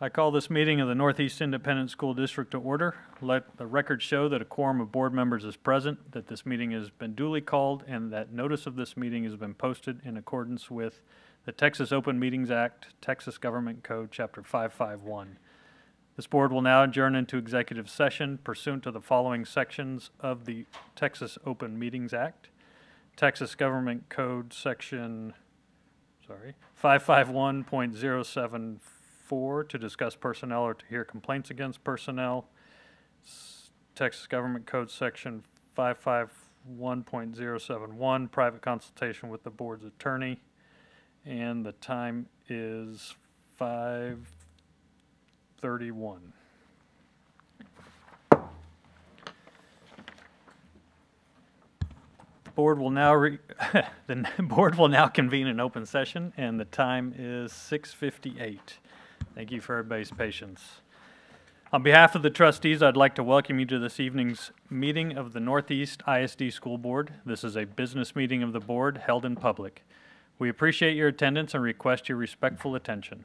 I call this meeting of the Northeast Independent School District to order. Let the record show that a quorum of board members is present, that this meeting has been duly called, and that notice of this meeting has been posted in accordance with the Texas Open Meetings Act, Texas Government Code, Chapter 551. This board will now adjourn into executive session pursuant to the following sections of the Texas Open Meetings Act. Texas Government Code Section 551.074 to discuss personnel or to hear complaints against personnel. Texas Government Code Section 551.071, private consultation with the board's attorney. And the time is 5:31. The board will now convene an open session, and the time is 6:58. Thank you for everybody's patience. On behalf of the trustees, I'd like to welcome you to this evening's meeting of the Northeast ISD School Board. This is a business meeting of the board held in public. We appreciate your attendance and request your respectful attention.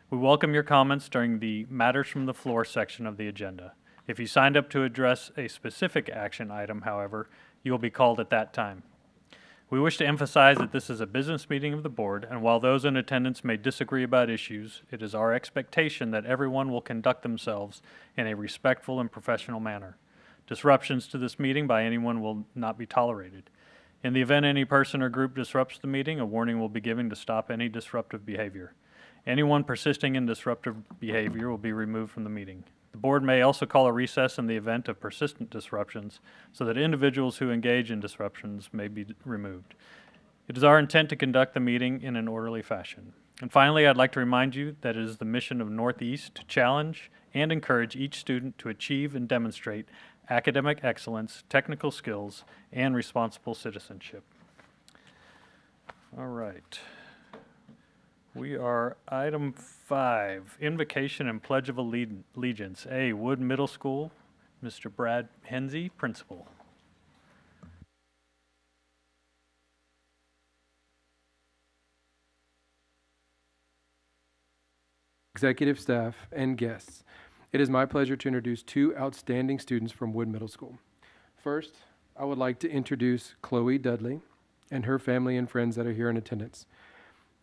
We welcome your comments during the Matters from the Floor section of the agenda. If you signed up to address a specific action item, however, you will be called at that time. We wish to emphasize that this is a business meeting of the board, and while those in attendance may disagree about issues, it is our expectation that everyone will conduct themselves in a respectful and professional manner. Disruptions to this meeting by anyone will not be tolerated. In the event any person or group disrupts the meeting, a warning will be given to stop any disruptive behavior. Anyone persisting in disruptive behavior will be removed from the meeting. The board may also call a recess in the event of persistent disruptions so that individuals who engage in disruptions may be removed. It is our intent to conduct the meeting in an orderly fashion. And finally, I'd like to remind you that it is the mission of Northeast to challenge and encourage each student to achieve and demonstrate academic excellence, technical skills, and responsible citizenship. All right. We are item 5, Invocation and Pledge of Allegiance. A, Wood Middle School, Mr. Brad Hensey, Principal. Executive staff, and guests. It is my pleasure to introduce two outstanding students from Wood Middle School. First, I would like to introduce Chloe Dudley and her family and friends that are here in attendance.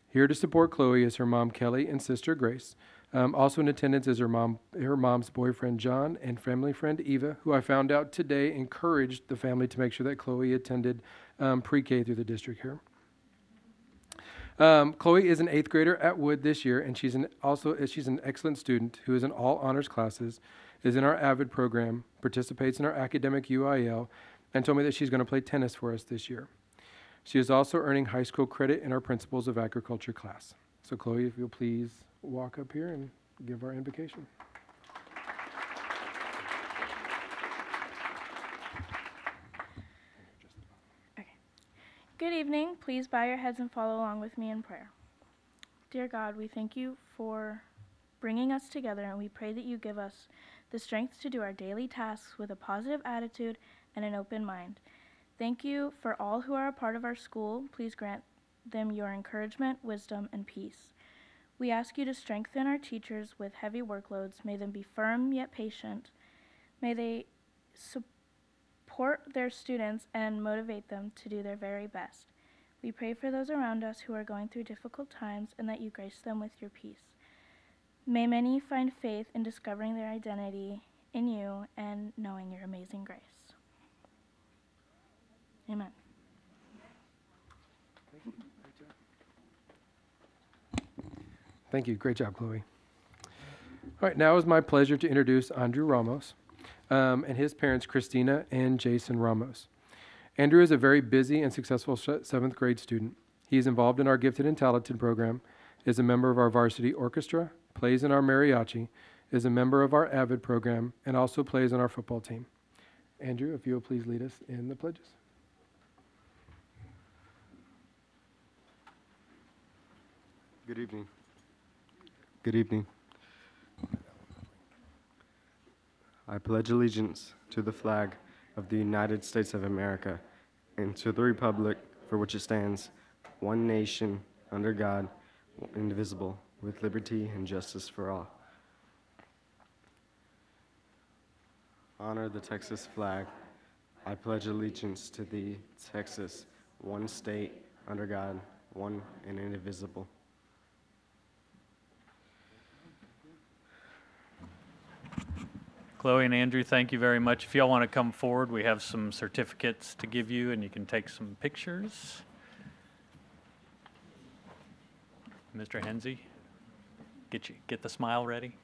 Here to support Chloe is her mom, Kelly, and sister, Grace. Also in attendance is her mom's boyfriend, John, and family friend, Eva, who I found out today encouraged the family to make sure that Chloe attended pre-K through the district here. Chloe is an 8th grader at Wood this year, and she's an excellent student who is in all honors classes, is in our AVID program, participates in our academic UIL, and told me that she's going to play tennis for us this year. She is also earning high school credit in our Principles of Agriculture class. So Chloe, if you'll please walk up here and give our invocation. Good evening. Please bow your heads and follow along with me in prayer. Dear God, we thank you for bringing us together, and we pray that you give us the strength to do our daily tasks with a positive attitude and an open mind. Thank you for all who are a part of our school. Please grant them your encouragement, wisdom, and peace. We ask you to strengthen our teachers with heavy workloads. May them be firm yet patient. May they support their students and motivate them to do their very best. We pray for those around us who are going through difficult times and that you grace them with your peace. May many find faith in discovering their identity in you and knowing your amazing grace. Amen. Thank you. Great job, Chloe. All right, now it's my pleasure to introduce Andrew Ramos and his parents, Christina and Jason Ramos. Andrew is a very busy and successful 7th grade student. He is involved in our Gifted and Talented program, is a member of our varsity orchestra, plays in our mariachi, is a member of our AVID program, and also plays on our football team. Andrew, if you will please lead us in the pledges. Good evening. Good evening. I pledge allegiance to the flag of the United States of America and to the republic for which it stands, one nation, under God, indivisible, with liberty and justice for all. honor the Texas flag. I pledge allegiance to thee, Texas, one state, under God, one and indivisible. Chloe and Andrew, thank you very much. If y'all want to come forward, we have some certificates to give you, and you can take some pictures. Mr. Hensey, get the smile ready.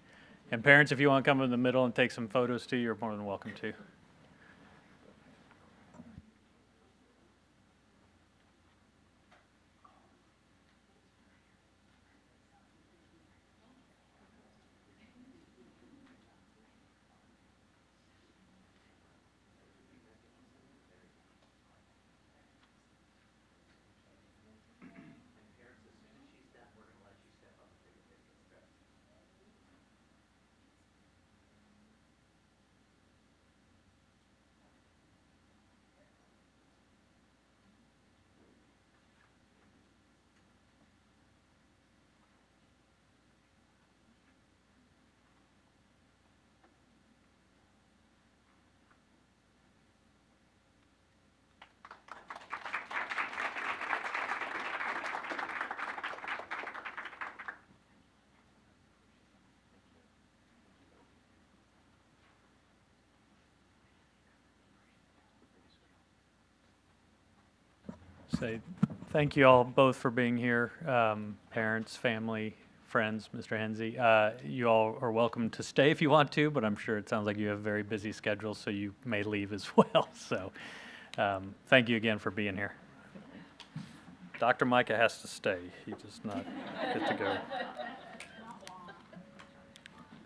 And parents, if you want to come in the middle and take some photos too, you're more than welcome to. Say thank you all both for being here, parents, family, friends, Mr. Hensey. You all are welcome to stay if you want to, but I'm sure it sounds like you have very busy schedules, so you may leave as well. So thank you again for being here. Dr. Micah has to stay. He does not get to go.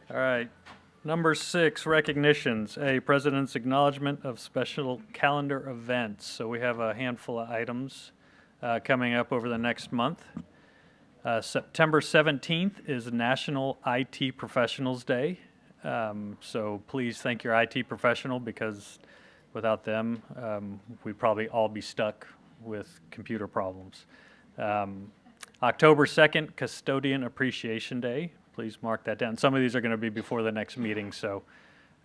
All right. Number 6, recognitions. A President's acknowledgement of special calendar events. So we have a handful of items coming up over the next month. September 17th is National IT Professionals Day. So please thank your IT professional, because without them, we'd probably all be stuck with computer problems. October 2nd, Custodian Appreciation Day. Please mark that down. Some of these are going to be before the next meeting, so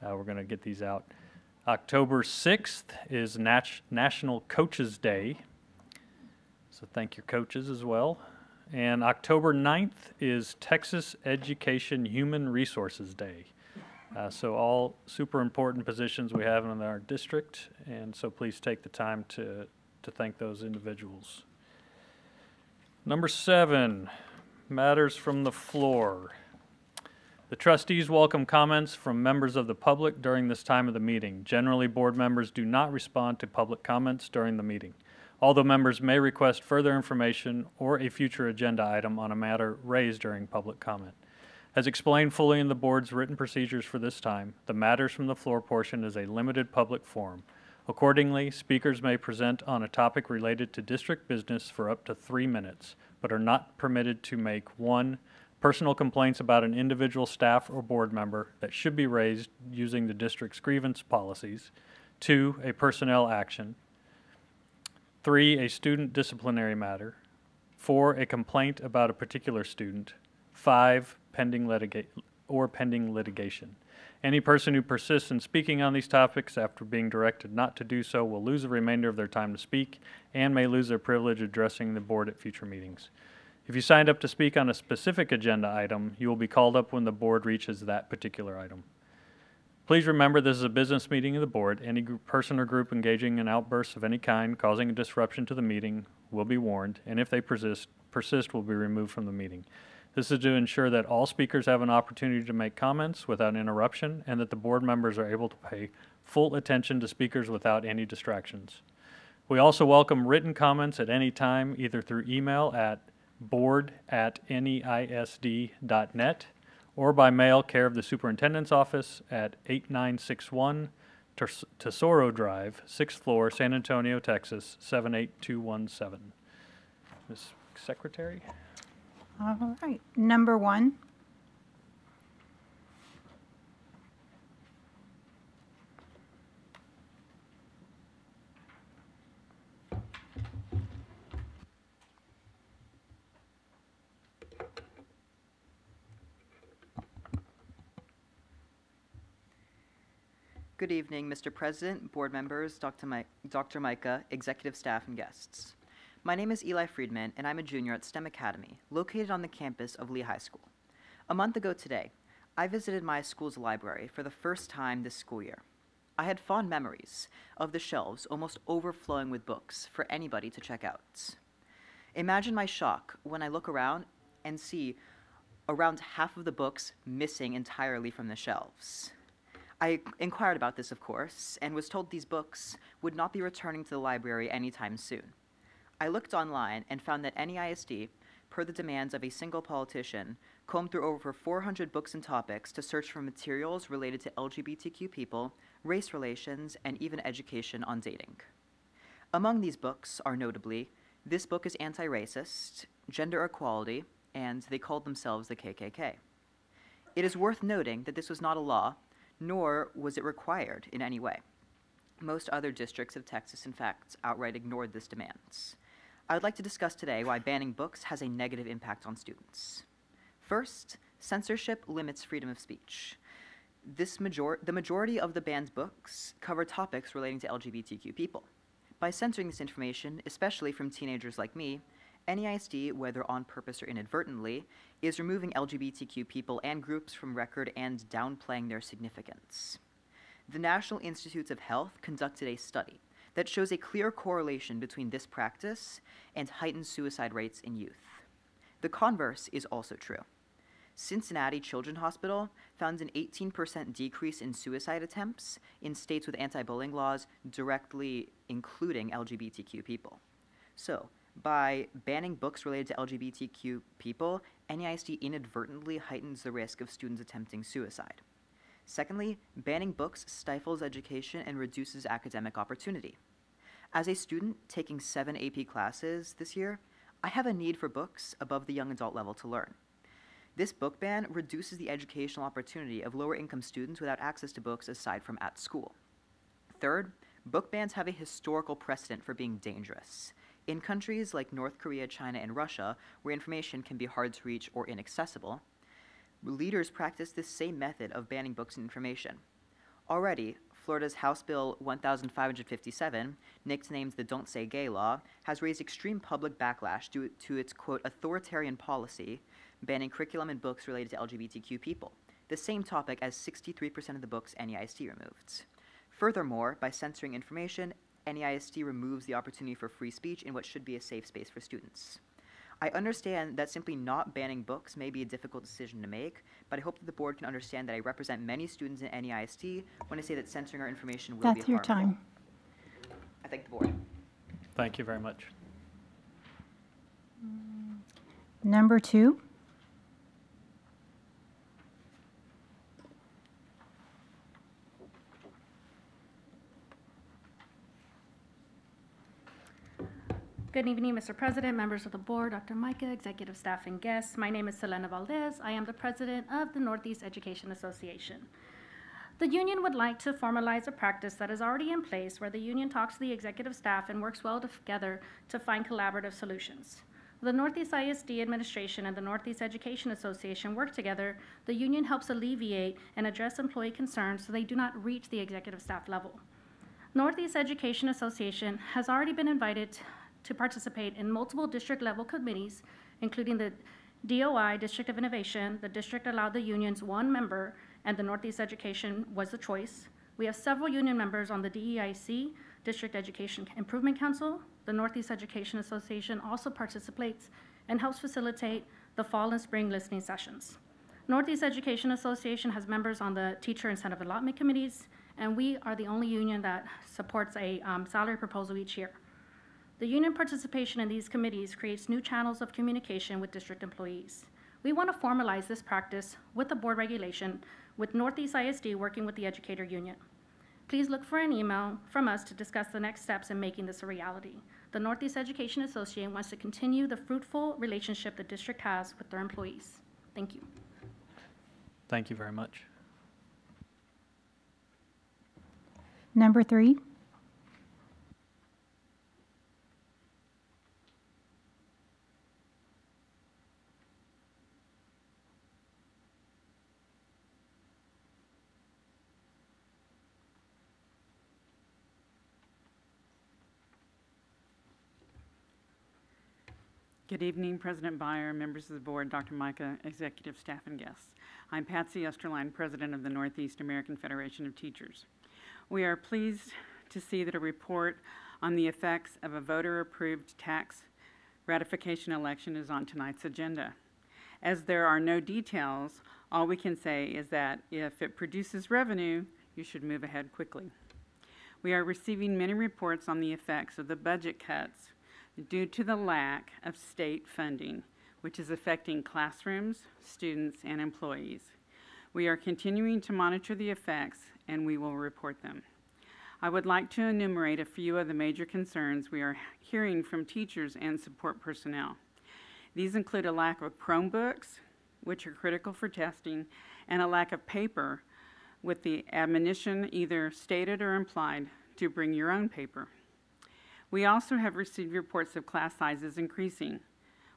we're going to get these out. October 6th is National Coaches Day, so thank your coaches as well. And October 9th is Texas Education Human Resources Day. So all super important positions we have in our district, and so please take the time to thank those individuals. Number 7, matters from the floor. The trustees welcome comments from members of the public during this time of the meeting. Generally, board members do not respond to public comments during the meeting, although members may request further information or a future agenda item on a matter raised during public comment. As explained fully in the board's written procedures for this time, the matters from the floor portion is a limited public forum. Accordingly, speakers may present on a topic related to district business for up to 3 minutes, but are not permitted to make 1, personal complaints about an individual staff or board member that should be raised using the district's grievance policies, 2, a personnel action, 3, a student disciplinary matter, 4, a complaint about a particular student, 5, pending litigation. Any person who persists in speaking on these topics after being directed not to do so will lose the remainder of their time to speak and may lose their privilege addressing the board at future meetings. If you signed up to speak on a specific agenda item, you will be called up when the board reaches that particular item. Please remember this is a business meeting of the board. Any person or group engaging in outbursts of any kind causing a disruption to the meeting will be warned, and if they persist will be removed from the meeting. This is to ensure that all speakers have an opportunity to make comments without interruption and that the board members are able to pay full attention to speakers without any distractions. We also welcome written comments at any time, either through email at board@neisd.net or by mail care of the Superintendent's Office at 8961 Tesoro Drive, 6th floor, San Antonio, Texas, 78217. Ms. Secretary? All right. Number 1. Good evening, Mr. President, board members, Dr. Micah, executive staff, and guests. My name is Eli Friedman, and I'm a junior at STEM Academy, located on the campus of Lee High School. A month ago today, I visited my school's library for the first time this school year. I had fond memories of the shelves almost overflowing with books for anybody to check out. Imagine my shock when I look around and see around half of the books missing entirely from the shelves. I inquired about this, of course, and was told these books would not be returning to the library anytime soon. I looked online and found that NEISD, per the demands of a single politician, combed through over 400 books and topics to search for materials related to LGBTQ people, race relations, and even education on dating. Among these books are notably, this book is anti-racist, gender equality, and they called themselves the KKK. It is worth noting that this was not a law, nor was it required in any way. Most other districts of Texas, in fact, outright ignored this demand. I would like to discuss today why banning books has a negative impact on students. First, censorship limits freedom of speech. The majority of the banned books cover topics relating to LGBTQ people. By censoring this information, especially from teenagers like me, NEISD, whether on purpose or inadvertently, is removing LGBTQ people and groups from record and downplaying their significance. The National Institutes of Health conducted a study that shows a clear correlation between this practice and heightened suicide rates in youth. The converse is also true. Cincinnati Children's Hospital found an 18% decrease in suicide attempts in states with anti-bullying laws directly including LGBTQ people. So, by banning books related to LGBTQ people, NEISD inadvertently heightens the risk of students attempting suicide. Secondly, banning books stifles education and reduces academic opportunity. As a student taking 7 AP classes this year, I have a need for books above the young adult level to learn. This book ban reduces the educational opportunity of lower-income students without access to books aside from at school. Third, book bans have a historical precedent for being dangerous. In countries like North Korea, China, and Russia, where information can be hard to reach or inaccessible, leaders practice this same method of banning books and information. Already, Florida's House Bill 1557, nicknamed the Don't Say Gay law, has raised extreme public backlash due to its, quote, authoritarian policy banning curriculum and books related to LGBTQ people, the same topic as 63% of the books NEISD removed. Furthermore, by censoring information, NEISD removes the opportunity for free speech in what should be a safe space for students. I understand that simply not banning books may be a difficult decision to make, but I hope that the board can understand that I represent many students in NEISD when I say that censoring our information will be harmful. That's your time. I thank the board. Thank you very much. Number 2. Good evening, Mr. President, members of the board, Dr. Micah, executive staff, and guests. My name is Selena Valdez. I am the president of the Northeast Education Association. The union would like to formalize a practice that is already in place where the union talks to the executive staff and works well together to find collaborative solutions. The Northeast ISD administration and the Northeast Education Association work together. The union helps alleviate and address employee concerns so they do not reach the executive staff level. Northeast Education Association has already been invited to participate in multiple district-level committees, including the DOI, District of Innovation. The district allowed the unions 1 member, and the Northeast Education was the choice. We have several union members on the DEIC, District Education Improvement Council. The Northeast Education Association also participates and helps facilitate the fall and spring listening sessions. Northeast Education Association has members on the Teacher Incentive Allotment Committees, and we are the only union that supports a salary proposal each year. The union participation in these committees creates new channels of communication with district employees. We want to formalize this practice with the board regulation, with Northeast ISD working with the educator union. Please look for an email from us to discuss the next steps in making this a reality. The Northeast Education Association wants to continue the fruitful relationship the district has with their employees. Thank you. Thank you very much. Number 3. Good evening, President Byer, members of the board, Dr. Micah, executive staff, and guests. I'm Patsy Esterline, president of the Northeast American Federation of Teachers. We are pleased to see that a report on the effects of a voter-approved tax ratification election is on tonight's agenda. As there are no details, all we can say is that if it produces revenue, you should move ahead quickly. We are receiving many reports on the effects of the budget cuts due to the lack of state funding, which is affecting classrooms, students, and employees. We are continuing to monitor the effects, and we will report them. I would like to enumerate a few of the major concerns we are hearing from teachers and support personnel. These include a lack of Chromebooks, which are critical for testing, and a lack of paper, with the admonition either stated or implied to bring your own paper. We also have received reports of class sizes increasing.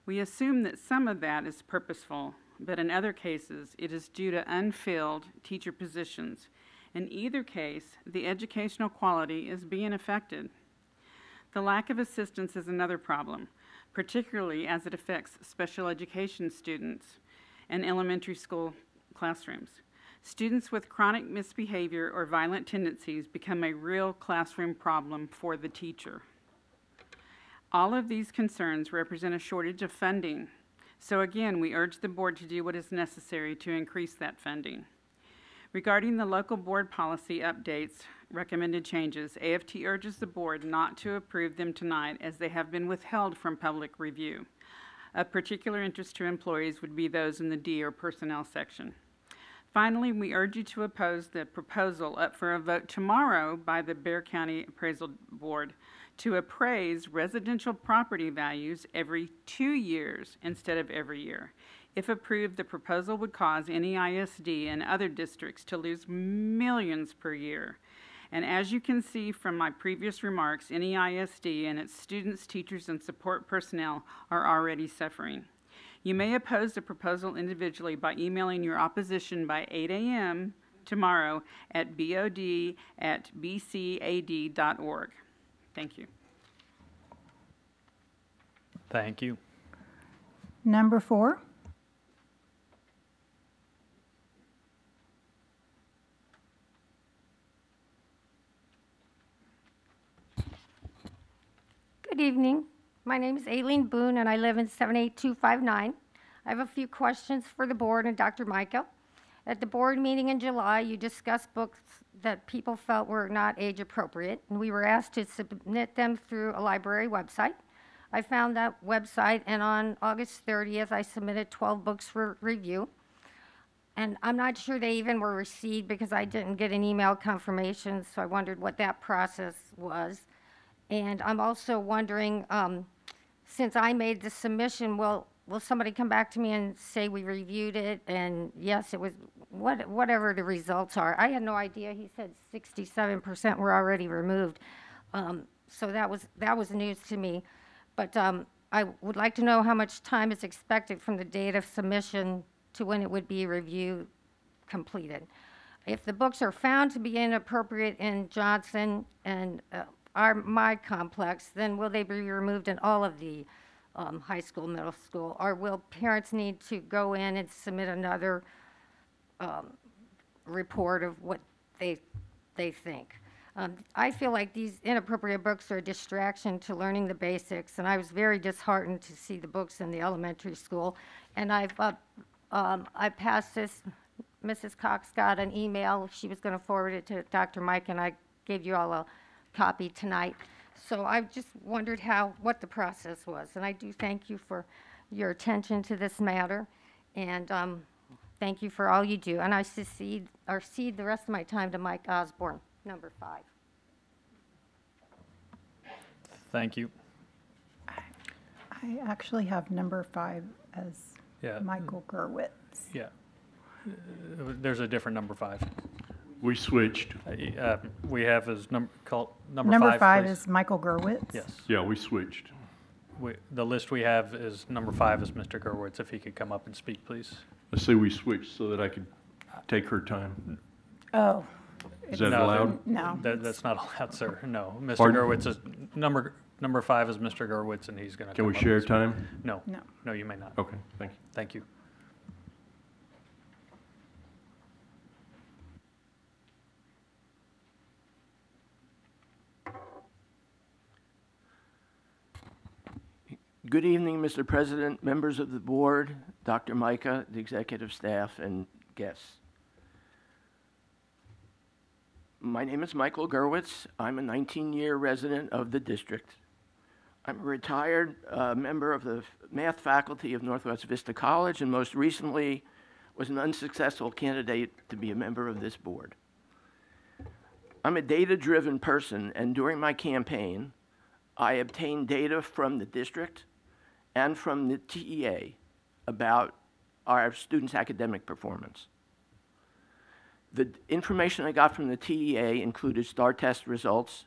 We assume that some of that is purposeful, but in other cases, it is due to unfilled teacher positions. In either case, the educational quality is being affected. The lack of assistance is another problem, particularly as it affects special education students and elementary school classrooms. Students with chronic misbehavior or violent tendencies become a real classroom problem for the teacher. All of these concerns represent a shortage of funding. So again, we urge the board to do what is necessary to increase that funding. Regarding the local board policy updates, recommended changes, AFT urges the board not to approve them tonight as they have been withheld from public review. Of particular interest to employees would be those in the D or personnel section. Finally, we urge you to oppose the proposal up for a vote tomorrow by the Bexar County Appraisal Board to appraise residential property values every 2 years instead of every year. If approved, the proposal would cause NEISD and other districts to lose millions per year. And as you can see from my previous remarks, NEISD and its students, teachers, and support personnel are already suffering. You may oppose the proposal individually by emailing your opposition by 8 a.m. tomorrow at bod@bcad.org. Thank you. Thank you. Number 4. Good evening. My name is Aileen Boone, and I live in 78259. I have a few questions for the board and Dr. Micah. At the board meeting in July, you discussed books that people felt were not age appropriate, and we were asked to submit them through a library website. I found that website, and on August 30th, I submitted 12 books for review. And I'm not sure they even were received because I didn't get an email confirmation, so I wondered what that process was. And I'm also wondering, since I made the submission, will somebody come back to me and say we reviewed it and yes, it was whatever the results are? I had no idea. He said 67% were already removed, so that was news to me. But I would like to know how much time is expected from the date of submission to when it would be review completed. If the books are found to be inappropriate in Johnson and my complex, then will they be removed in all of the high school, middle school, or will parents need to go in and submit another report of what they think? I feel like these inappropriate books are a distraction to learning the basics, and I was very disheartened to see the books in the elementary school. And I passed this. Mrs. Cox got an email. She was going to forward it to Dr. Mike, and I gave you all a copy tonight. So I just wondered what the process was, and I do thank you for your attention to this matter, and thank you for all you do. And I cede the rest of my time to Mike Osborne, number 5. Thank you. I actually have number 5 as Michael Gerwitz. Yeah. There's a different number 5. We switched. We have as number 5. Number 5 please. is Michael Gerwitz? Yes. Yeah, we switched. The list we have is number 5 is Mr. Gerwitz. If he could come up and speak, please. Let's say we switched so that I could take her time. Oh. Is that allowed? No. That's not allowed, sir. No. Mr. Pardon? Gerwitz is Number 5 is Mr. Gerwitz, and he's going to. Can we share time? No. No. No, you may not. Okay, thank you. Thank you. Good evening, Mr. President, members of the board, Dr. Micah, the executive staff, and guests. My name is Michael Gerwitz. I'm a 19-year resident of the district. I'm a retired member of the math faculty of Northwest Vista College, and most recently was an unsuccessful candidate to be a member of this board. I'm a data-driven person, and during my campaign, I obtained data from the district and from the TEA about our students' academic performance. The information I got from the TEA included STAR test results,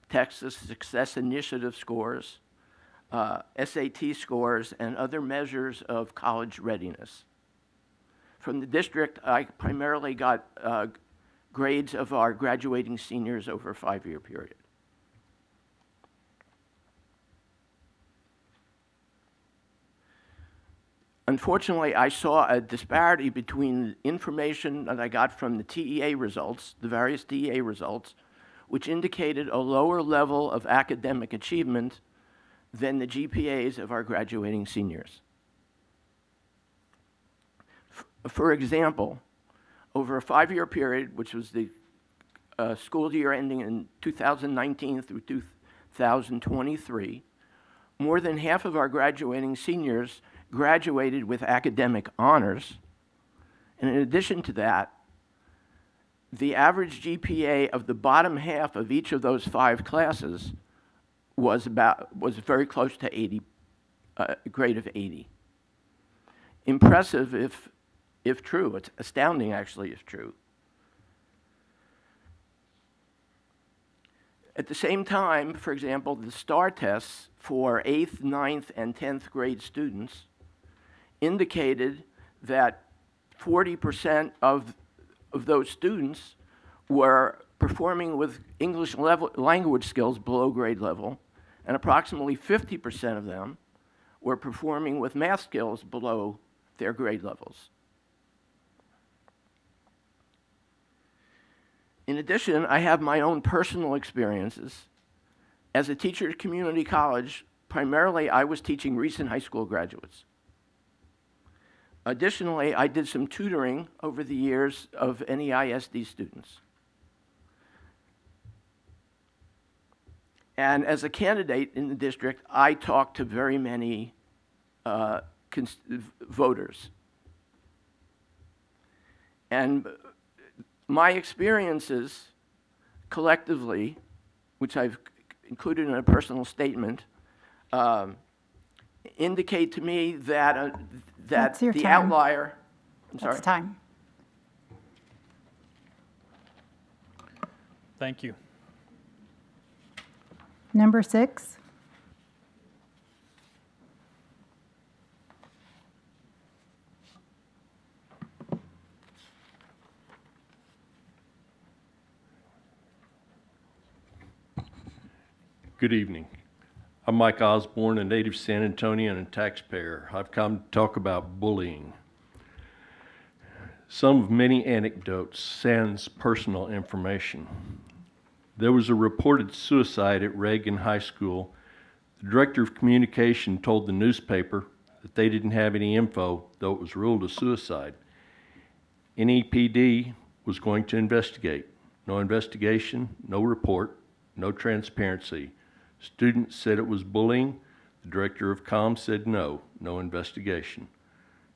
Texas Success Initiative scores, SAT scores, and other measures of college readiness. From the district, I primarily got grades of our graduating seniors over a 5-year period. Unfortunately, I saw a disparity between the information that I got from the TEA results, the various TEA results, which indicated a lower level of academic achievement than the GPAs of our graduating seniors. For example, over a 5-year period, which was the school year ending in 2019 through 2023, more than half of our graduating seniors graduated with academic honors. And in addition to that, the average GPA of the bottom half of each of those 5 classes was very close to 80, a grade of 80. Impressive if true. It's astounding, actually, if true. At the same time, for example, the STAR tests for 8th, 9th, and 10th grade students indicated that 40% of those students were performing with English language skills below grade level, and approximately 50% of them were performing with math skills below their grade levels. In addition, I have my own personal experiences. As a teacher at community college, primarily I was teaching recent high school graduates. Additionally, I did some tutoring over the years of NEISD students. And as a candidate in the district, I talked to very many voters. And my experiences collectively, which I've included in a personal statement, indicate to me that That's your the time. outlier. I'm sorry. That's time. Thank you. Number 6. Good evening. I'm Mike Osborne, a native San Antonian and taxpayer. I've come to talk about bullying. Some of many anecdotes, sans personal information. There was a reported suicide at Reagan High School. The director of communication told the newspaper that they didn't have any info, though it was ruled a suicide. NEPD was going to investigate. No investigation, no report, no transparency. Students said it was bullying. The director of comms said no investigation.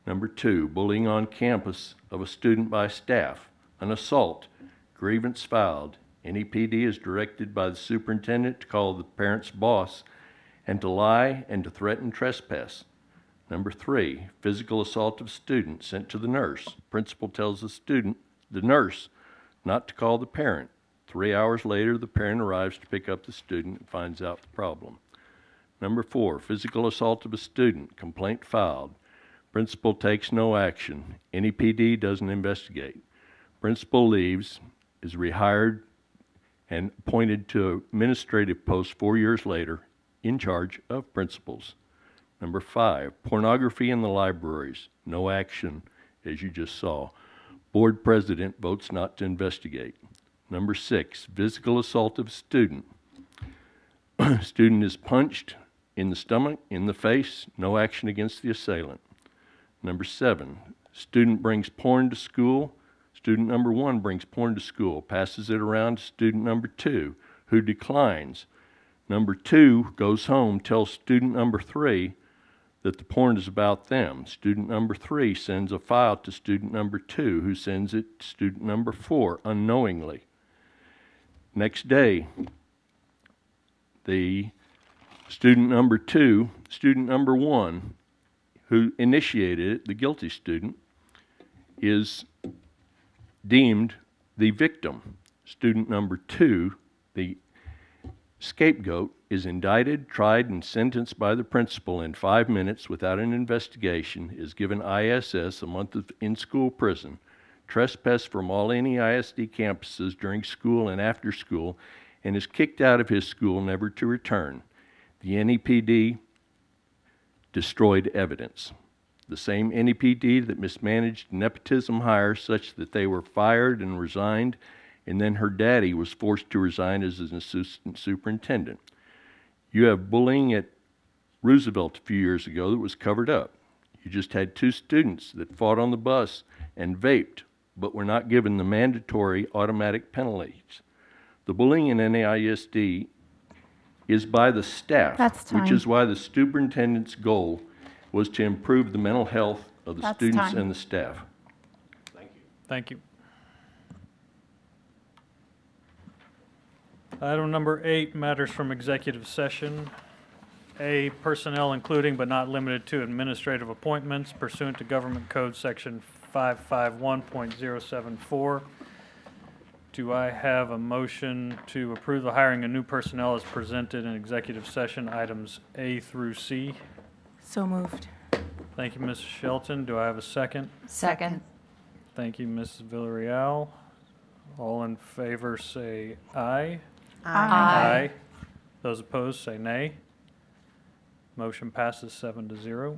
Number 2, bullying on campus of a student by staff, an assault, grievance filed. NEPD is directed by the superintendent to call the parent's boss and to lie and to threaten trespass. Number 3, physical assault of student sent to the nurse. Principal tells the nurse, not to call the parent. 3 hours later, the parent arrives to pick up the student and finds out the problem. Number 4, physical assault of a student, complaint filed. Principal takes no action. NEPD doesn't investigate. Principal leaves, is rehired, and appointed to an administrative post 4 years later. in charge of principals. Number 5, pornography in the libraries. No action, as you just saw. Board president votes not to investigate. Number 6, physical assault of student. Student is punched in the stomach, in the face, no action against the assailant. Number 7, student brings porn to school. Student number 1 brings porn to school, passes it around to student number 2, who declines. Number 2 goes home, tells student number 3 that the porn is about them. Student number 3 sends a file to student number 2, who sends it to student number 4 unknowingly. Next day, the student number 1, who initiated it, the guilty student, is deemed the victim. Student number 2, the scapegoat, is indicted, tried, and sentenced by the principal in 5 minutes without an investigation, is given ISS, a month of in-school prison, trespassed from all NEISD campuses during school and after school, and is kicked out of his school never to return. The NEPD destroyed evidence. The same NEPD that mismanaged nepotism hires such that they were fired and resigned, and then her daddy was forced to resign as an assistant superintendent. You have bullying at Roosevelt a few years ago that was covered up. You just had 2 students that fought on the bus and vaped, but were not given the mandatory automatic penalties. The bullying in NEISD is by the staff, which is why the superintendent's goal was to improve the mental health of the students and the staff. Thank you. Thank you. Item number 8, matters from executive session. A, personnel including but not limited to administrative appointments pursuant to Government Code Section 551.074. Do I have a motion to approve the hiring of new personnel as presented in executive session, items A through C? So moved. Thank you, Mrs. Shelton. Do I have a second? Second. Thank you, Mrs. Villarreal. All in favor say aye. Aye. Those opposed say nay. Motion passes 7-0.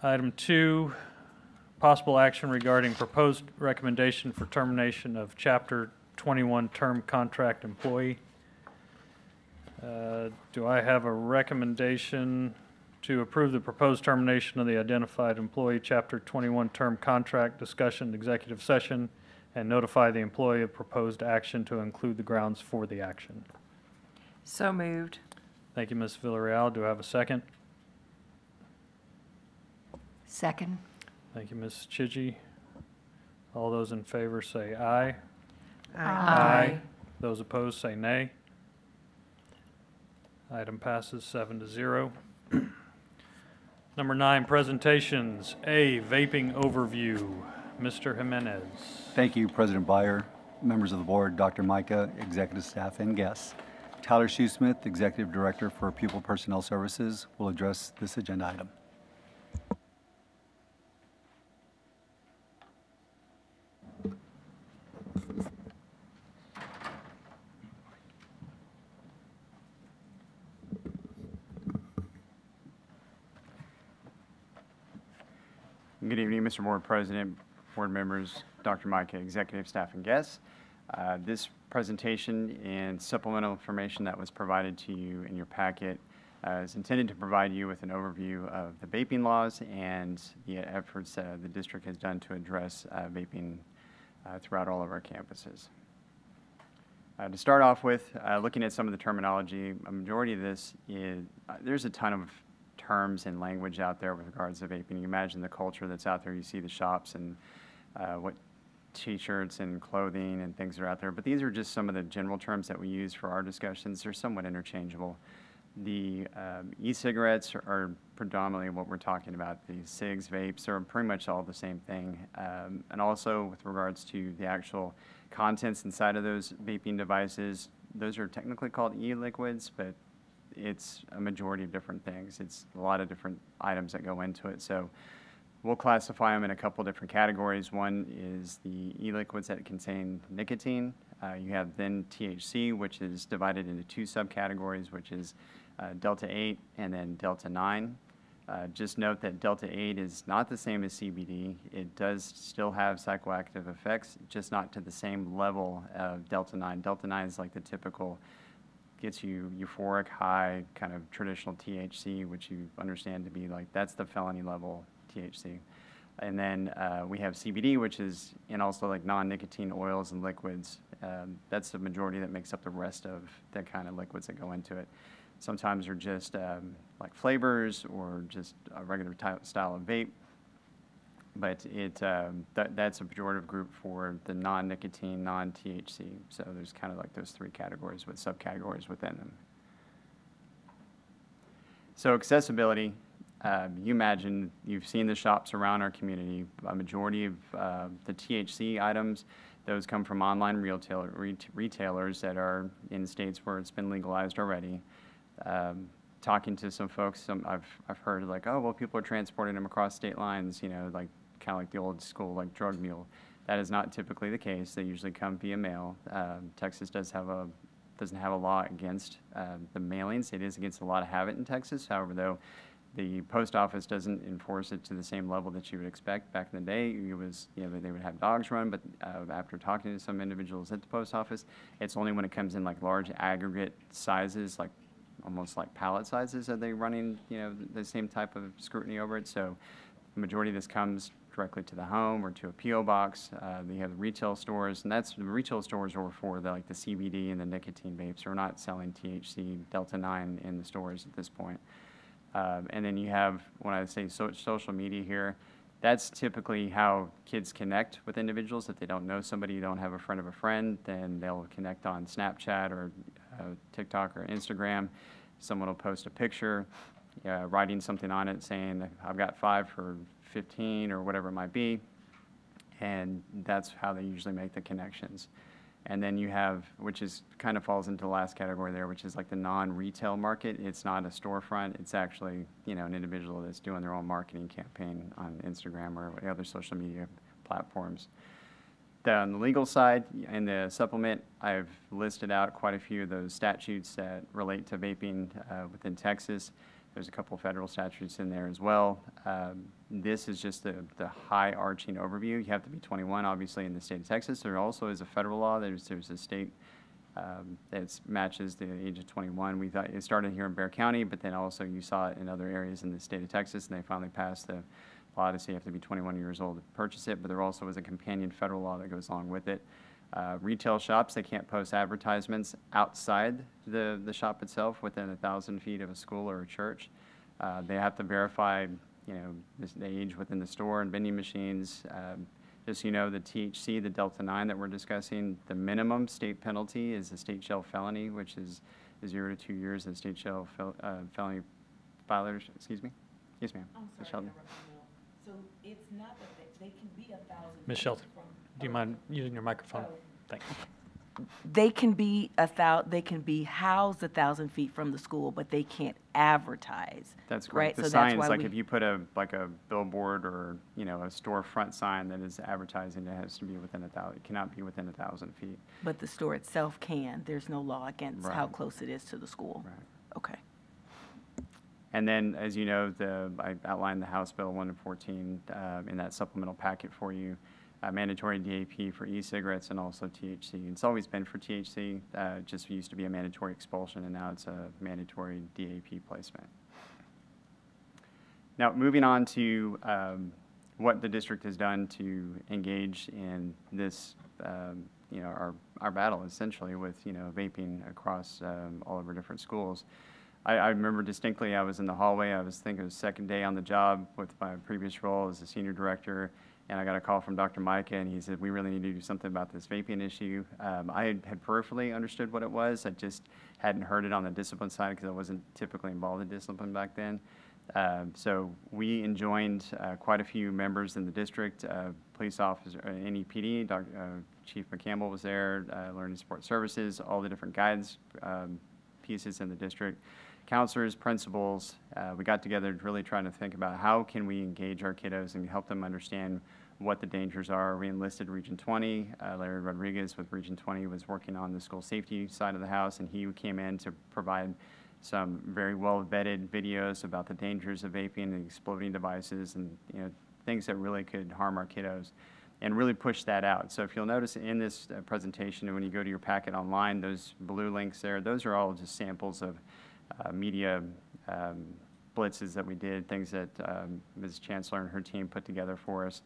Item 2, possible action regarding proposed recommendation for termination of Chapter 21 term contract employee. Do I have a recommendation to approve the proposed termination of the identified employee Chapter 21 term contract discussion executive session and notify the employee of proposed action to include the grounds for the action? So moved. Thank you, Ms. Villarreal. Do I have a second? Second. Thank you, Ms. Chidgey. All those in favor say aye. Aye. Those opposed say nay. Item passes 7-0. Number 9, presentations. A, vaping overview. Mr. Jimenez. Thank you, President Byer, members of the board, Dr. Micah, executive staff, and guests. Tyler Shoesmith, Executive Director for Pupil Personnel Services, will address this agenda item. Good evening, Mr. Board President, board members, Dr. Micah, executive staff, and guests. This presentation and supplemental information that was provided to you in your packet is intended to provide you with an overview of the vaping laws and the efforts the district has done to address vaping throughout all of our campuses. To start off with, looking at some of the terminology, a majority of this is, there's a ton of terms and language out there with regards to vaping. You imagine the culture that's out there. You see the shops and what T-shirts and clothing and things are out there. But these are just some of the general terms that we use for our discussions. They're somewhat interchangeable. The e-cigarettes are predominantly what we're talking about. The cigs, vapes are pretty much all the same thing. And also with regards to the actual contents inside of those vaping devices, those are technically called e-liquids, but it's a majority of different things. It's a lot of different items that go into it. So we'll classify them in a couple different categories. One is the e-liquids that contain nicotine. You have then THC, which is divided into two subcategories, which is Delta 8 and then Delta 9. Just note that Delta 8 is not the same as CBD. It does still have psychoactive effects, just not to the same level of Delta 9. Delta 9 is like the typical, gets you euphoric high, kind of traditional THC, which you understand to be like, that's the felony level THC. And then we have CBD, which is, and also like non-nicotine oils and liquids. That's the majority that makes up the rest of the kind of liquids that go into it. Sometimes they're just like flavors or just a regular style of vape. But that's a pejorative group for the non-nicotine, non-THC. So there's kind of like those three categories with subcategories within them. So accessibility, you imagine, you've seen the shops around our community. A majority of the THC items, those come from online retailers that are in states where it's been legalized already. Talking to some folks, I've heard like, oh, well, people are transporting them across state lines, you know, like kind of like the old school, like drug mule. That is not typically the case. They usually come via mail. Texas doesn't have a law against the mailings. It is against the law to have it in Texas. However, though, the post office doesn't enforce it to the same level that you would expect. Back in the day, it was, you know, they would have dogs run, but after talking to some individuals at the post office, it's only when it comes in like large aggregate sizes, like almost like pallet sizes, are they running, you know, the same type of scrutiny over it. So the majority of this comes directly to the home or to a P.O. box. They have retail stores, and that's the retail stores are for the, like the CBD and the nicotine vapes. We're not selling THC, Delta 9 in the stores at this point. And then you have, when I say social media here, that's typically how kids connect with individuals. If they don't know somebody, you don't have a friend of a friend, then they'll connect on Snapchat or TikTok or Instagram. Someone will post a picture, writing something on it saying, I've got 5 for 15 or whatever it might be. And that's how they usually make the connections. And then you have, which is kind of falls into the last category there, which is like the non-retail market. It's not a storefront. It's actually, you know, an individual that's doing their own marketing campaign on Instagram or other social media platforms. On the legal side, in the supplement, I've listed out quite a few of those statutes that relate to vaping within Texas. There's a couple of federal statutes in there as well. This is just the high arching overview. You have to be 21, obviously, in the state of Texas. There also is a federal law. There's a state that matches the age of 21. We thought it started here in Bexar County, but then also you saw it in other areas in the state of Texas, and they finally passed the law to say you have to be 21 years old to purchase it. But there also is a companion federal law that goes along with it. Retail shops, they can't post advertisements outside the shop itself within 1,000 feet of a school or a church. They have to verify, you know, the age within the store and vending machines. Just so you know, the THC, the Delta 9 that we're discussing, the minimum state penalty is a state jail felony, which is 0 to 2 years, and state jail felony filers. Excuse me? Yes, ma'am. I'm sorry. So it's not that they can be 1,000. Ms. Shelton, do you mind using your microphone? Thanks. They can be they can be housed 1,000 feet from the school, but they can't advertise. That's correct. Right? The So that's signs, why like if you put a billboard or, you know, a storefront sign that is advertising, it has to be within 1,000. It cannot be within 1,000 feet. But the store itself can. There's no law against how Right. close it is to the school. Right. Okay. And then, as you know, I outlined the House Bill 114 in that supplemental packet for you. Mandatory DAP for e-cigarettes and also THC. It's always been for THC. It just used to be a mandatory expulsion, and now it's a mandatory DAP placement. Now, moving on to what the district has done to engage in this, you know, our battle essentially with, you know, vaping across all of our different schools. I remember distinctly, I was in the hallway. I think it was second day on the job with my previous role as a senior director, and I got a call from Dr. Micah, and he said, we really need to do something about this vaping issue. I had peripherally understood what it was. I just hadn't heard it on the discipline side because I wasn't typically involved in discipline back then. So we enjoined quite a few members in the district, police officer, NEPD, Chief McCampbell was there, Learning Support Services, all the different guidance pieces in the district. Counselors, principals, we got together really trying to think about how can we engage our kiddos and help them understand what the dangers are. We enlisted Region 20. Larry Rodriguez with Region 20 was working on the school safety side of the house, and he came in to provide some very well-vetted videos about the dangers of vaping and exploding devices and things that really could harm our kiddos, and really push that out. So if you'll notice in this presentation, and when you go to your packet online, those blue links there, those are all just samples of media blitzes that we did, things that Ms. Chancellor and her team put together for us.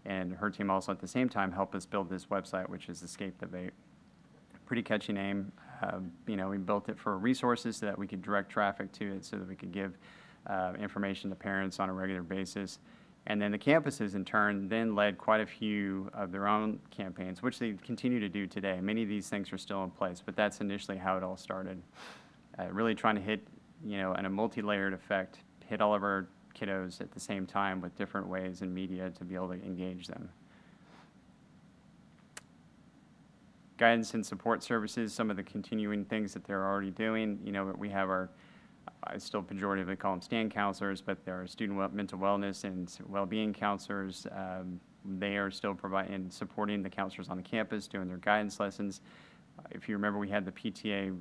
And her team also at the same time helped us build this website, which is Escape the Vape. Pretty catchy name. We built it for resources so that we could direct traffic to it, so that we could give information to parents on a regular basis. And then the campuses, in turn, then led quite a few of their own campaigns, which they continue to do today. Many of these things are still in place, but that's initially how it all started. Really trying to hit, in a multi-layered effect, hit all of our kiddos at the same time with different ways in media to be able to engage them. Guidance and support services, some of the continuing things that they're already doing. We have our, I still pejoratively call them stand counselors, but there are student mental wellness and well-being counselors. They are still providing and supporting the counselors on the campus, doing their guidance lessons. If you remember, we had the PTA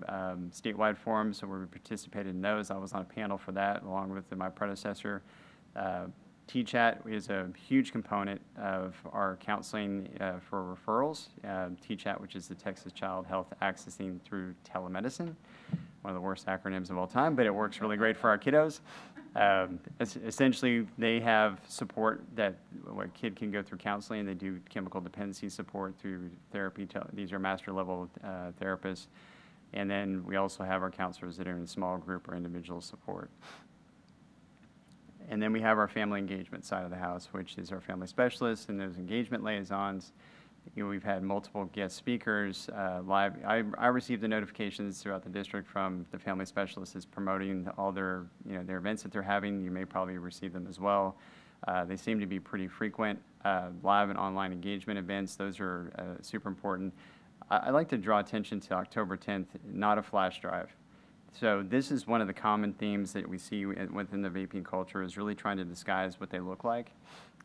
statewide forum, so we participated in those. I was on a panel for that, along with my predecessor. T-Chat is a huge component of our counseling for referrals. T-Chat, which is the Texas Child Health Accessing Through Telemedicine, one of the worst acronyms of all time, but it works really great for our kiddos. Essentially, they have support that a kid can go through counseling. They do chemical dependency support through therapy. These are master level therapists. And then we also have our counselors that are in small group or individual support. And then we have our family engagement side of the house, which is our family specialists and those engagement liaisons. We've had multiple guest speakers live. I received the notifications throughout the district from the family specialists promoting all their events that they're having. You may probably receive them as well. They seem to be pretty frequent. Live and online engagement events, those are super important. I'd like to draw attention to October 10th, not a flash drive. So this is one of the common themes that we see within the vaping culture, is really trying to disguise what they look like.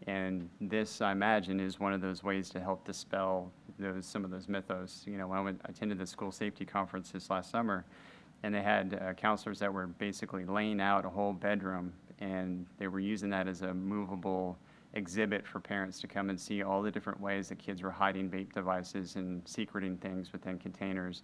And this, I imagine, is one of those ways to help dispel some of those mythos. When I attended the school safety conference this last summer, and they had counselors that were basically laying out a whole bedroom, and they were using that as a movable exhibit for parents to come and see all the different ways that kids were hiding vape devices and secreting things within containers.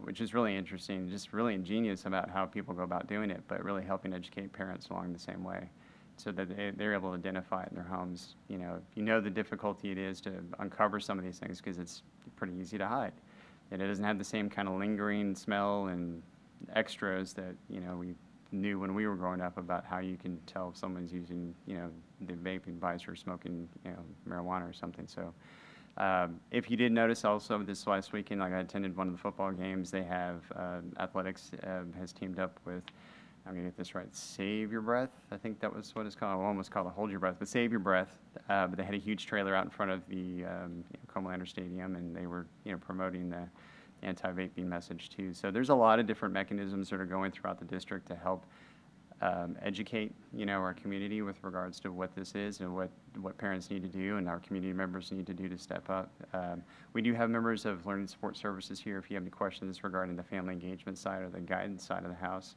Which is really interesting, just really ingenious about how people go about doing it, but really helping educate parents along the same way, so that they're able to identify it in their homes. The difficulty it is to uncover some of these things, because it's pretty easy to hide. And it doesn't have the same kind of lingering smell and extras that, we knew when we were growing up about how you can tell if someone's using, the vaping device or smoking, marijuana or something. So. If you did notice also this last weekend, I attended one of the football games. They have athletics has teamed up with, I'm going to get this right, Save Your Breath. I think that was what it's called. I almost called it Hold Your Breath, but Save Your Breath. But they had a huge trailer out in front of the Comalander Stadium, and they were promoting the anti-vaping message too. So there's a lot of different mechanisms that are going throughout the district to help educate our community with regards to what this is and what parents need to do and our community members need to do to step up. We do have members of Learning Support Services here if you have any questions regarding the family engagement side or the guidance side of the house.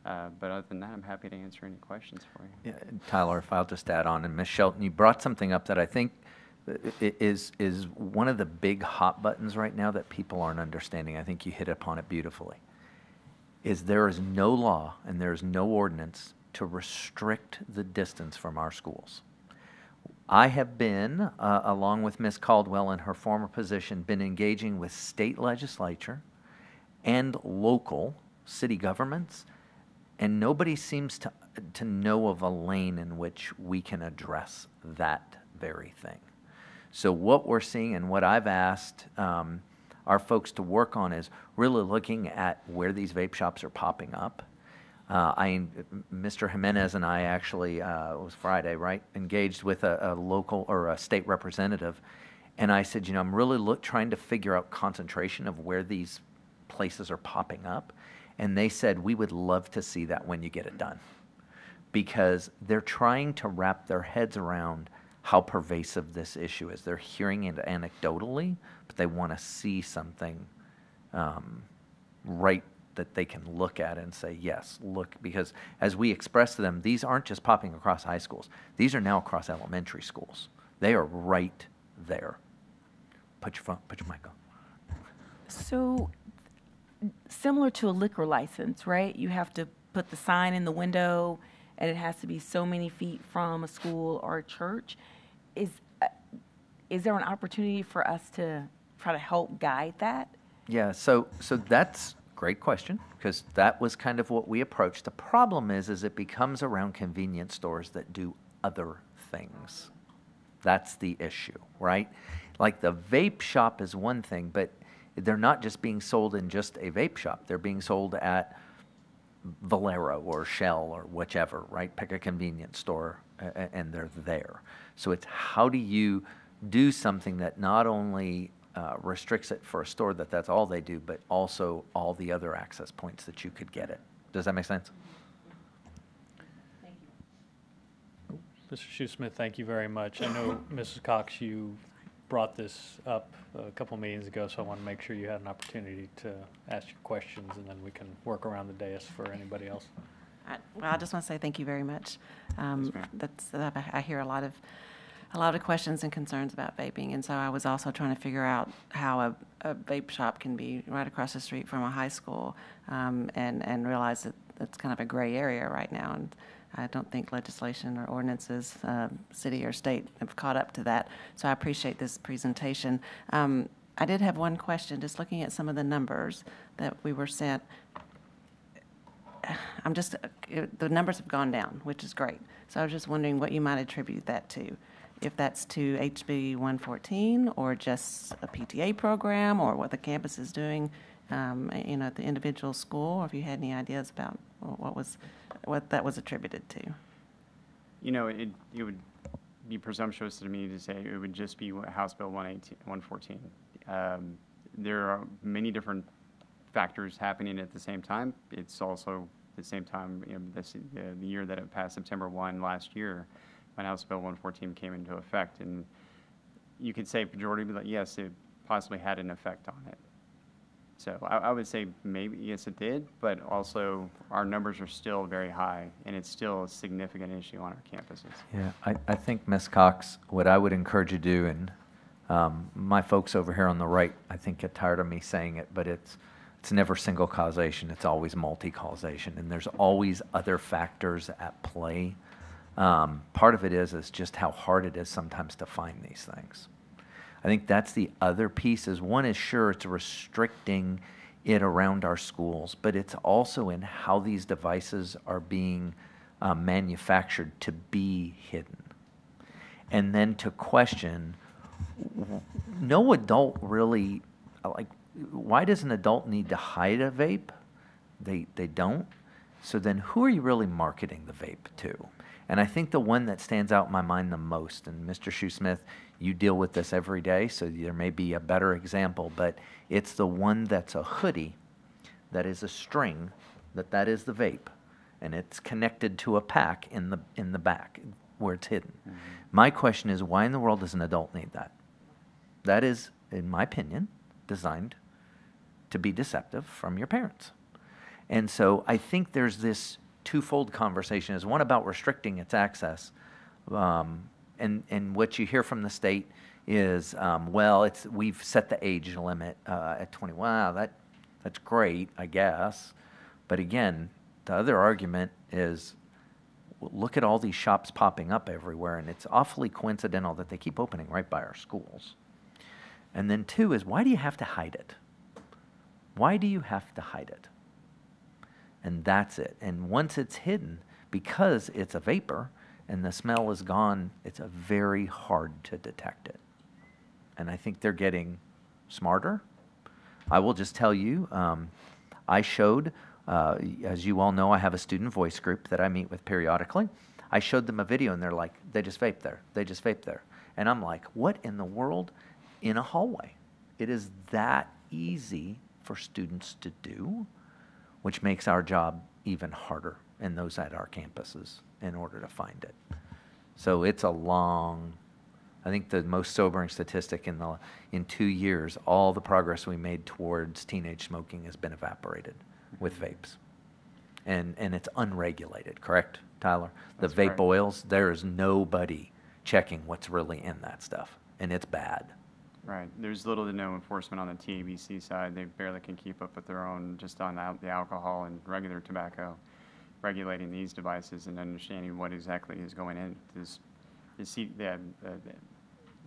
But other than that, I'm happy to answer any questions for you. Yeah, Tyler, if I'll just add on, and Ms. Shelton, you brought something up that I think is one of the big hot buttons right now that people aren't understanding. I think you hit upon it beautifully. There is no law and there is no ordinance to restrict the distance from our schools. I have been, along with Ms. Caldwell in her former position, been engaging with state legislature and local city governments, and nobody seems to know of a lane in which we can address that very thing. So what we're seeing and what I've asked our folks to work on is really looking at where these vape shops are popping up. Mr. Jimenez and I actually, it was Friday, right, engaged with a local or a state representative, and I said, I'm really trying to figure out concentration of where these places are popping up, and they said, we would love to see that when you get it done, because they're trying to wrap their heads around how pervasive this issue is. They're hearing it anecdotally, but they want to see something right that they can look at and say, yes, look, because as we express to them, these aren't just popping across high schools. These are now across elementary schools. They are right there. Put your mic on. So, similar to a liquor license, right? You have to put the sign in the window, and it has to be so many feet from a school or a church. Is there an opportunity for us to try to help guide that? Yeah, so that's a great question, because that was kind of what we approached. The problem is it becomes around convenience stores that do other things. That's the issue, right? Like the vape shop is one thing, but they're not just being sold in just a vape shop. They're being sold at Valero or Shell or whichever, right? Pick a convenience store and they're there. So it's how do you do something that not only restricts it for a store that's all they do, but also all the other access points that you could get it. Does that make sense? Thank you. Mr. Shoesmith, thank you very much. I know, Mrs. Cox, you brought this up a couple meetings ago, so I want to make sure you had an opportunity to ask your questions, and then we can work around the dais for anybody else. Well, I just want to say thank you very much. I hear a lot of questions and concerns about vaping, and so I was also trying to figure out how a vape shop can be right across the street from a high school, and realize that that's kind of a gray area right now, and I don't think legislation or ordinances, city or state, have caught up to that. So I appreciate this presentation. I did have one question, just looking at some of the numbers that we were sent. The numbers have gone down, which is great. So I was just wondering what you might attribute that to. If that's to HB 114 or just a PTA program or what the campus is doing, at the individual school, or if you had any ideas about what that was attributed to. It would be presumptuous to me to say it would just be House Bill 114. There are many different factors happening at the same time. It's also at the same time, the year that it passed, September 1 last year, when House Bill 114 came into effect. And you could say pejoratively, but yes, it possibly had an effect on it. So I would say maybe, yes, it did, but also our numbers are still very high, and it's still a significant issue on our campuses. Yeah, I think, Ms. Cox, what I would encourage you to do, and my folks over here on the right, I think, get tired of me saying it, but it's never single causation. It's always multi-causation, and there's always other factors at play. Part of it is just how hard it is sometimes to find these things. I think that's the other piece. Is one is sure it's restricting it around our schools, but it's also in how these devices are being manufactured to be hidden. And then to question, no adult really, why does an adult need to hide a vape? They don't. So then who are you really marketing the vape to? And I think the one that stands out in my mind the most, and Mr. Shoesmith, you deal with this every day, so there may be a better example, but it's the one that's a hoodie, that is a string, that is the vape, and it's connected to a pack in the back where it's hidden. Mm-hmm. My question is, why in the world does an adult need that? That is, in my opinion, designed to be deceptive from your parents. And so I think there's this twofold conversation. Is one about restricting its access, and what you hear from the state is, we've set the age limit at 20. Wow, that's great, I guess. But again, the other argument is, look at all these shops popping up everywhere, and it's awfully coincidental that they keep opening right by our schools. And then two is, why do you have to hide it? Why do you have to hide it? And that's it. And once it's hidden, because it's a vapor and the smell is gone, it's very hard to detect it. And I think they're getting smarter. I will just tell you, I showed, as you all know, I have a student voice group that I meet with periodically. I showed them a video, and they're like, they just vape there. They just vape there. And I'm like, what in the world? In a hallway. It is that easy for students to do, which makes our job even harder in those at our campuses in order to find it. So it's a long I think the most sobering statistic in 2 years, all the progress we made towards teenage smoking has been evaporated with vapes. And it's unregulated, correct, Tyler? The vape correct. oils, there is nobody checking what's really in that stuff, and it's bad. Right. There's little to no enforcement on the TABC side. They barely can keep up with their own just on the alcohol and regular tobacco. Regulating these devices and understanding what exactly is going in. The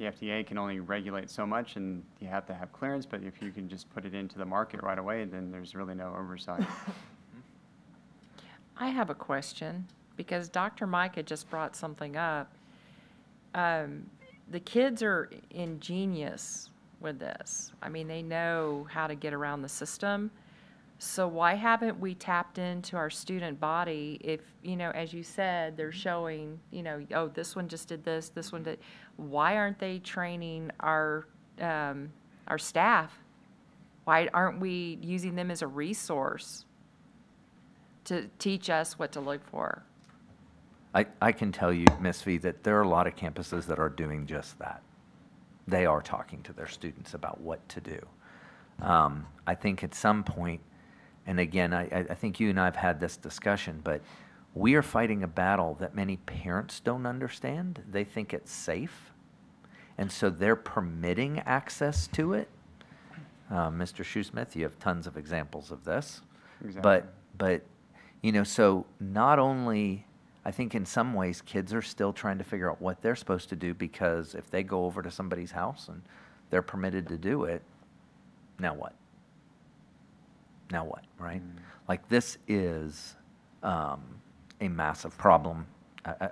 FDA can only regulate so much, and you have to have clearance, but if you can just put it into the market right away, then there's really no oversight. I have a question, because Dr. Micah just brought something up. The kids are ingenious with this. I mean, they know how to get around the system. So why haven't we tapped into our student body if, as you said, they're showing, oh, this one just did this, this one did. Why aren't they training our staff? Why aren't we using them as a resource to teach us what to look for? I can tell you, Ms. V, that there are a lot of campuses that are doing just that. They are talking to their students about what to do. I think at some point, and again, I think you and I have had this discussion, but we are fighting a battle that many parents don't understand. They think it's safe, and so they're permitting access to it. Mr. Shoesmith, you have tons of examples of this. Exactly. But so not only, I think in some ways kids are still trying to figure out what they're supposed to do, because if they go over to somebody's house and they're permitted to do it, now what? Now what, right? Like, this is a massive problem.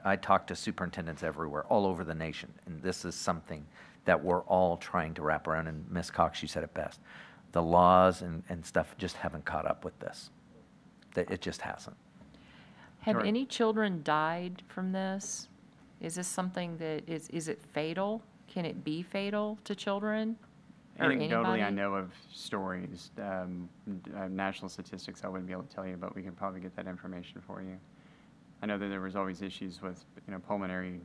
I talk to superintendents everywhere, all over the nation, and this is something that we're all trying to wrap around. And Ms. Cox, you said it best. The laws and stuff just haven't caught up with this. It just hasn't. Have any children died from this? Is this something that is it fatal? Can it be fatal to children? Or Anecdotally, I anybody? know of stories. National statistics I wouldn't be able to tell you, but we can probably get that information for you. I know that there was always issues with pulmonary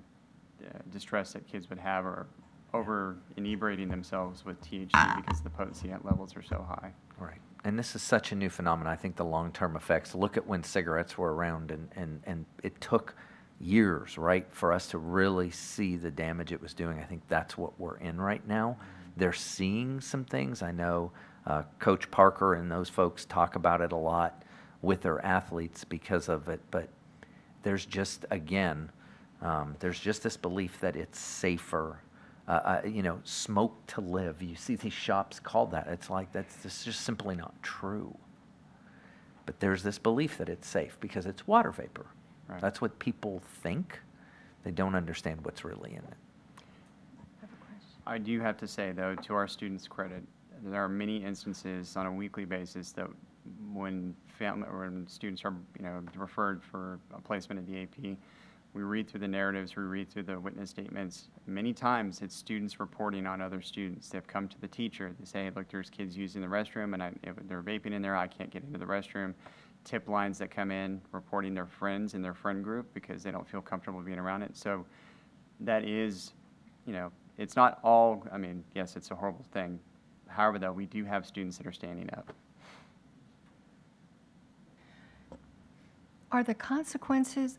distress that kids would have, or over inebriating themselves with THC because the potency levels are so high. Right. And this is such a new phenomenon. I think the long-term effects, look at when cigarettes were around, and it took years, right, for us to really see the damage it was doing. I think that's what we're in right now. They're seeing some things. I know Coach Parker and those folks talk about it a lot with their athletes because of it, but there's just, again, there's just this belief that it's safer. Smoke to live. You see these shops called that. It's like, that's just simply not true. But there's this belief that it's safe because it's water vapor. Right. That's what people think. They don't understand what's really in it. I do have to say, though, to our students' credit, there are many instances on a weekly basis that when students are referred for a placement at the AP, we read through the narratives, we read through the witness statements. Many times it's students reporting on other students. They've come to the teacher. They say, look, there's kids using the restroom, and if they're vaping in there, I can't get into the restroom. Tip lines that come in reporting their friends in their friend group because they don't feel comfortable being around it. So that is, it's not all, yes, it's a horrible thing. However, though, we do have students that are standing up. Are there consequences,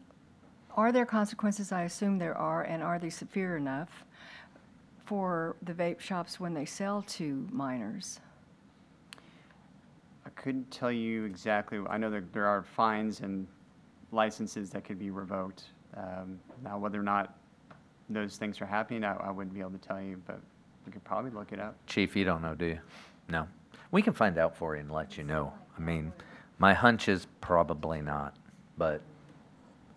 I assume there are, and are they severe enough for the vape shops when they sell to minors? I couldn't tell you exactly. I know that there are fines and licenses that could be revoked. Now, whether or not those things are happening, I wouldn't be able to tell you, but we could probably look it up. Chief, you don't know, do you? No. We can find out for you and let you know. My hunch is probably not, but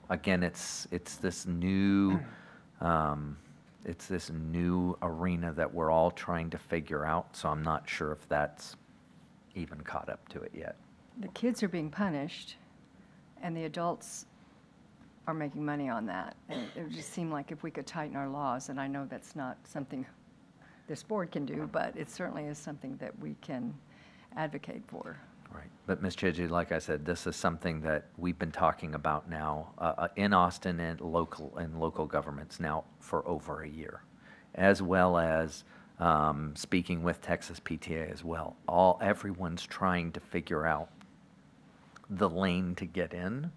again, it's this new arena that we're all trying to figure out. So I'm not sure if that's even caught up to it yet. The kids are being punished, and the adults are making money on that. And it would just seem like if we could tighten our laws, and I know that's not something this board can do, but it certainly is something that we can advocate for. Right. But Ms. Chidgey, like I said, this is something that we've been talking about now in Austin and local governments now for over a year. as well as speaking with Texas PTA as well. Everyone's trying to figure out the lane to get in,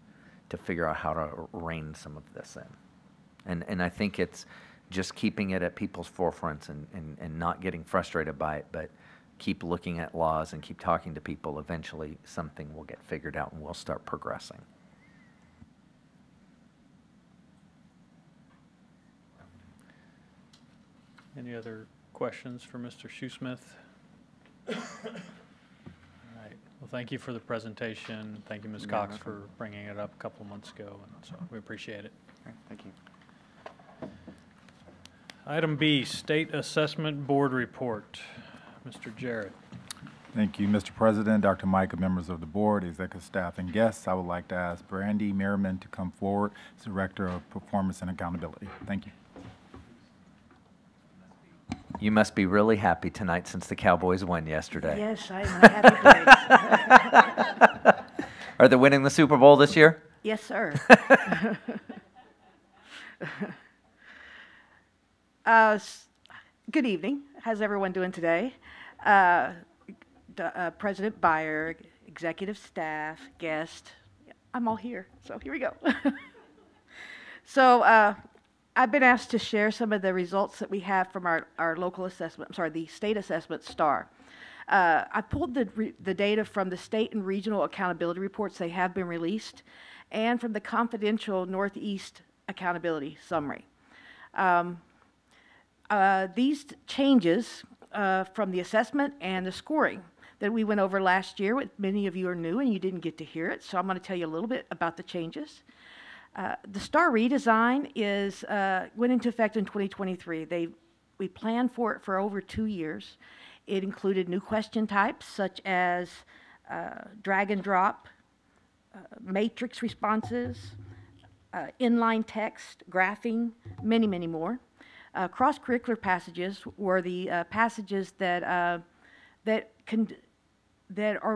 to figure out how to rein some of this in. And I think it's just keeping it at people's forefronts and not getting frustrated by it, but keep looking at laws and keep talking to people. Eventually something will get figured out and we'll start progressing. Any other questions for Mr. Shoesmith? All right. Well, thank you for the presentation. Thank you, Ms. Cox, for bringing it up a couple of months ago, and so we appreciate it. Okay, thank you. Item B, State Assessment Board Report. Mr. Jarrett. Thank you, Mr. President, Dr. Micah, members of the board, executive staff, and guests. I would like to ask Brandy Merriman to come forward as Director of Performance and Accountability. Thank you. You must be really happy tonight since the Cowboys won yesterday. Yes, I am in a happy place. Are they winning the Super Bowl this year? Yes, sir. Good evening. How's everyone doing today? President Beyer, executive staff, guest. I'm all here, so here we go. So I've been asked to share some of the results that we have from our local assessment, the state assessment STAR. I pulled the data from the state and regional accountability reports. They have been released, and from the confidential Northeast accountability summary. These changes from the assessment and the scoring that we went over last year, many of you are new and you didn't get to hear it, so I'm going to tell you a little bit about the changes. The STAR redesign went into effect in 2023. We planned for it for over 2 years. It included new question types such as drag and drop, matrix responses, inline text, graphing, many, many more. Cross-curricular passages were the passages that are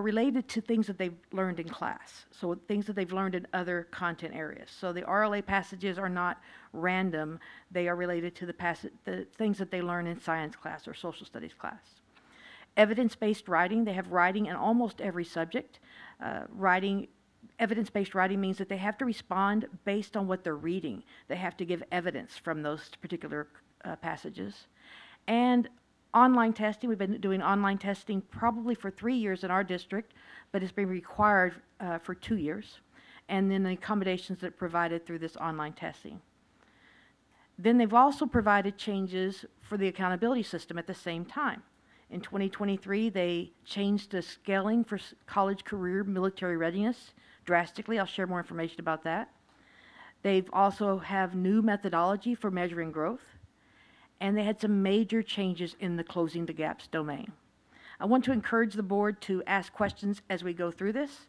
related to things that they've learned in class, so things that they've learned in other content areas. So the RLA passages are not random. They are related to the things that they learn in science class or social studies class. Evidence-based writing, they have writing in almost every subject. Evidence-based writing means that they have to respond based on what they're reading. They have to give evidence from those particular passages. And online testing, we've been doing online testing probably for 3 years in our district, but it's been required for 2 years. And then the accommodations that are provided through this online testing. Then they've also provided changes for the accountability system at the same time. In 2023, they changed the scaling for college career military readiness drastically. I'll share more information about that. They've also have new methodology for measuring growth. And they had some major changes in the closing the gaps domain. I want to encourage the board to ask questions as we go through this.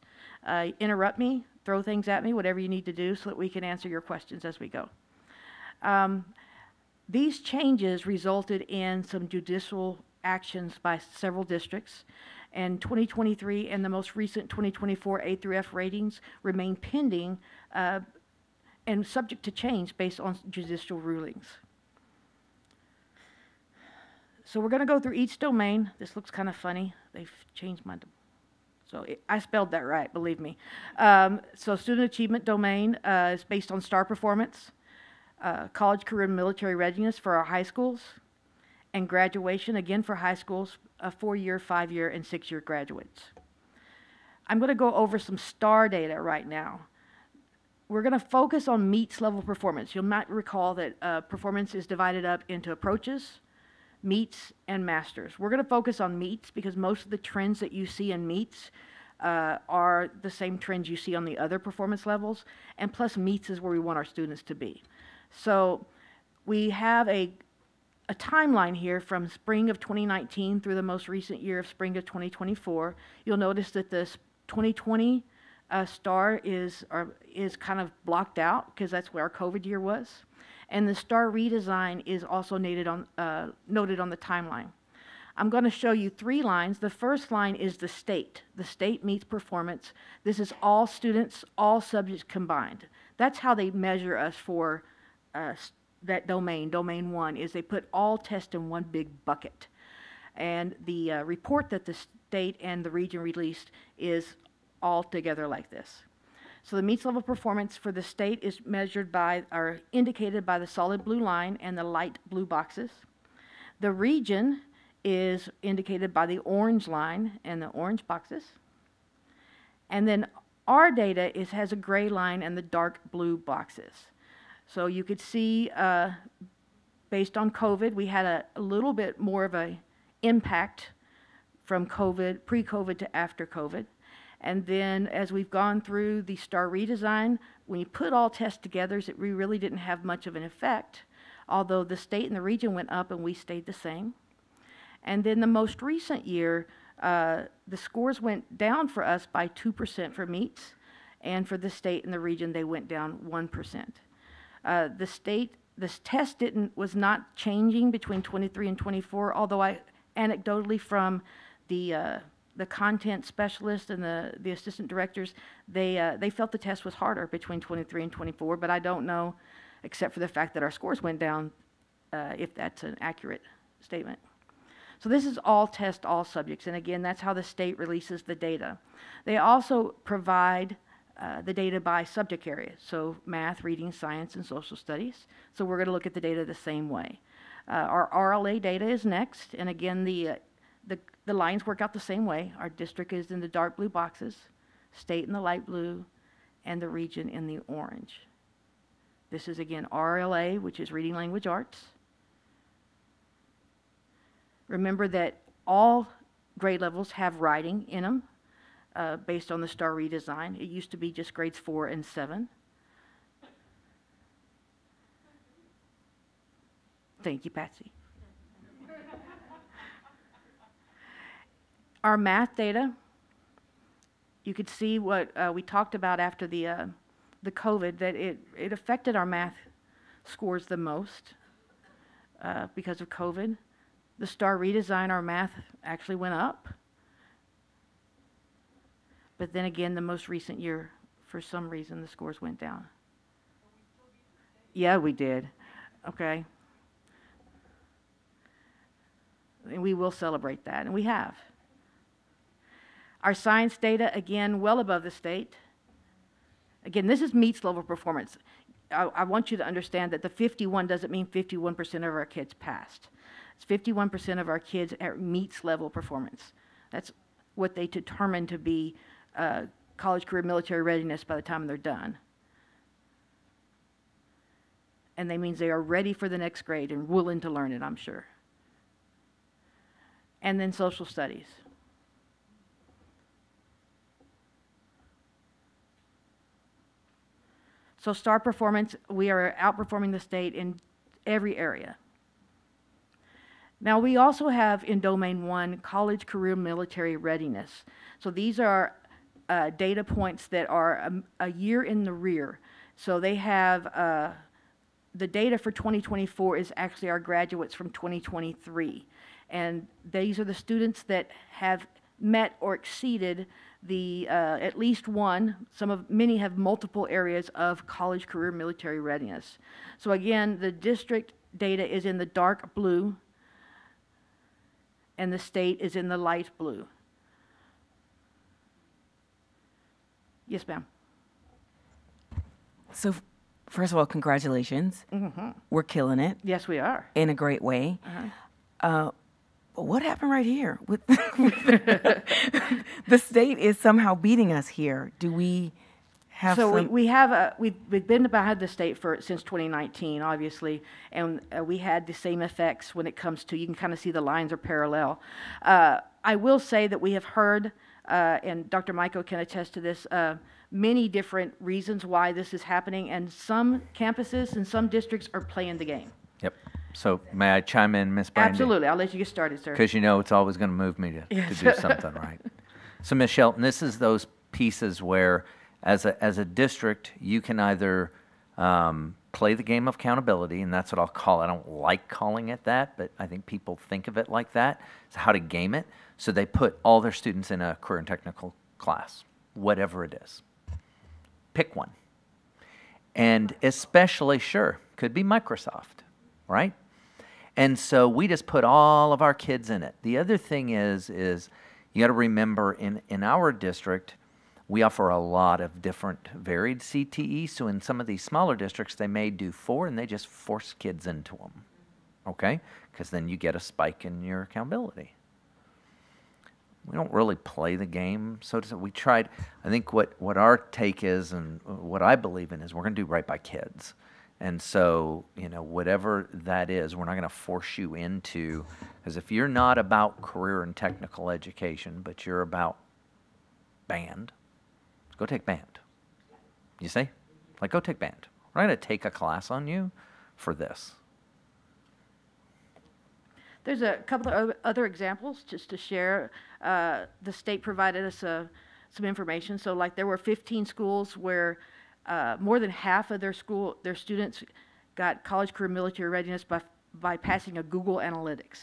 Interrupt me, throw things at me, whatever you need to do so that we can answer your questions as we go. These changes resulted in some judicial actions by several districts, and 2023 and the most recent 2024 A through F ratings remain pending and subject to change based on judicial rulings. So we're going to go through each domain. This looks kind of funny. They've changed my, I spelled that right, believe me. So student achievement domain is based on STAR performance, college, career, and military readiness for our high schools, and graduation, again for high schools, 4-year, 5-year, and 6-year graduates. I'm going to go over some STAR data right now. We're going to focus on MEETS level performance. You might recall that performance is divided up into approaches, MEETS, and masters. We're going to focus on MEETS because most of the trends that you see in MEETS are the same trends you see on the other performance levels, and plus MEETS is where we want our students to be. So we have a timeline here from spring of 2019 through the most recent year of spring of 2024. You'll notice that this 2020 STAR is kind of blocked out because that's where our COVID year was. And the STAR redesign is also noted on the timeline. I'm going to show you 3 lines. The first line is the state. The state meets performance. This is all students, all subjects combined. That's how they measure us for that domain, domain 1, is they put all tests in one big bucket. And the report that the state and the region released is all together like this. So the meets level performance for the state is measured by, or indicated by the solid blue line and the light blue boxes. The region is indicated by the orange line and the orange boxes. And then our data has a gray line and the dark blue boxes. So you could see, based on COVID, we had a little bit more of an impact from COVID, pre-COVID to after COVID. And then as we've gone through the STAR redesign, when you put all tests together, we really didn't have much of an effect, although the state and the region went up and we stayed the same. And then the most recent year, the scores went down for us by 2% for meets, and for the state and the region, they went down 1%. This test was not changing between 23 and 24, although anecdotally from the content specialist and the assistant directors, they felt the test was harder between 23 and 24, but I don't know, except for the fact that our scores went down, if that's an accurate statement. So this is all test, all subjects, and again, that's how the state releases the data. They also provide the data by subject areas, so math, reading, science, and social studies. So we're going to look at the data the same way. Our RLA data is next, and again, the lines work out the same way. Our district is in the dark blue boxes, state in the light blue, and the region in the orange. This is again RLA, which is reading language arts. Remember that all grade levels have writing in them based on the STAR redesign. It used to be just grades 4 and 7. Thank you, Patsy. Our math data, you could see what we talked about after the COVID, that it affected our math scores the most because of COVID. The STAR redesign, our math actually went up. But then again, the most recent year, for some reason, the scores went down. Yeah, we did. Okay. And we will celebrate that, and we have. Our science data, again, well above the state. Again, this is meets level performance. I want you to understand that the 51 doesn't mean 51% of our kids passed. It's 51% of our kids at meets level performance. That's what they determine to be college, career, military readiness by the time they're done. And that means they are ready for the next grade and willing to learn it, I'm sure. And then social studies. So STAR performance, we are outperforming the state in every area. Now we also have in Domain 1, college, career, military readiness. So these are data points that are a year in the rear. So they have, the data for 2024 is actually our graduates from 2023. And these are the students that have met or exceeded the at least one, many have multiple areas of college, career, military readiness. So again, the district data is in the dark blue and the state is in the light blue. Yes, ma'am. So, first of all, congratulations. Mm-hmm. We're killing it. Yes, we are. In a great way. Uh-huh. But what happened right here? With the state is somehow beating us here. Do we have we've been behind the state since 2019, obviously, and we had the same effects when it comes to, you can kind of see the lines are parallel. I will say that we have heard, and Dr. Michael can attest to this, many different reasons why this is happening, and some campuses and some districts are playing the game. Yep. So may I chime in, Ms. Brandy? Absolutely. I'll let you get started, sir. Because you know it's always going to move me to do something, right? So, Ms. Shelton, this is those pieces where, as a district, you can either play the game of accountability, and that's what I'll call it. I don't like calling it that, but I think people think of it like that. It's how to game it. So they put all their students in a career and technical class, whatever it is. Pick one. And especially, sure, could be Microsoft, right? And so we just put all of our kids in it. The other thing is you got to remember in our district, we offer a lot of different varied CTE. So in some of these smaller districts, they may do 4 and they just force kids into them, okay? Because then you get a spike in your accountability. We don't really play the game, so to say. We tried, I think what our take is and what I believe in is we're going to do right by kids. And so, you know, whatever that is, we're not going to force you into, because if you're not about career and technical education, but you're about band, go take band. You see? Like, go take band. We're not going to take a class on you for this. There's a couple of other examples just to share. The state provided us some information. So like there were 15 schools where more than half of their students got college career military readiness by passing a Google Analytics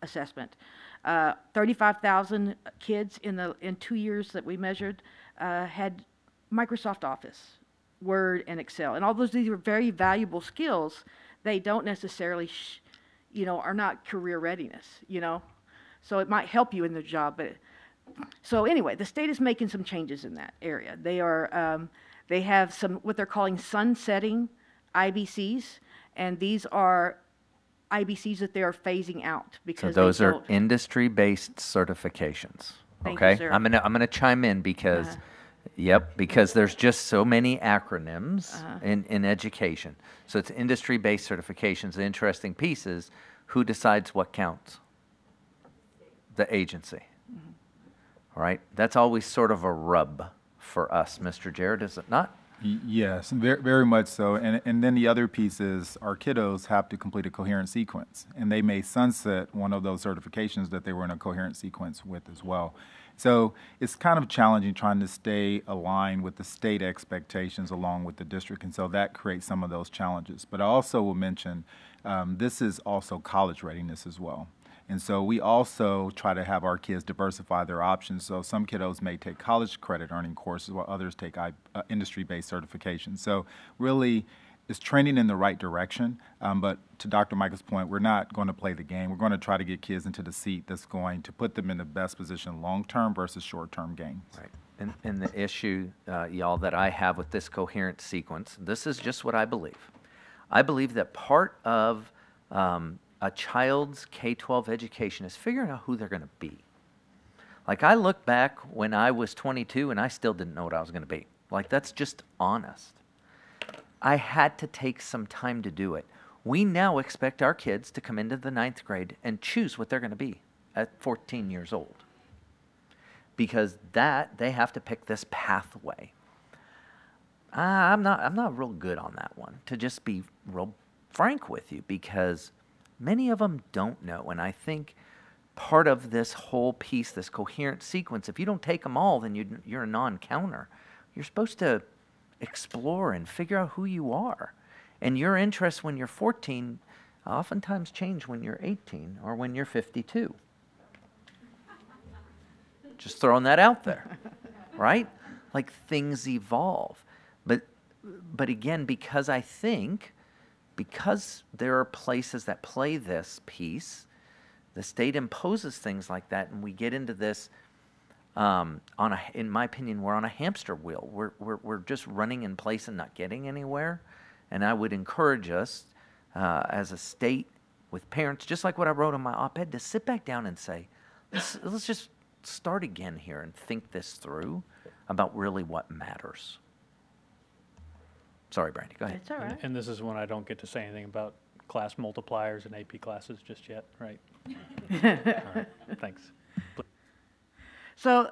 assessment. 35,000 kids in 2 years that we measured had Microsoft Office, Word, and Excel. And all these are very valuable skills. They don't necessarily are not career readiness, So it might help you in the job, but so anyway, the state is making some changes in that area. They have some what they're calling sunsetting IBCs, and these are IBCs that they are phasing out because so those are industry-based certifications. Thank okay, you, sir. I'm gonna chime in because. Yep, because there's just so many acronyms in education. So it's industry-based certifications. The interesting piece is who decides what counts? The agency. All right? That's always sort of a rub for us, Mr. Jared, is it not? Yes, very, very much so. And then the other piece is our kiddos have to complete a coherent sequence, and they may sunset one of those certifications that they were in a coherent sequence with as well. So it's kind of challenging trying to stay aligned with the state expectations along with the district, and so that creates some of those challenges. But I also will mention this is also college readiness as well. And so we also try to have our kids diversify their options. So some kiddos may take college credit earning courses while others take industry-based certifications. So really, it's trending in the right direction. But to Dr. Michael's point, we're not going to play the game. We're going to try to get kids into the seat that's going to put them in the best position long-term versus short-term gains. Right. And the issue, y'all, that I have with this coherent sequence, this is just what I believe. I believe that part of a child's K-12 education is figuring out who they're going to be. Like, I look back when I was 22 and I still didn't know what I was going to be. Like, that's just honest. I had to take some time to do it. We now expect our kids to come into the 9th grade and choose what they're going to be at 14 years old. Because they have to pick this pathway. I'm not real good on that one, to just be real frank with you, because many of them don't know. And I think part of this whole piece, this coherent sequence, if you don't take them all, then you're a non-counter. You're supposed to explore and figure out who you are. And your interests when you're 14 oftentimes change when you're 18 or when you're 52. Just throwing that out there, right? Like, things evolve. But again, because there are places that play this piece, the state imposes things like that, and we get into this, in my opinion, we're on a hamster wheel. We're just running in place and not getting anywhere. And I would encourage us, as a state, with parents, just like what I wrote on my op-ed, to sit back down and say, let's just start again here and think this through about really what matters. Sorry, Brandy, go ahead. It's all right. And this is when I don't get to say anything about class multipliers and AP classes just yet, right? All right, thanks. So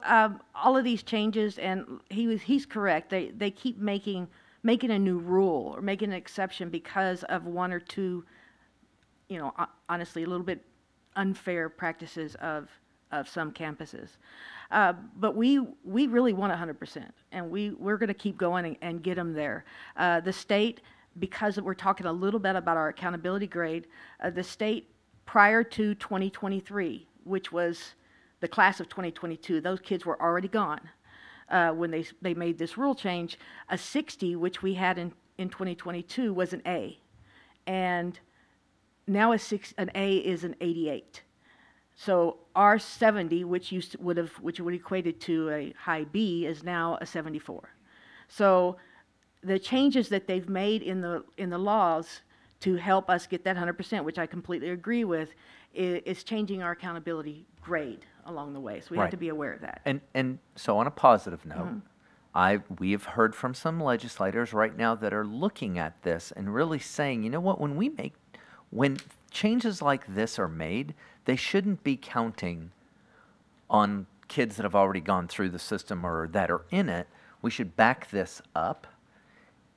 all of these changes, and he's correct. They keep making a new rule or making an exception because of one or two, honestly, a little bit unfair practices of some campuses. But we really want 100%, and we're going to keep going and get them there. The state, because we're talking a little bit about our accountability grade, the state prior to 2023, which was the class of 2022, those kids were already gone when they made this rule change. A 60, which we had in 2022 was an A, and now an A is an 88. So our 70, which would equated to a high B, is now a 74. So the changes that they've made in the laws to help us get that 100%, which I completely agree with, is changing our accountability grade along the way. So we have to be aware of that. And so on a positive note, we have heard from some legislators right now that are looking at this and really saying, you know what, when changes like this are made, they shouldn't be counting on kids that have already gone through the system or that are in it. We should back this up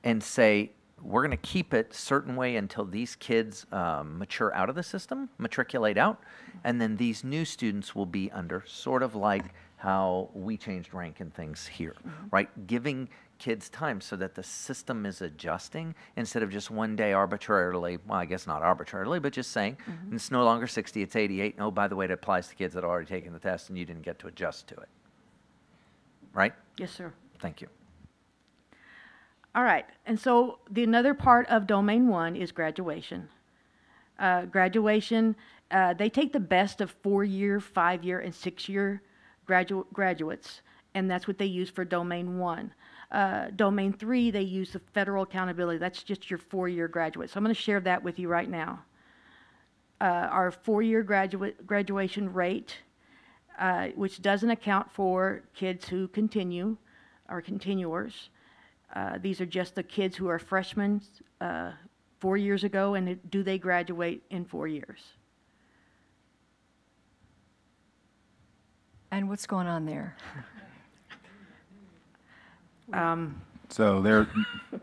and say, we're going to keep it a certain way until these kids mature out of the system, matriculate out, and then these new students will be under sort of like how we changed rank and things here, right? Giving kids time so that the system is adjusting instead of just one day arbitrarily, well, I guess not arbitrarily, but just saying it's no longer 60, it's 88. Oh, by the way, it applies to kids that have already taken the test and you didn't get to adjust to it. Right? Yes, sir. Thank you. All right, and so another part of Domain 1 is graduation. Graduation, they take the best of 4-year, 5-year, and 6-year graduates, and that's what they use for Domain 1. Domain 3, they use the federal accountability. That's just your 4-year graduate. So I'm going to share that with you right now. Our 4-year graduation rate, which doesn't account for kids who continue or continuers. These are just the kids who are freshmen 4 years ago, and do they graduate in 4 years? And what's going on there? So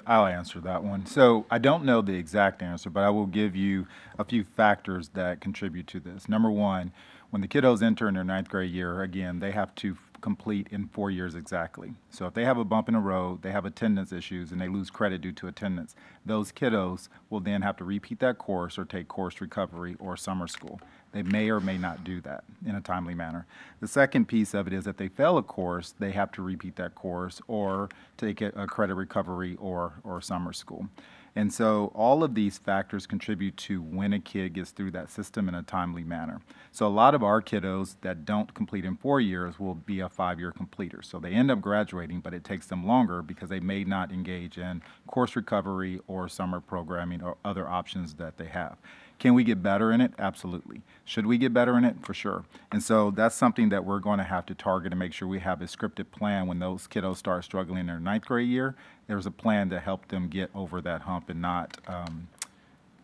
I'll answer that one. So I don't know the exact answer, but I will give you a few factors that contribute to this. Number one, when the kiddos enter in their 9th grade year, again, they have to complete in 4 years exactly. So if they have a bump in the road, they have attendance issues, and they lose credit due to attendance, those kiddos will then have to repeat that course or take course recovery or summer school. They may or may not do that in a timely manner. The second piece of it is if they fail a course, they have to repeat that course or take a credit recovery or summer school. And so all of these factors contribute to when a kid gets through that system in a timely manner. So a lot of our kiddos that don't complete in 4 years will be a 5-year completer. So they end up graduating, but it takes them longer because they may not engage in course recovery or summer programming or other options that they have. Can we get better in it? Absolutely. Should we get better in it? For sure. And so that's something that we're going to have to target and make sure we have a scripted plan when those kiddos start struggling in their 9th grade year. There's a plan to help them get over that hump and not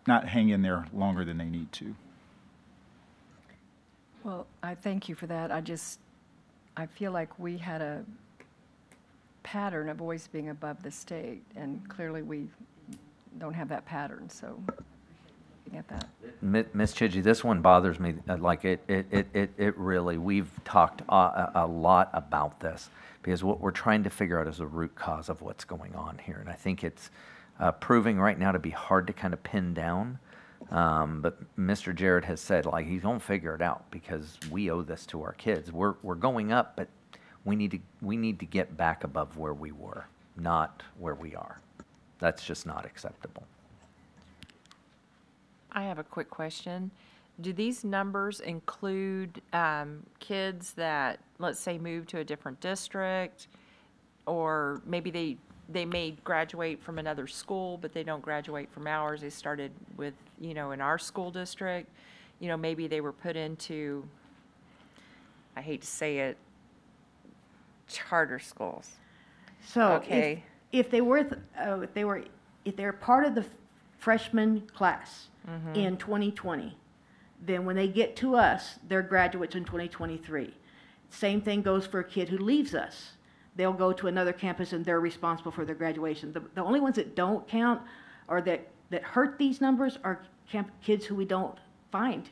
hang in there longer than they need to. Well, I thank you for that. I feel like we had a pattern of always being above the state, and clearly we don't have that pattern, so get that. Ms. Chidgey, this one bothers me. Like it really, we've talked a lot about this because what we're trying to figure out is the root cause of what's going on here. And I think it's proving right now to be hard to kind of pin down. But Mr. Jarrett has said, like, he's going to figure it out because we owe this to our kids. We're going up, but we need to get back above where we were, not where we are. That's just not acceptable. I have a quick question. Do these numbers include kids that, let's say, move to a different district, or maybe they may graduate from another school, but they don't graduate from ours? They started with, in our school district. Maybe they were put into, I hate to say it, charter schools. So okay. if they were part of the freshman class in 2020, then when they get to us, they're graduates in 2023. Same thing goes for a kid who leaves us. They'll go to another campus and they're responsible for their graduation. The only ones that don't count or that hurt these numbers are kids who we don't find,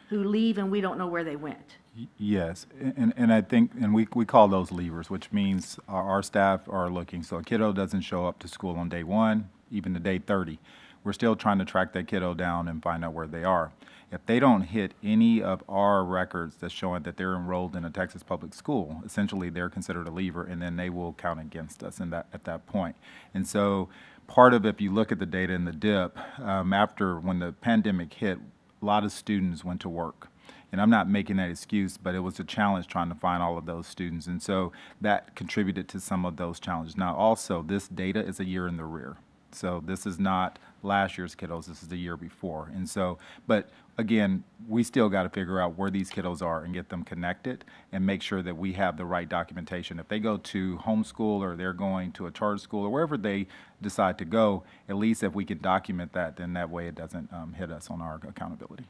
who leave and we don't know where they went. Yes, and I think, and we call those leavers, which means our staff are looking. So a kiddo doesn't show up to school on day 1, even to day 30. we're still trying to track that kiddo down and find out where they are. If they don't hit any of our records that's showing that they're enrolled in a Texas public school, essentially they're considered a leaver, and then they will count against us at that point. And so part of, if you look at the data in the dip, after when the pandemic hit, a lot of students went to work. And I'm not making that excuse, but it was a challenge trying to find all of those students. And so that contributed to some of those challenges. Now also, this data is a year in the rear. So this is not last year's kiddos, this is the year before. And so, but again, we still got to figure out where these kiddos are and get them connected and make sure that we have the right documentation. If they go to homeschool or they're going to a charter school or wherever they decide to go, at least if we can document that, then that way it doesn't hit us on our accountability.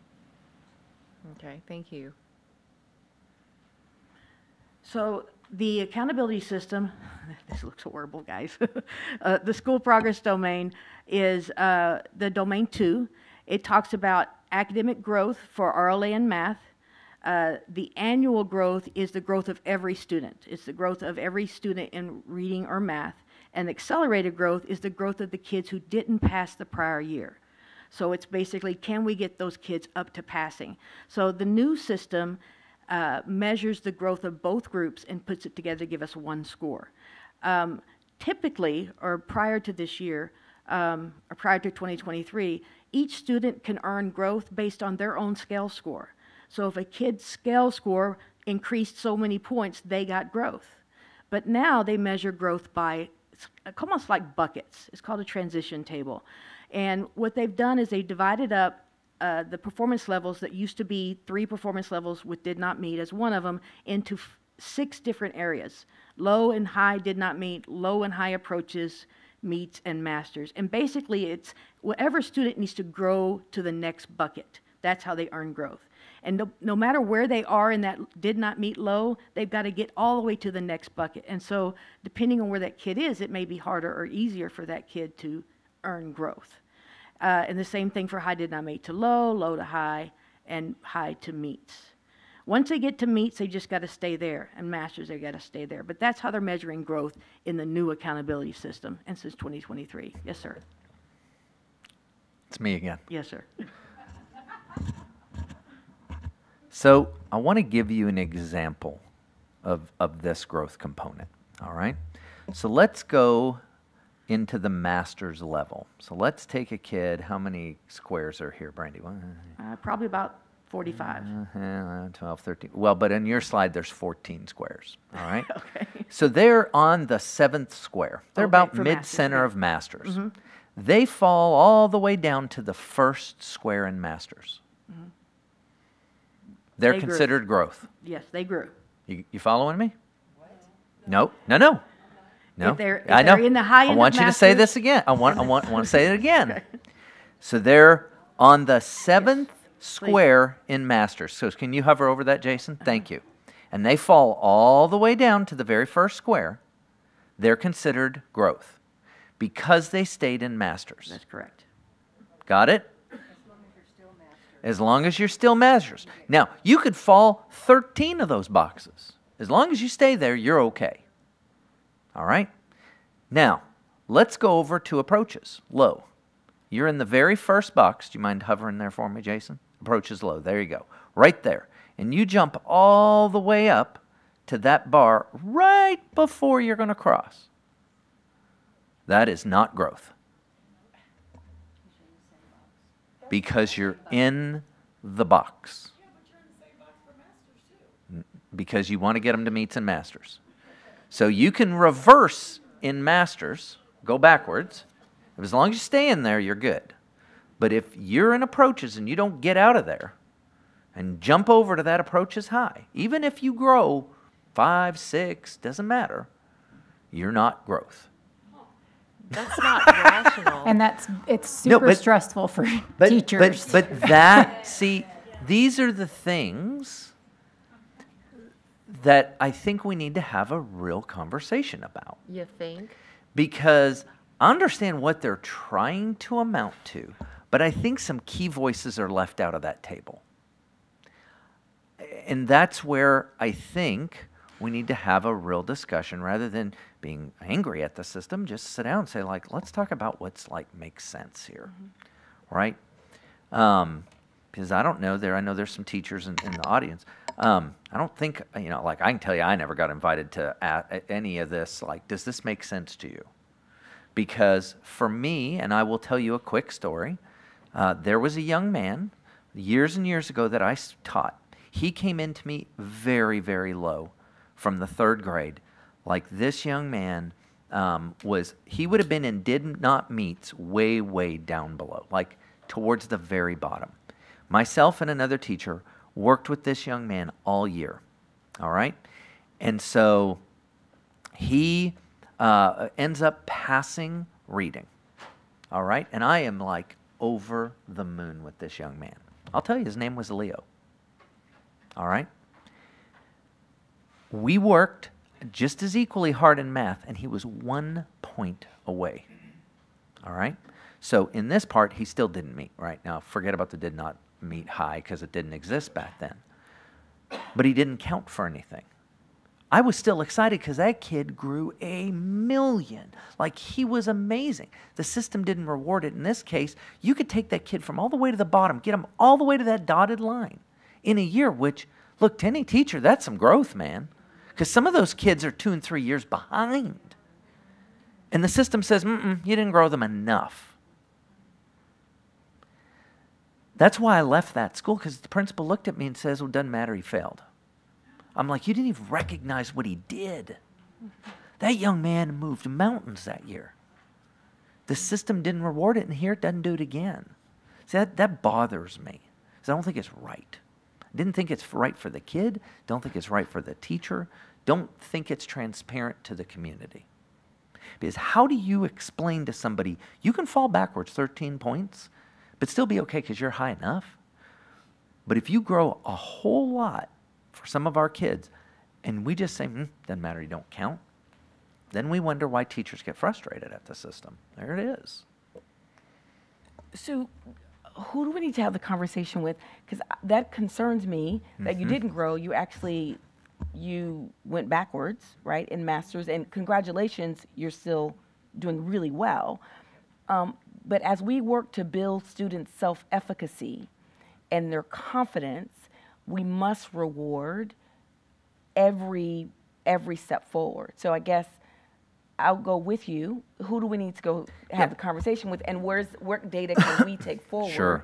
Okay, thank you. So the accountability system, this looks horrible, guys. The school progress domain is the domain 2. It talks about academic growth for RLA and math. The annual growth is the growth of every student. It's the growth of every student in reading or math. And accelerated growth is the growth of the kids who didn't pass the prior year. So it's basically, can we get those kids up to passing? So the new system measures the growth of both groups and puts it together to give us one score. Typically, or prior to this year, or prior to 2023, each student can earn growth based on their own scale score. So if a kid's scale score increased so many points, they got growth. But now they measure growth by, it's almost like buckets. It's called a transition table. And what they've done is they've divided up the performance levels that used to be 3 performance levels with did not meet as one of them into 6 different areas. Low and high did not meet, low and high approaches, meets, and masters. And basically it's whatever student needs to grow to the next bucket. That's how they earn growth. And no matter where they are in that did not meet low, they've got to get all the way to the next bucket. And so depending on where that kid is, it may be harder or easier for that kid to earn growth. And the same thing for high did not meet to low, low to high, and high to meets. Once they get to meets, they just got to stay there, and masters, they got to stay there. But that's how they're measuring growth in the new accountability system, and since 2023. Yes, sir. It's me again. Yes, sir. So I want to give you an example of this growth component, all right? So let's go into the master's level. So let's take a kid. How many squares are here, Brandy? Probably about 45. 12, 13. Well, but in your slide, there's 14 squares, all right? Okay. So they're on the 7th square. They're about for mid-center masters, of masters. Mm-hmm. They fall all the way down to the 1st square in masters. Mm-hmm. They're They grew. considered growth. Yes, they grew. You following me? What? No. If they're I know. in the high end I want of you to say masters- this again. I want to say it again. Okay. So they're on the 7th square in masters. So can you hover over that, Jason? Thank you. And they fall all the way down to the very 1st square. They're considered growth because they stayed in masters. That's correct. Got it? As long as you're still masters. Now, you could fall 13 of those boxes. As long as you stay there, you're okay. All right? Now, let's go over to approaches, low. You're in the very 1st box. Do you mind hovering there for me, Jason? Approaches low. There you go. Right there. And you jump all the way up to that bar right before you're going to cross. That is not growth. Because you're in the box. Because you want to get them to meets and masters. So you can reverse in masters, go backwards. As long as you stay in there, you're good. But if you're in approaches and you don't get out of there and jump over to that approaches high, even if you grow 5, 6, doesn't matter, you're not growth. That's not rational. And it's super stressful for teachers. But that, see, these are the things that I think we need to have a real conversation about. You think? Because I understand what they're trying to amount to, but I think some key voices are left out of that table. And that's where I think we need to have a real discussion rather than being angry at the system. Just sit down and say, like, let's talk about what's like makes sense here, right? Because I don't know I know there's some teachers in the audience. I don't think, like I can tell you I never got invited to any of this. Like, does this make sense to you? Because for me, and I will tell you a quick story, there was a young man years and years ago that I taught. He came into me very, very low from the 3rd grade. Like, this young man he would have been in did not meets way, way down below, like towards the very bottom. Myself and another teacher worked with this young man all year, all right? And so he ends up passing reading, all right? And I am like over the moon with this young man. I'll tell you, his name was Leo, all right? We worked just as equally hard in math, and he was 1 point away, all right? So in this part, he still didn't meet, right? Now, forget about the did not meet high because it didn't exist back then. But he didn't count for anything. I was still excited because that kid grew 1,000,000. Like, he was amazing. The system didn't reward it. In this case, you could take that kid from all the way to the bottom, get him all the way to that dotted line in a year, which, look, to any teacher, that's some growth, man. Because some of those kids are 2 and 3 years behind. And the system says, you didn't grow them enough. That's why I left that school, because the principal looked at me and says, well, it doesn't matter, he failed. I'm like, you didn't even recognize what he did. That young man moved mountains that year. The system didn't reward it, and here it doesn't do it again. See, that bothers me, because I don't think it's right. Didn't think it's right for the kid, don't think it's right for the teacher, don't think it's transparent to the community. Because how do you explain to somebody, you can fall backwards 13 points, but still be okay because you're high enough? But if you grow a whole lot for some of our kids, and we just say, doesn't matter, you don't count, then we wonder why teachers get frustrated at the system. There it is. So who do we need to have the conversation with? Because that concerns me, that you didn't grow. You went backwards, right, in master's. And congratulations, you're still doing really well. But as we work to build students' self-efficacy and their confidence, we must reward every step forward. So I guess I'll go with you. Who do we need to go have the conversation with, and what data can we take forward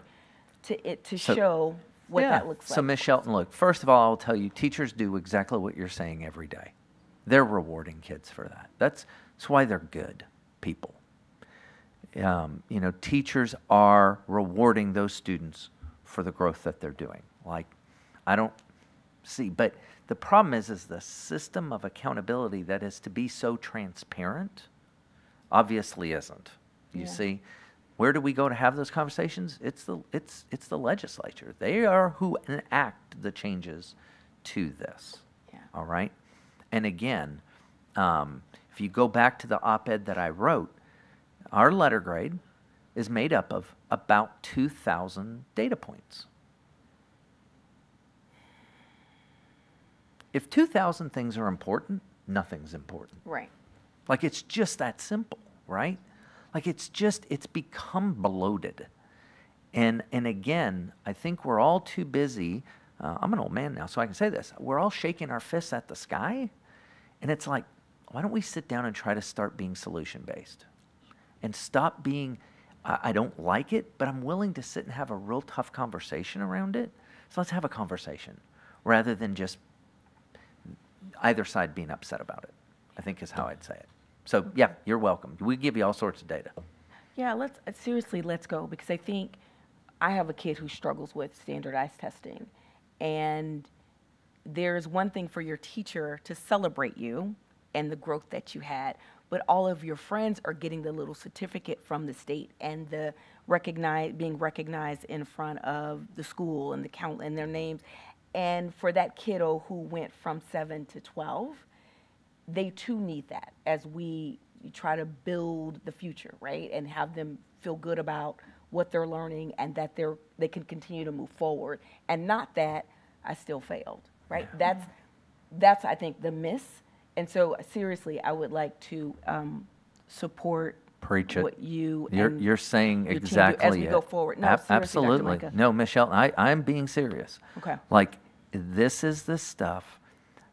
to show what that looks like? So, Ms. Shelton, look, first of all, I'll tell you, teachers do exactly what you're saying every day. They're rewarding kids for that. That's why they're good people. Teachers are rewarding those students for the growth that they're doing. Like, I don't see, but the problem is the system of accountability that is to be so transparent obviously isn't. You see, where do we go to have those conversations? It's the legislature. They are who enact the changes to this. Yeah. All right. And again, if you go back to the op-ed that I wrote, our letter grade is made up of about 2,000 data points. If 2,000 things are important, nothing's important. Right. Like, it's just that simple, right? Like, it's become bloated. And again, I think we're all too busy. I'm an old man now, so I can say this. We're all shaking our fists at the sky. And it's like, why don't we sit down and try to start being solution-based? And stop being, I don't like it, but I'm willing to sit and have a real tough conversation around it. So let's have a conversation rather than just either side being upset about it, I think is how I'd say it. So, yeah, you're welcome. We give you all sorts of data. Yeah, let's go, because I think I have a kid who struggles with standardized testing. And there's one thing for your teacher to celebrate you and the growth that you had, but all of your friends are getting the little certificate from the state and the being recognized in front of the school and the count and their names. And for that kiddo who went from 7 to 12, they too need that as we try to build the future, right? And have them feel good about what they're learning and that they can continue to move forward. And not that I still failed, right? That's I think the miss. And so seriously, I would like to support Preach it. what you You're saying your team do exactly as we it. go forward. No, seriously, Dr. Absolutely. Micah. No, Michelle, I'm being serious. Okay. Like, this is the stuff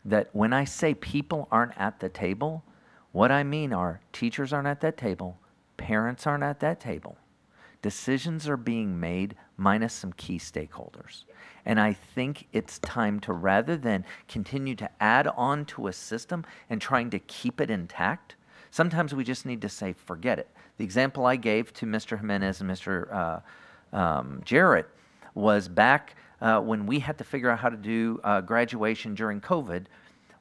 that when I say people aren't at the table, what I mean are teachers aren't at that table, parents aren't at that table. Decisions are being made minus some key stakeholders. And I think it's time to, rather than continue to add on to a system and trying to keep it intact, sometimes we just need to say, forget it. The example I gave to Mr. Jimenez and Mr. Jarrett was back when we had to figure out how to do graduation during COVID.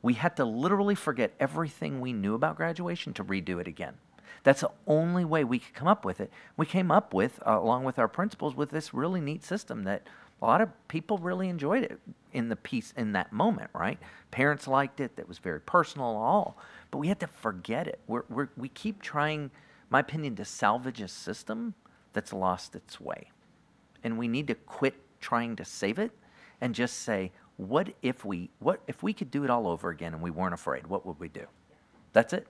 We had to literally forget everything we knew about graduation to redo it again. That's the only way we could come up with it. We came up with, along with our principals, with this really neat system that a lot of people really enjoyed it in the piece in that moment, right? Parents liked it. That was very personal, all. But we had to forget it. We keep trying, my opinion, to salvage a system that's lost its way. And we need to quit trying to save it and just say, what if we could do it all over again and we weren't afraid? What would we do? That's it.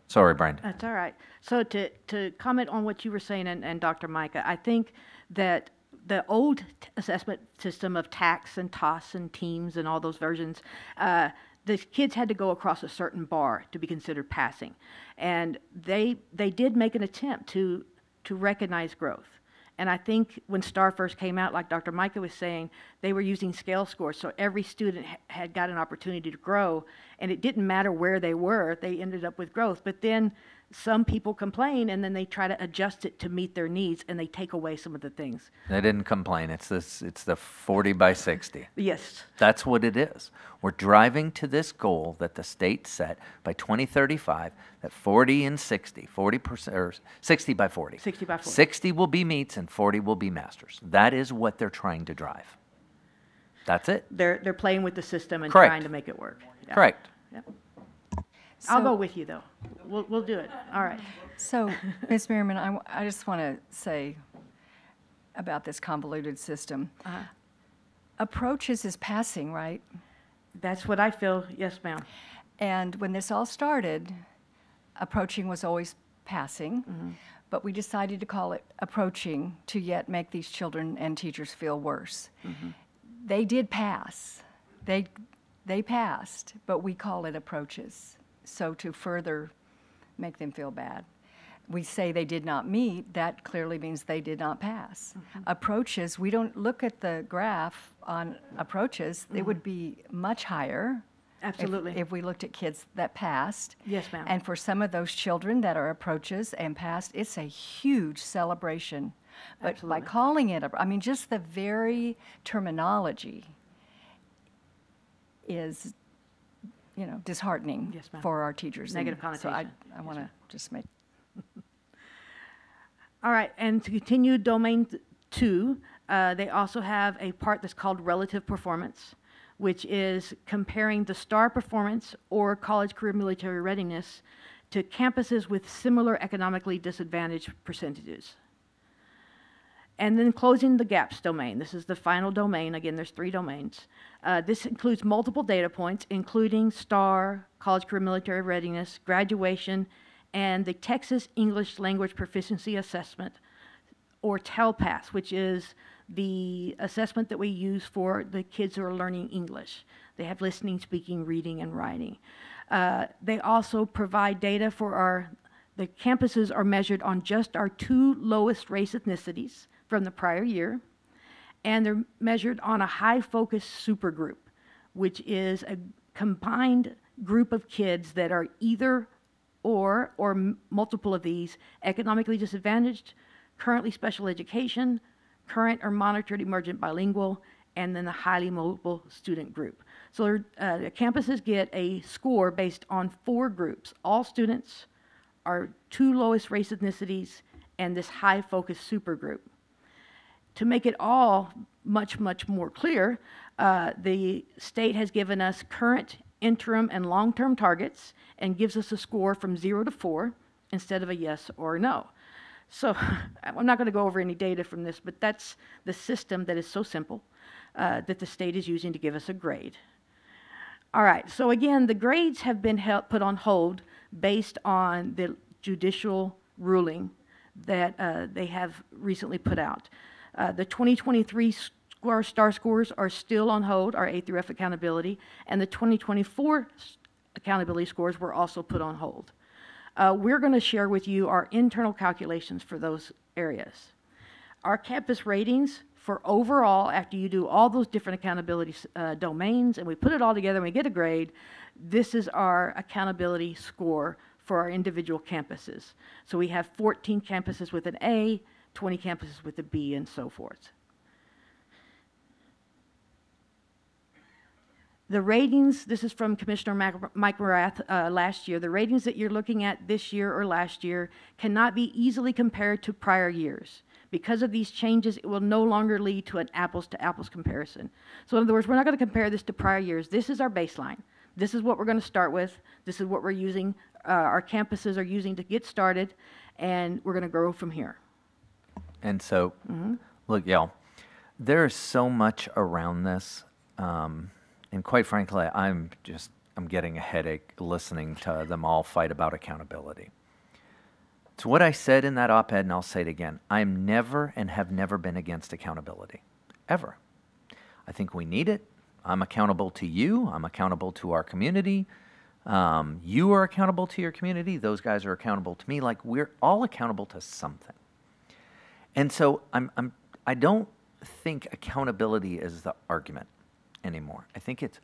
Sorry, Brandon. That's all right. So to comment on what you were saying, and Dr. Micah, I think that the old assessment system of TACS and TOS and TEAMS and all those versions, the kids had to go across a certain bar to be considered passing. And they did make an attempt to recognize growth. And I think when STAR first came out, like Dr. Micah was saying, they were using scale scores, so every student had got an opportunity to grow, and it didn't matter where they were, they ended up with growth. But then some people complain, and then they try to adjust it to meet their needs, and they take away some of the things. They didn't complain. It's the 40 by 60. Yes. That's what it is. We're driving to this goal that the state set by 2035, that 40 and 60, 40%, or 60 by 40. 60 by 40. 60 will be meets and 40 will be masters. That is what they're trying to drive. That's it. They're playing with the system and Correct. trying to make it work. Yeah. Correct. Yep. I'll go with you, though. We'll do it. All right. So, Ms. Merriman, I just want to say about this convoluted system. Approaches is passing, right? That's what I feel. Yes, ma'am. And when this all started, approaching was always passing, but we decided to call it approaching to yet make these children and teachers feel worse. They did pass. They passed, but we call it approaches. So to further make them feel bad. We say they did not meet, that clearly means they did not pass. Approaches, we don't look at the graph on approaches, it would be much higher. Absolutely. If we looked at kids that passed. Yes, ma'am. And for some of those children that are approaches and passed, it's a huge celebration. But by calling it, just the very terminology is, disheartening for our teachers. Negative So connotation. I want to just make. All right, and to continue domain 2, they also have a part that's called relative performance, which is comparing the STAR performance or college career military readiness to campuses with similar economically disadvantaged percentages. And then closing the gaps domain. This is the final domain. Again, there's 3 domains. This includes multiple data points, including STAR, college career military readiness, graduation, and the Texas English Language Proficiency Assessment, or TELPAS, which is the assessment that we use for the kids who are learning English. They have listening, speaking, reading, and writing. They also provide data for the campuses are measured on just our 2 lowest race ethnicities from the prior year, and they're measured on a high-focus supergroup, which is a combined group of kids that are either or multiple of these, economically disadvantaged, currently special education, current or monitored emergent bilingual, and then the highly mobile student group. So the campuses get a score based on 4 groups. All students, our 2 lowest race ethnicities, and this high-focus supergroup. To make it all much, much more clear, the state has given us current, interim, and long-term targets and gives us a score from 0 to 4 instead of a yes or a no. So I'm not going to go over any data from this, but that's the system that is so simple that the state is using to give us a grade. All right, so again, the grades have been put on hold based on the judicial ruling that they have recently put out. The 2023 STAR scores are still on hold, our A through F accountability, and the 2024 accountability scores were also put on hold. We're going to share with you our internal calculations for those areas. Our campus ratings for overall, after you do all those different accountability domains and we put it all together and we get a grade, this is our accountability score for our individual campuses. So we have 14 campuses with an A, 20 campuses with a B, and so forth. The ratings, this is from Commissioner Mike Morath last year, the ratings that you're looking at this year or last year cannot be easily compared to prior years. Because of these changes, it will no longer lead to an apples-to-apples comparison. So in other words, we're not going to compare this to prior years. This is our baseline. This is what we're going to start with. This is what we're using, our campuses are using to get started, and we're going to grow from here. And so, look, y'all, there is so much around this, and quite frankly, I'm getting a headache listening to them all fight about accountability. It's what I said in that op-ed, and I'll say it again. I'm never and have never been against accountability, ever. I think we need it. I'm accountable to you. I'm accountable to our community. You are accountable to your community. Those guys are accountable to me. Like, we're all accountable to something. And so I don't think accountability is the argument anymore. I think it's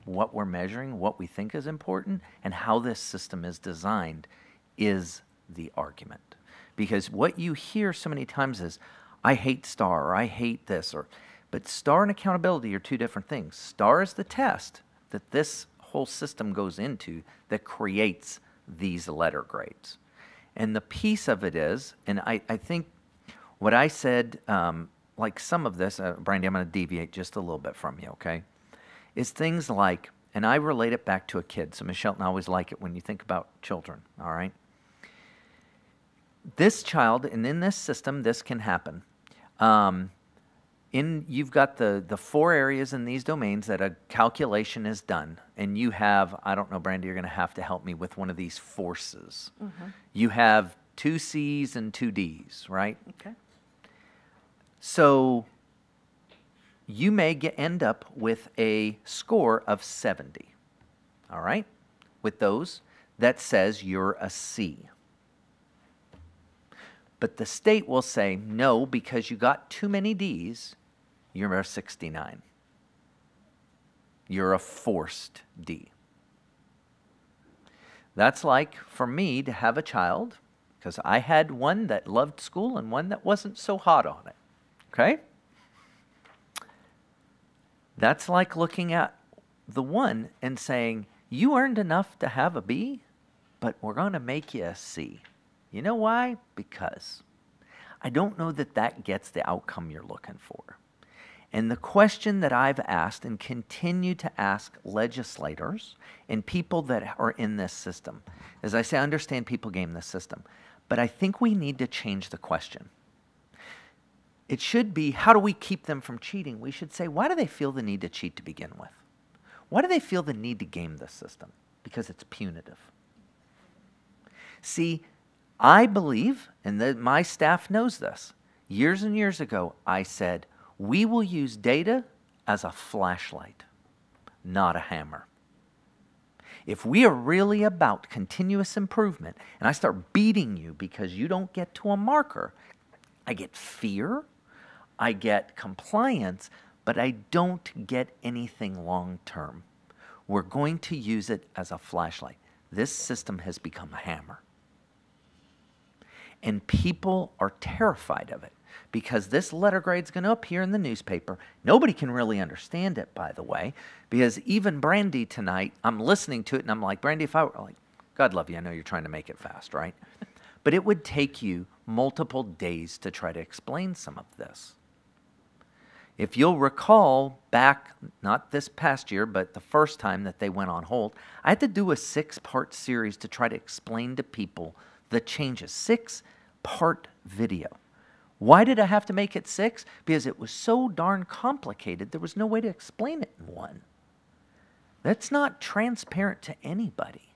what we're measuring, what we think is important, and how this system is designed is the argument. Because what you hear so many times is, I hate STAR, or I hate this, but STAR and accountability are two different things. STAR is the test that this whole system goes into that creates these letter grades. And the piece of it is, and I think what I said, like some of this, Brandy, I'm going to deviate just a little bit from you, okay, is things like, and I relate it back to a kid, so Miss Shelton, I always like it when you think about children, all right? This child, and in this system, this can happen. You've got the 4 areas in these domains that a calculation is done, and you have, I don't know, Brandy, you're going to have to help me with one of these forces. You have 2 C's and 2 D's, right? Okay. So you may end up with a score of 70, all right? With those, that says you're a C. But the state will say, no, because you got too many D's, you're a 69. You're a forced D. That's like for me to have a child, because I had one that loved school and one that wasn't so hot on it, okay? That's like looking at the one and saying, you earned enough to have a B, but we're going to make you a C. You know why? Because I don't know that that gets the outcome you're looking for. And the question that I've asked and continue to ask legislators and people that are in this system, as I say, I understand people game this system, but I think we need to change the question. It should be, how do we keep them from cheating? We should say, why do they feel the need to cheat to begin with? Why do they feel the need to game this system? Because it's punitive. See, I believe, and my staff knows this, years and years ago, I said, we will use data as a flashlight, not a hammer. If we are really about continuous improvement, and I start beating you because you don't get to a marker, I get fear, I get compliance, but I don't get anything long term. We're going to use it as a flashlight. This system has become a hammer. And people are terrified of it because this letter grade's going to appear in the newspaper. Nobody can really understand it, by the way, because even Brandy tonight, I'm listening to it and I'm like, Brandy, if I were like, God love you, I know you're trying to make it fast, right? But it would take you multiple days to try to explain some of this. If you'll recall back, not this past year, but the first time that they went on hold, I had to do a 6-part series to try to explain to people the changes. 6-part video. Why did I have to make it 6? Because it was so darn complicated, there was no way to explain it in 1. That's not transparent to anybody.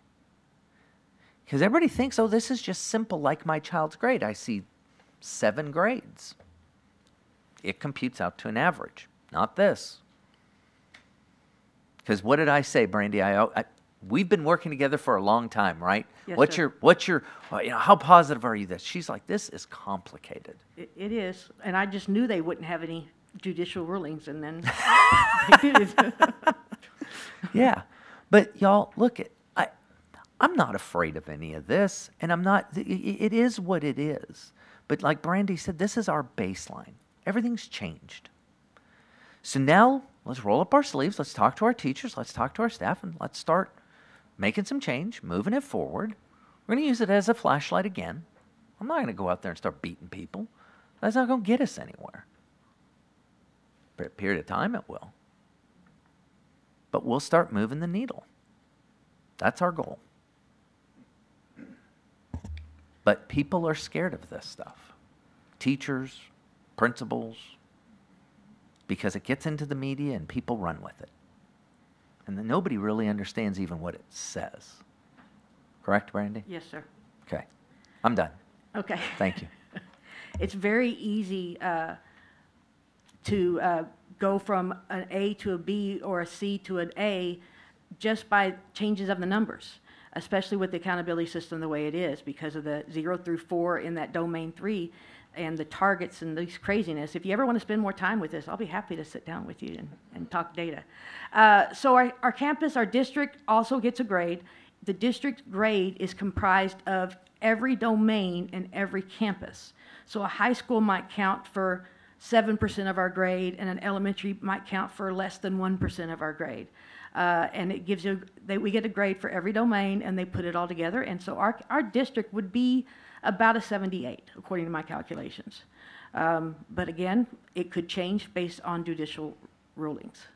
Because everybody thinks, oh, this is just simple like my child's grade. I see 7 grades. It computes out to an average, not this. Because what did I say, Brandy? We've been working together for a long time, right? Yes, what's sir. your, how positive are you this? She's like, this is complicated. It is, and I just knew they wouldn't have any judicial rulings, and then they did. Yeah, but y'all, look, I'm not afraid of any of this, and I'm not, it is what it is. But like Brandy said, this is our baseline. Everything's changed. So now, let's roll up our sleeves, let's talk to our teachers, let's talk to our staff, and let's start making some change, moving it forward. We're going to use it as a flashlight again. I'm not going to go out there and start beating people. That's not going to get us anywhere. For a period of time, it will. But we'll start moving the needle. That's our goal. But people are scared of this stuff. Teachers, principals, because it gets into the media and people run with it. And then nobody really understands even what it says. Correct, Brandy? Yes, sir. Okay. I'm done. Okay. Thank you. It's very easy to go from an A to a B or a C to an A just by changes of the numbers, especially with the accountability system the way it is, because of the 0 through 4 in that domain 3 and the targets and this craziness. If you ever want to spend more time with this, I'll be happy to sit down with you and talk data. So our campus, our district also gets a grade. The district grade is comprised of every domain and every campus. So a high school might count for 7% of our grade, and an elementary might count for less than 1% of our grade. And it gives you, we get a grade for every domain, and they put it all together. And so our district would be about a 78, according to my calculations. But again, it could change based on judicial rulings.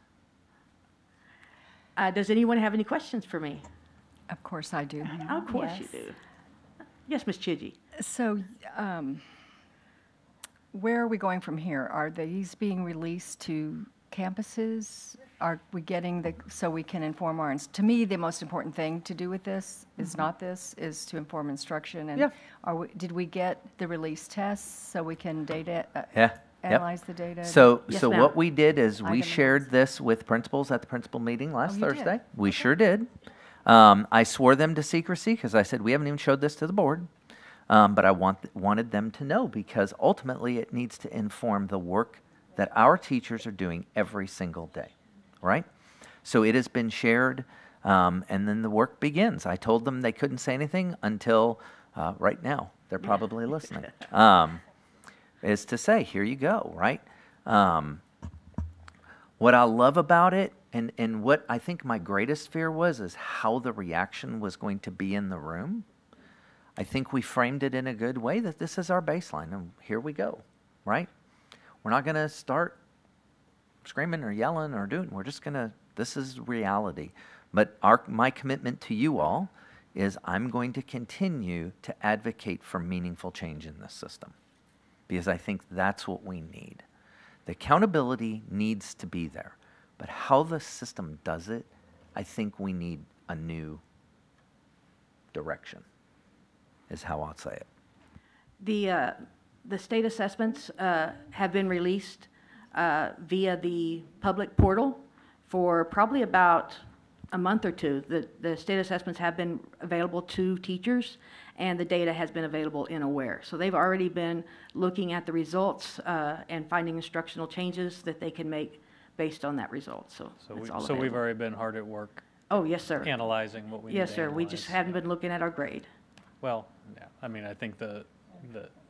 Does anyone have any questions for me? Of course I do. Of course you do. Yes, Ms. Chidgey. So, where are we going from here? Are these being released to campuses? Are we getting so we can inform our, to me, the most important thing to do with this is not this, is to inform instruction. And Yeah. did we get the release tests so we can Yeah. analyze the data? So Yes, so ma'am. what we did is we Itemized. shared this with principals at the principal meeting last you did? Thursday. We sure did. I swore them to secrecy because I said we haven't even showed this to the board. But I wanted them to know, because ultimately it needs to inform the work that our teachers are doing every single day, right? So it has been shared, and then the work begins. I told them they couldn't say anything until right now. They're probably listening. Is to say, here you go, right? What I love about it, and what I think my greatest fear was, is how the reaction was going to be in the room. I think we framed it in a good way, that this is our baseline, and here we go, right? We're not going to start screaming or yelling or doing, we're just going to, this is reality. But my commitment to you all is I'm going to continue to advocate for meaningful change in this system, because I think that's what we need. The accountability needs to be there, but how the system does it, I think we need a new direction, is how I'll say it. The state assessments have been released via the public portal for probably about a month or two. The state assessments have been available to teachers, and the data has been available in Aware. So they've already been looking at the results and finding instructional changes that they can make based on that result. So it's all So we've available. already been hard at work. Oh, yes, sir. Analyzing what we need Yes, to sir. We just analyze. haven't been looking at our grade. Well, yeah, I mean, I think the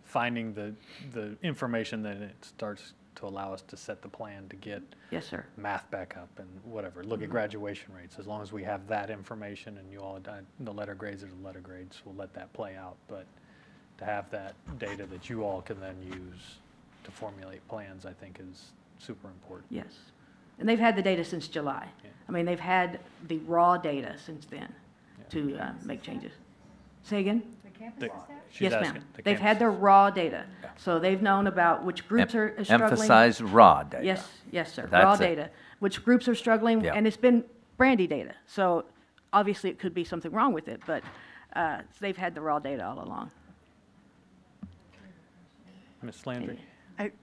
finding the information that it starts to allow us to set the plan to get Yes, sir. math back up and whatever, look at graduation rates. As long as we have that information, and you all, the letter grades are the letter grades, we'll let that play out. But to have that data that you all can then use to formulate plans, I think is super important. Yes. And they've had the data since July. I mean, they've had the raw data since then to make changes. Say again? She's Yes, asking, ma'am. the They've campus. had their raw data. So they've known about which groups are struggling. Emphasize raw data. Yes, yes, sir. That's Raw it. data. Which groups are struggling, Yeah. and it's been Brandy data. So obviously it could be something wrong with it, but they've had the raw data all along. Ms. Landry.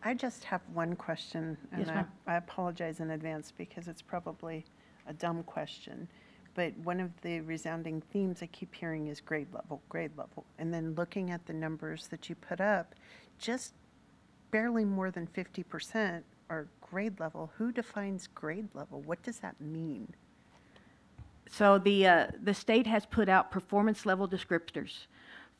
I just have one question, and Yes, ma'am. I apologize in advance because it's probably a dumb question. But one of the resounding themes I keep hearing is grade level, grade level. And then looking at the numbers that you put up, just barely more than 50% are grade level. Who defines grade level? What does that mean? So the state has put out performance level descriptors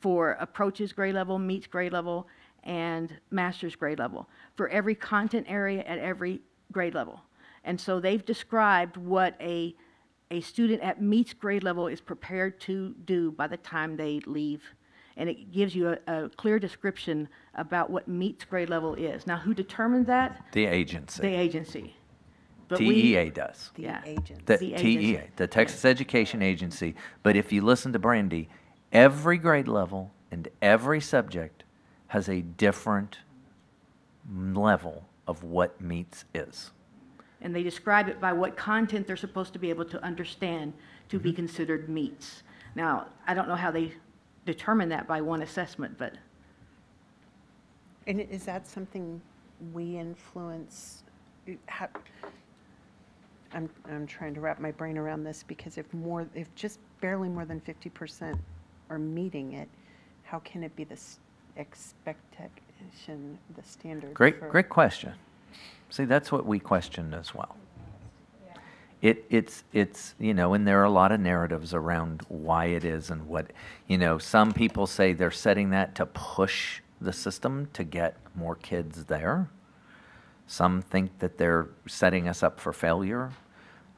for approaches grade level, meets grade level, and master's grade level for every content area at every grade level. And so they've described what a student at meets grade level is prepared to do by the time they leave. And it gives you a clear description about what meets grade level is. Now, who determines that? The agency. The agency. But TEA does. The agency. The The TEA, agency. the Texas Education Agency. But if you listen to Brandy, every grade level and every subject has a different level of what meets is. And they describe it by what content they're supposed to be able to understand to be considered meets. Now, I don't know how they determine that by one assessment, but. And is that something we influence? I'm trying to wrap my brain around this because if just barely more than 50% are meeting it, how can it be the expectation, the standard? Great question. See, that's what we question as well. It's and there are a lot of narratives around why it is and what, some people say they're setting that to push the system to get more kids there. Some think that they're setting us up for failure.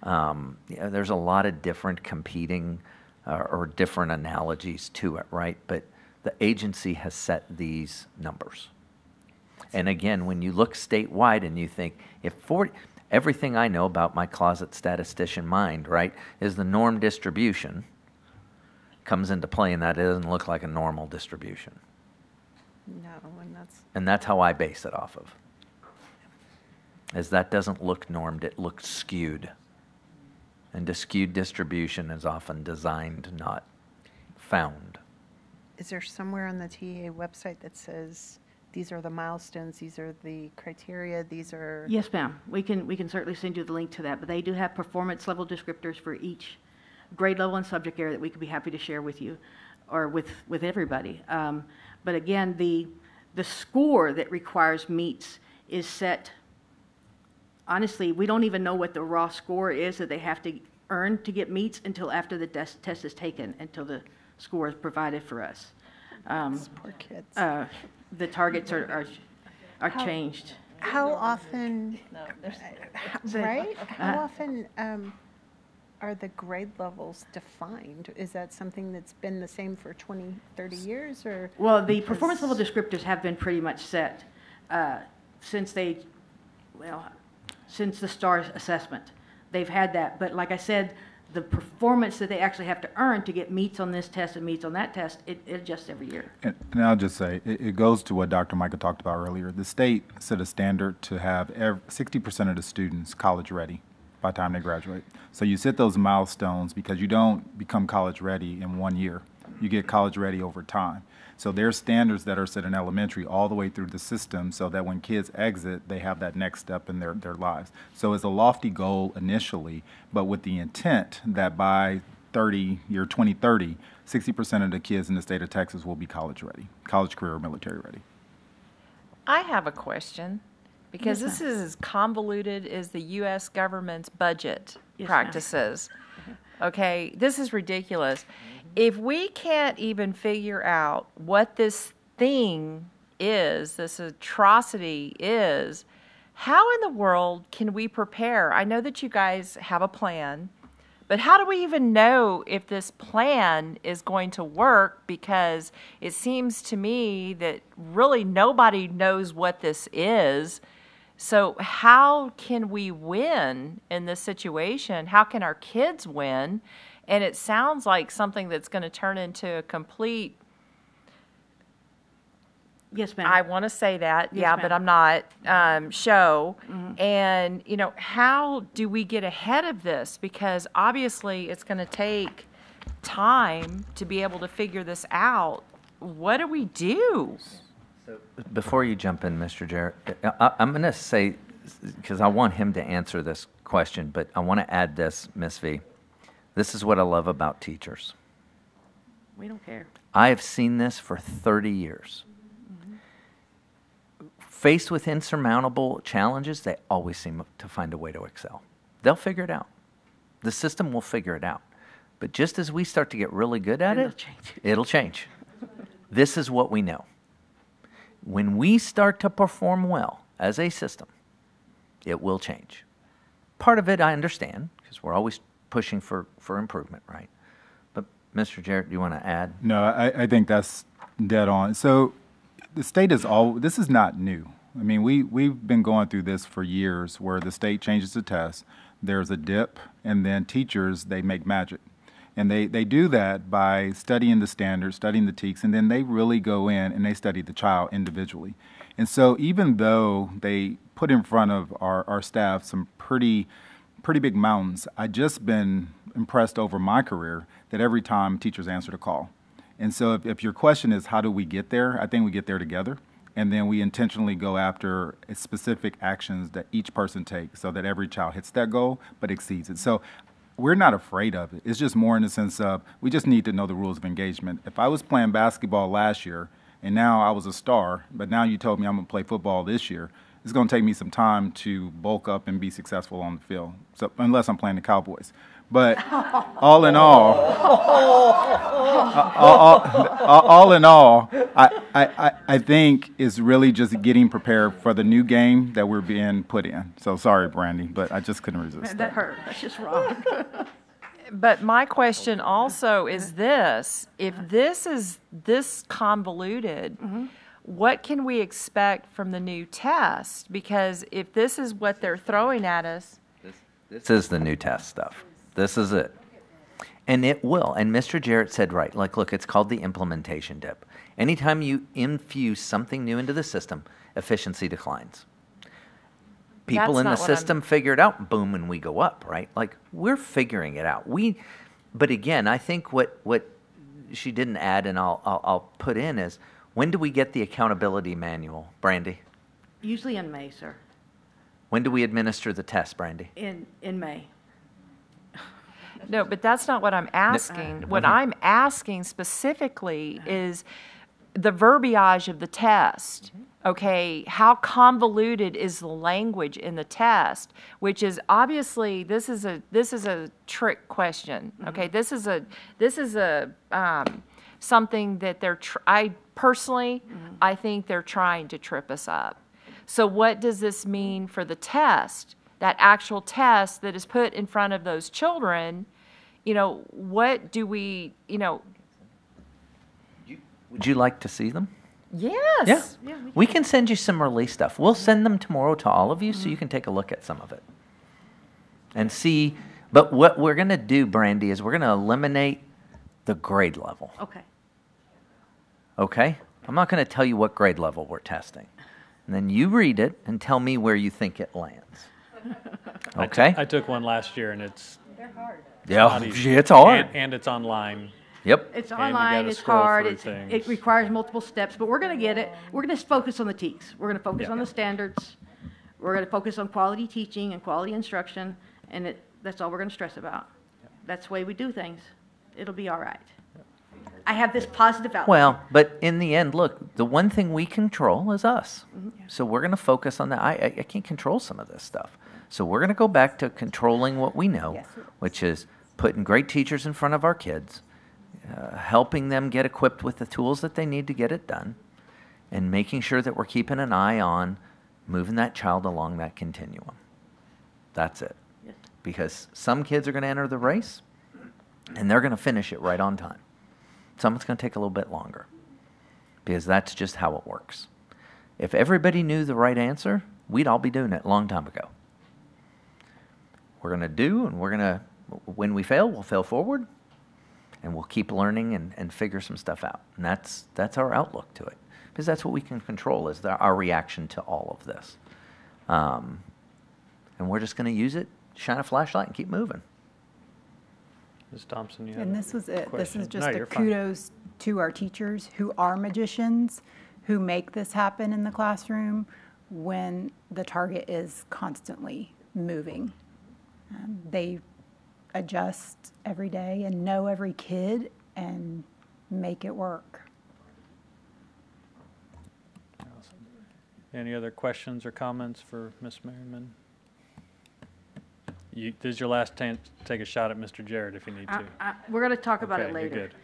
There's a lot of different competing or different analogies to it, right? But the agency has set these numbers. And again, when you look statewide and you think, everything I know about my closet statistician mind, right, is the norm distribution comes into play, and that doesn't look like a normal distribution. No, And that's how I base it off of. As that doesn't look normed, it looks skewed. And a skewed distribution is often designed, not found. Is there somewhere on the TEA website that says these are the milestones, these are the criteria, these are? Yes, ma'am. We can certainly send you the link to that, but they do have performance level descriptors for each grade level and subject area that we could be happy to share with you or with everybody. But again, the score that requires meets is set. Honestly, we don't even know what the raw score is that they have to earn to get meets until after the test is taken, until the score is provided for us. Poor kids. The targets are changed. How often, right? How Uh, often are the grade levels defined? Is that something that's been the same for 20, 30 years? Or Well, the performance level descriptors have been pretty much set since the STAR assessment. They've had that, but like I said, the performance that they actually have to earn to get meets on this test and meets on that test, it adjusts every year. And I'll just say, it goes to what Dr. Micah talked about earlier. The state set a standard to have 60% of the students college ready by the time they graduate. So you set those milestones because you don't become college ready in 1 year. You get college ready over time. So there's standards that are set in elementary all the way through the system so that when kids exit, they have that next step in their lives. So it's a lofty goal initially, but with the intent that by 2030, 60% of the kids in the state of Texas will be college ready, college, career, or military ready. I have a question, because Yes, this is as convoluted as the U.S. government's budget Yes, ma'am. practices. Okay, this is ridiculous. If we can't even figure out what this thing is, this atrocity is, how in the world can we prepare? I know that you guys have a plan, but how do we even know if this plan is going to work? Because it seems to me that really nobody knows what this is. So how can we win in this situation? How can our kids win? And it sounds like something that's going to turn into a complete Yes, ma'am. I want to say that, Yes, yeah, ma'am. but I'm not, show. And, you know, how do we get ahead of this? Because obviously it's going to take time to be able to figure this out. What do we do? Before you jump in, Mr. Jarrett, I'm going to say, because I want him to answer this question, but I want to add this, Ms. V. This is what I love about teachers. We don't care. I have seen this for 30 years. Faced with insurmountable challenges, they always seem to find a way to excel. They'll figure it out. The system will figure it out. But just as we start to get really good at it, it'll change. This is what we know. When we start to perform well as a system, it will change. Part of it I understand, because we're always pushing for improvement, right? But Mr. Jarrett, do you want to add? No, I think that's dead on. So the state is this is not new. I mean, we've been going through this for years where the state changes the test, there's a dip, and then teachers, they make magic. And they do that by studying the standards, studying the TEKS, and then they really go in and they study the child individually. And so even though they put in front of our staff some pretty big mountains, I've just been impressed over my career that every time teachers answer the call. And so if your question is how do we get there, I think we get there together. And then we intentionally go after specific actions that each person takes so that every child hits that goal but exceeds it. So we're not afraid of it. It's just more in the sense of we just need to know the rules of engagement. If I was playing basketball last year and now I was a star, but now you told me I'm going to play football this year, it's going to take me some time to bulk up and be successful on the field, so, unless I'm playing the Cowboys. But all in all, I think it's really just getting prepared for the new game that we're being put in. So sorry, Brandy, but I just couldn't resist. Man, that hurt. That's just wrong. But my question also is this: if this is this convoluted, what can we expect from the new test? Because if this is what they're throwing at us, This is the new test stuff. This is it. And it will. And Mr. Jarrett said right. Like, look, it's called the implementation dip. Anytime you infuse something new into the system, efficiency declines. People in the system figure it out, boom, and we go up, right? Like, we're figuring it out. But again, I think what she didn't add, and I'll put in is, when do we get the accountability manual, Brandy? Usually in May, sir. When do we administer the test, Brandy? In May. no, but that's not what I'm asking. What I'm asking specifically is the verbiage of the test. Okay, how convoluted is the language in the test? Which is obviously this is a trick question. Okay, this is a something that I personally I think they're trying to trip us up. So what does this mean for the test? That actual test that is put in front of those children, you know, what do we, you know? Would you like to see them? Yes. Yeah. We can send you some release stuff. We'll send them tomorrow to all of you so you can take a look at some of it and see. But what we're going to do, Brandy, is we're going to eliminate the grade level. Okay. Okay? I'm not going to tell you what grade level we're testing. And then you read it and tell me where you think it lands. Okay? I took one last year, and it's... They're hard. Yeah, it's hard. And it's online. Yep. It's online, it's hard, it requires multiple steps, but we're going to get it. We're going to focus on the TEKS. We're going to focus on the standards. We're going to focus on quality teaching and quality instruction, and that's all we're going to stress about. That's the way we do things. It'll be all right. I have this positive outlook. Well, but in the end, look, the one thing we control is us. So we're going to focus on that. I can't control some of this stuff. So we're going to go back to controlling what we know, which is putting great teachers in front of our kids, helping them get equipped with the tools that they need to get it done, and making sure that we're keeping an eye on moving that child along that continuum. That's it. Yes. Because some kids are going to enter the race, and they're going to finish it right on time. Some it's going to take a little bit longer, because that's just how it works. If everybody knew the right answer, we'd all be doing it a long time ago. We're going to do, and we're going to, when we fail, we'll fail forward, and we'll keep learning and figure some stuff out. And that's our outlook to it. because that's what we can control is our reaction to all of this. And we're just going to use it, shine a flashlight, and keep moving. Ms. Thompson, you had And this was it. This question. is just No, a you're fine. kudos to our teachers who are magicians, who make this happen in the classroom when the target is constantly moving. They adjust every day and know every kid and make it work. Any other questions or comments for Ms. Merriman? This is your last chance to take a shot at Mr. Jarrett if you need to. We're going to talk about it Okay, later. you're good.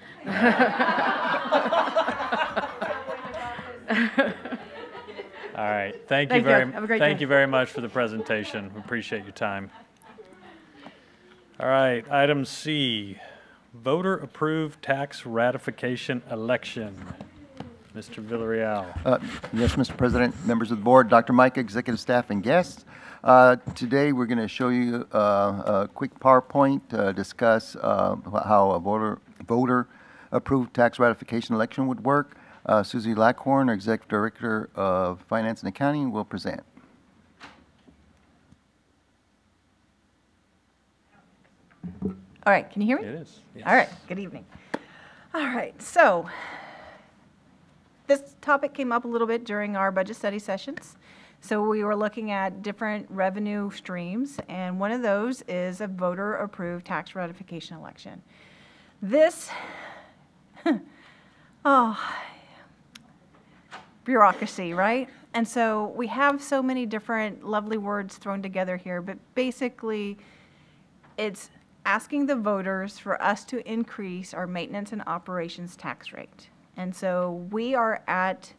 All right. Thank you very Have a great thank day. you very much for the presentation. We appreciate your time. All right, item C, voter approved tax ratification election. Mr. Villarreal. Yes, Mr. President, members of the board, Dr. Micah, executive staff, and guests. Today, we're going to show you a quick PowerPoint to discuss how a voter-approved tax ratification election would work. Susie Lackhorn, our Executive Director of Finance and Accounting, will present. All right, can you hear me? It is. Yes. All right, good evening. All right, so this topic came up a little bit during our budget study sessions. So we were looking at different revenue streams, and one of those is a voter-approved tax ratification election. This, bureaucracy, right? And so we have so many different lovely words thrown together here, but basically it's asking the voters for us to increase our maintenance and operations tax rate. And so we are at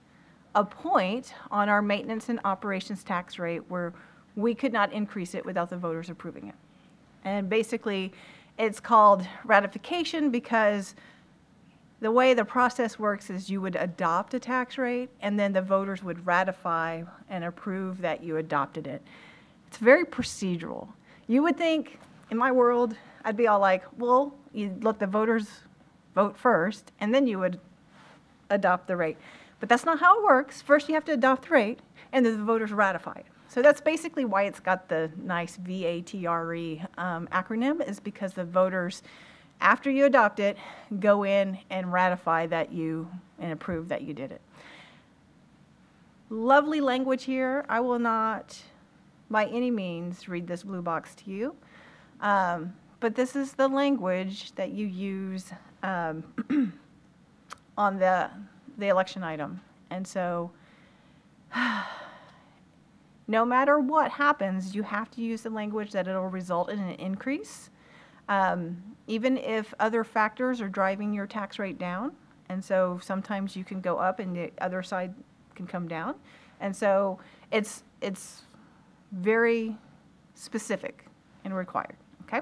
a point on our maintenance and operations tax rate where we could not increase it without the voters approving it. And basically, it's called ratification because the way the process works is you would adopt a tax rate, and then the voters would ratify and approve that you adopted it. It's very procedural. You would think, in my world, I'd be all like, well, you'd let the voters vote first, and then you would adopt the rate. But that's not how it works. First, you have to adopt the rate, and then the voters ratify it. So that's basically why it's got the nice VATRE acronym, is because the voters, after you adopt it, go in and ratify that you, and approve that you did it. Lovely language here. I will not, by any means, read this blue box to you. But this is the language that you use on the election item. And so no matter what happens, you have to use the language that it'll result in an increase, even if other factors are driving your tax rate down. And so sometimes you can go up and the other side can come down. And so it's very specific and required, okay?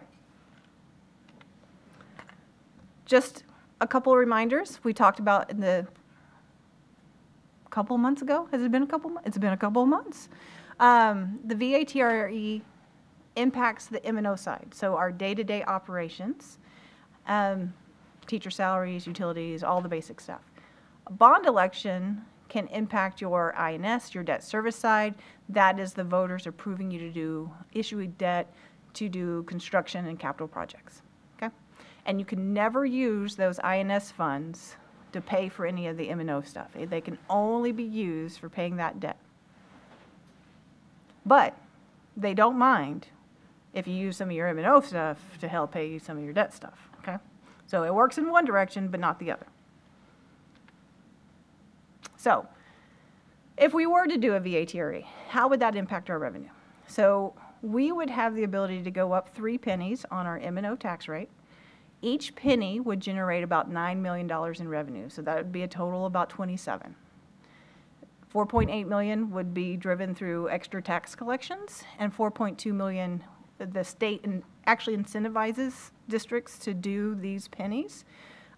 Just a couple of reminders we talked about in the couple of months ago. Has it been a couple? It's been a couple of months. The VATRE impacts the M&O side, so our day-to-day operations, teacher salaries, utilities, all the basic stuff. A bond election can impact your INS, your debt service side. That is the voters approving you to issue debt to do construction and capital projects. Okay, and you can never use those INS funds to pay for any of the M&O stuff. They can only be used for paying that debt. But they don't mind if you use some of your M&O stuff to help pay some of your debt stuff, okay? So it works in one direction, but not the other. So if we were to do a VATRE, how would that impact our revenue? So we would have the ability to go up 3 pennies on our M&O tax rate. Each penny would generate about $9 million in revenue, so that would be a total of about 27. 4.8 million would be driven through extra tax collections, and 4.2 million, the state actually incentivizes districts to do these pennies,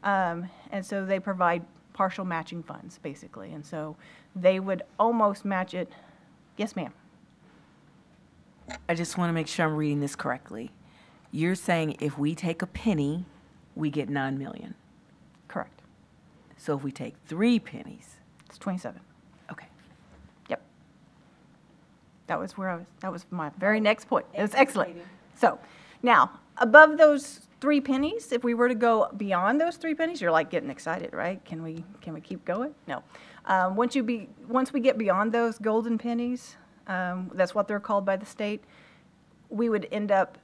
and so they provide partial matching funds, basically, and so they would almost match it. Yes, ma'am. I just want to make sure I'm reading this correctly. You're saying if we take a penny, we get 9 million. Correct. So if we take 3 pennies, It's 27. Okay. Yep. That was that was my very next point. It was excellent. So now, above those 3 pennies, if we were to go beyond those 3 pennies, you're like getting excited, right? Can we keep going? No. Once we get beyond those golden pennies, that's what they're called by the state, we would end up,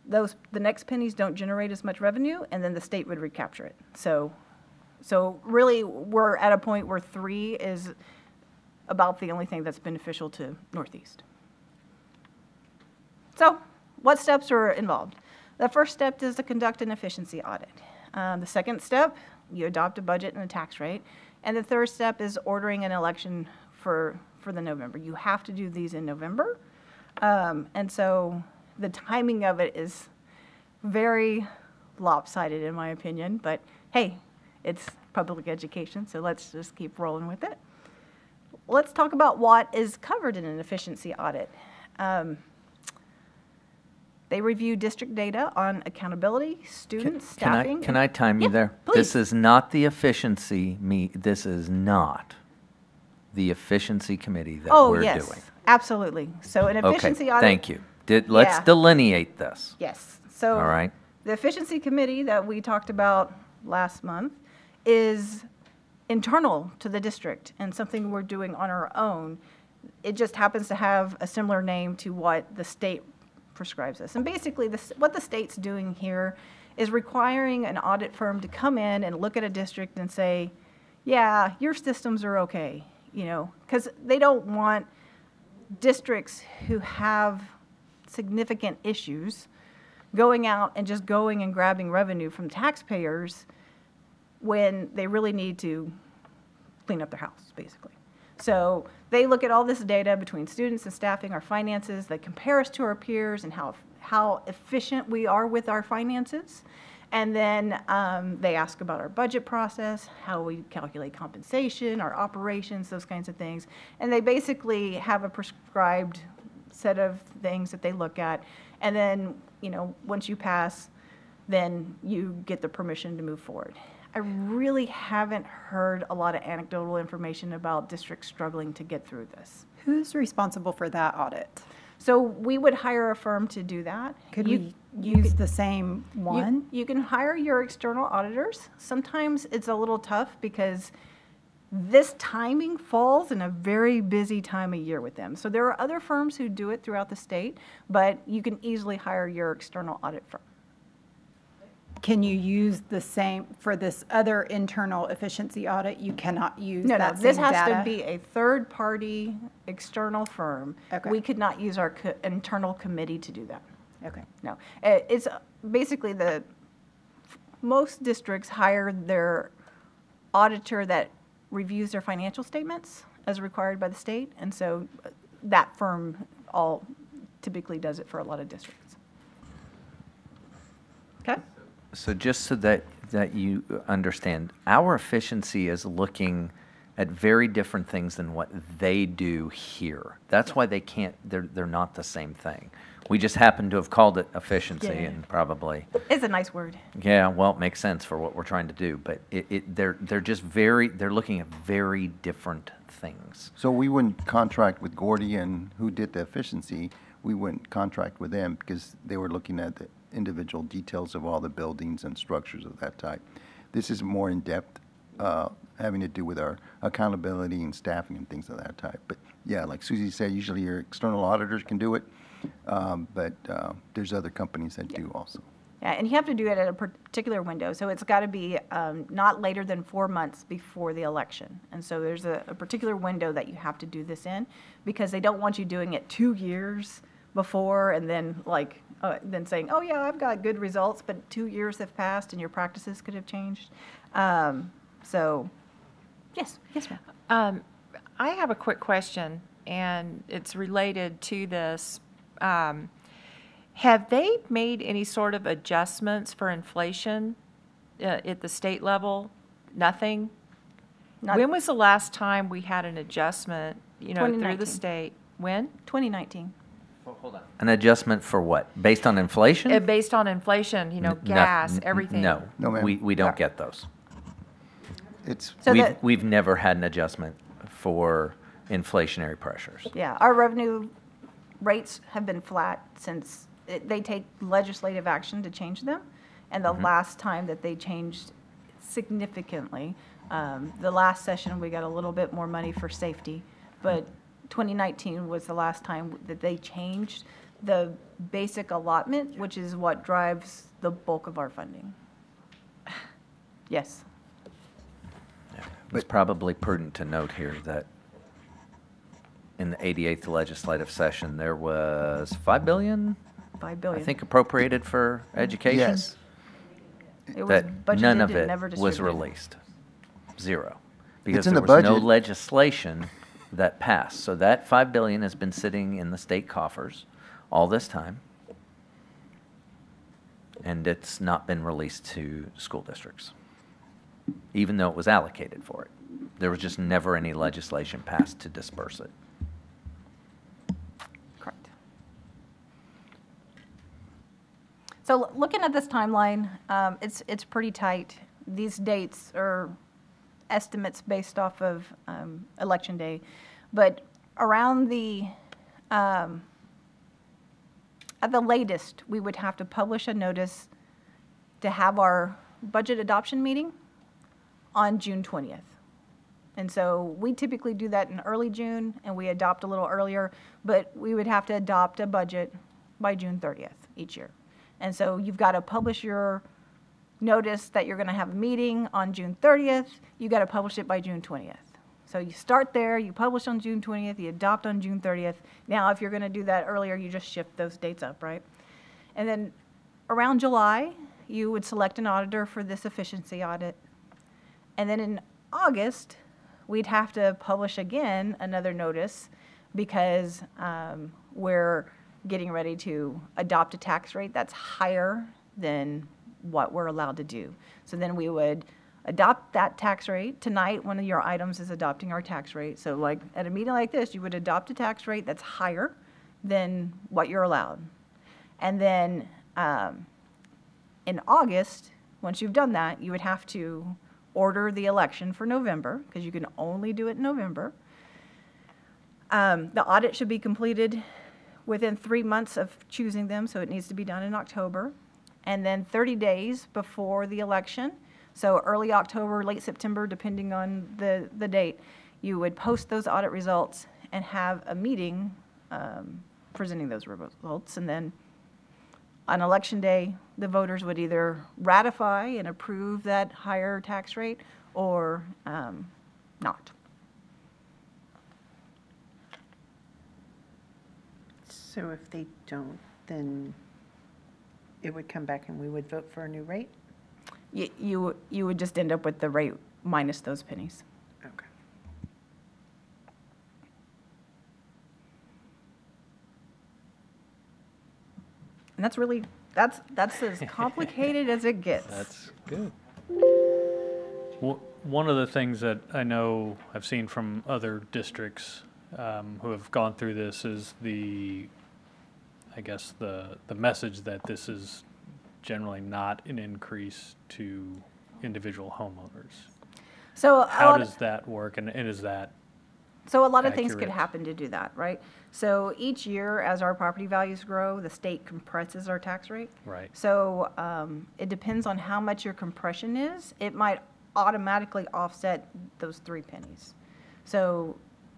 the next pennies don't generate as much revenue, and then the state would recapture it. So really, we're at a point where 3 is about the only thing that's beneficial to Northeast. So what steps are involved? The first step is to conduct an efficiency audit. The second step, you adopt a budget and a tax rate. And the third step is ordering an election for the November. You have to do these in November. And so the timing of it is very lopsided in my opinion, but hey, it's public education, so let's just keep rolling with it. Let's talk about what is covered in an efficiency audit. They review district data on accountability, students, staffing. Can I time you there? Please. This is not the efficiency this is not the efficiency committee that we're yes, doing. Absolutely. So an efficiency audit. Thank you. Let's delineate this. Yes. So all right. The efficiency committee that we talked about last month is internal to the district and something we're doing on our own. It just happens to have a similar name to what the state prescribes us. And basically, what the state's doing here is requiring an audit firm to come in and look at a district and say, yeah, your systems are okay, because they don't want districts who have significant issues going out and just going and grabbing revenue from taxpayers when they really need to clean up their house, basically. So they look at all this data between students and staffing, our finances, they compare us to our peers and how efficient we are with our finances. And then they ask about our budget process, how we calculate compensation, our operations, those kinds of things. And they basically have a prescribed set of things that they look at. And then, once you pass, then you get the permission to move forward. I really haven't heard a lot of anecdotal information about districts struggling to get through this. Who's responsible for that audit? So we would hire a firm to do that. Could we use the same one? You can hire your external auditors. Sometimes it's a little tough because this timing falls in a very busy time of year with them. So there are other firms who do it throughout the state, but you can easily hire your external audit firm. Can you use the same for this other internal efficiency audit? You cannot use that same data? No, this has to be a third-party external firm. Okay. We could not use our internal committee to do that. Okay. No. It's basically most districts hire their auditor that reviews their financial statements as required by the state, and so that firm typically does it for a lot of districts. Okay? So just so that you understand, our efficiency is looking at very different things than what they do here. That's why they're not the same thing. We just happen to have called it efficiency and probably. It's a nice word. Yeah, well, it makes sense for what we're trying to do, but they're looking at very different things. So we wouldn't contract with Gordy and who did the efficiency. We wouldn't contract with them because they were looking at the individual details of all the buildings and structures of that type. This is more in-depth, having to do with our accountability and staffing and things of that type. But yeah, like Susie said, usually your external auditors can do it, but there's other companies that do also. Yeah, and you have to do it at a particular window. So it's got to be not later than 4 months before the election. And so there's a particular window that you have to do this in because they don't want you doing it 2 years before and then then saying, oh yeah, I've got good results, but 2 years have passed and your practices could have changed. So, yes, ma'am. I have a quick question, and it's related to this. Have they made any sort of adjustments for inflation at the state level? Nothing? When was the last time we had an adjustment, through the state? When? 2019. Hold on. An adjustment for what? Based on inflation? Based on inflation, gas, everything. No, we don't get those. It's So we've never had an adjustment for inflationary pressures. Yeah, our revenue rates have been flat since they take legislative action to change them. And the last time that they changed significantly, the last session, we got a little bit more money for safety. But 2019 was the last time that they changed the basic allotment, which is what drives the bulk of our funding. Yes. It's probably prudent to note here that in the 88th legislative session, there was $5 billion, $5 billion. I think, appropriated for education. Yes. It was That budgeted none of and it never was distributed. released. Zero. Because It's in there the was no budget. legislation that passed. So that $5 billion has been sitting in the state coffers all this time. And it's not been released to school districts, even though it was allocated for it. There was just never any legislation passed to disperse it. Correct. So looking at this timeline, it's pretty tight. These dates are estimates based off of Election Day, but around the at the latest, we would have to publish a notice to have our budget adoption meeting on June 20th. And so we typically do that in early June, and we adopt a little earlier, but we would have to adopt a budget by June 30th each year. And so you've got to publish your notice that you're going to have a meeting on June 30th. You got to publish it by June 20th. So you start there, you publish on June 20th, you adopt on June 30th. Now, if you're going to do that earlier, you just shift those dates up, right? And then around July, you would select an auditor for this efficiency audit. And then in August, we'd have to publish again another notice because we're getting ready to adopt a tax rate that's higher than what we're allowed to do. So then we would adopt that tax rate. Tonight, one of your items is adopting our tax rate. So like at a meeting like this, you would adopt a tax rate that's higher than what you're allowed. And then in August, once you've done that, you would have to order the election for November, because you can only do it in November. The audit should be completed within 3 months of choosing them, so it needs to be done in October. And then 30 days before the election, so early October, late September, depending on the date, you would post those audit results and have a meeting presenting those results. And then on election day, the voters would either ratify and approve that higher tax rate or not. So if they don't, then it would come back and we would vote for a new rate? You would just end up with the rate minus those pennies. Okay. And that's really, that's as complicated as it gets. That's good. One of the things that I know I've seen from other districts who have gone through this is the message that this is generally not an increase to individual homeowners. So how does that work, and is that So a lot of things accurate? could happen to do that, right? So each year, as our property values grow, the state compresses our tax rate. Right. So it depends on how much your compression is. It might automatically offset those 3 pennies. So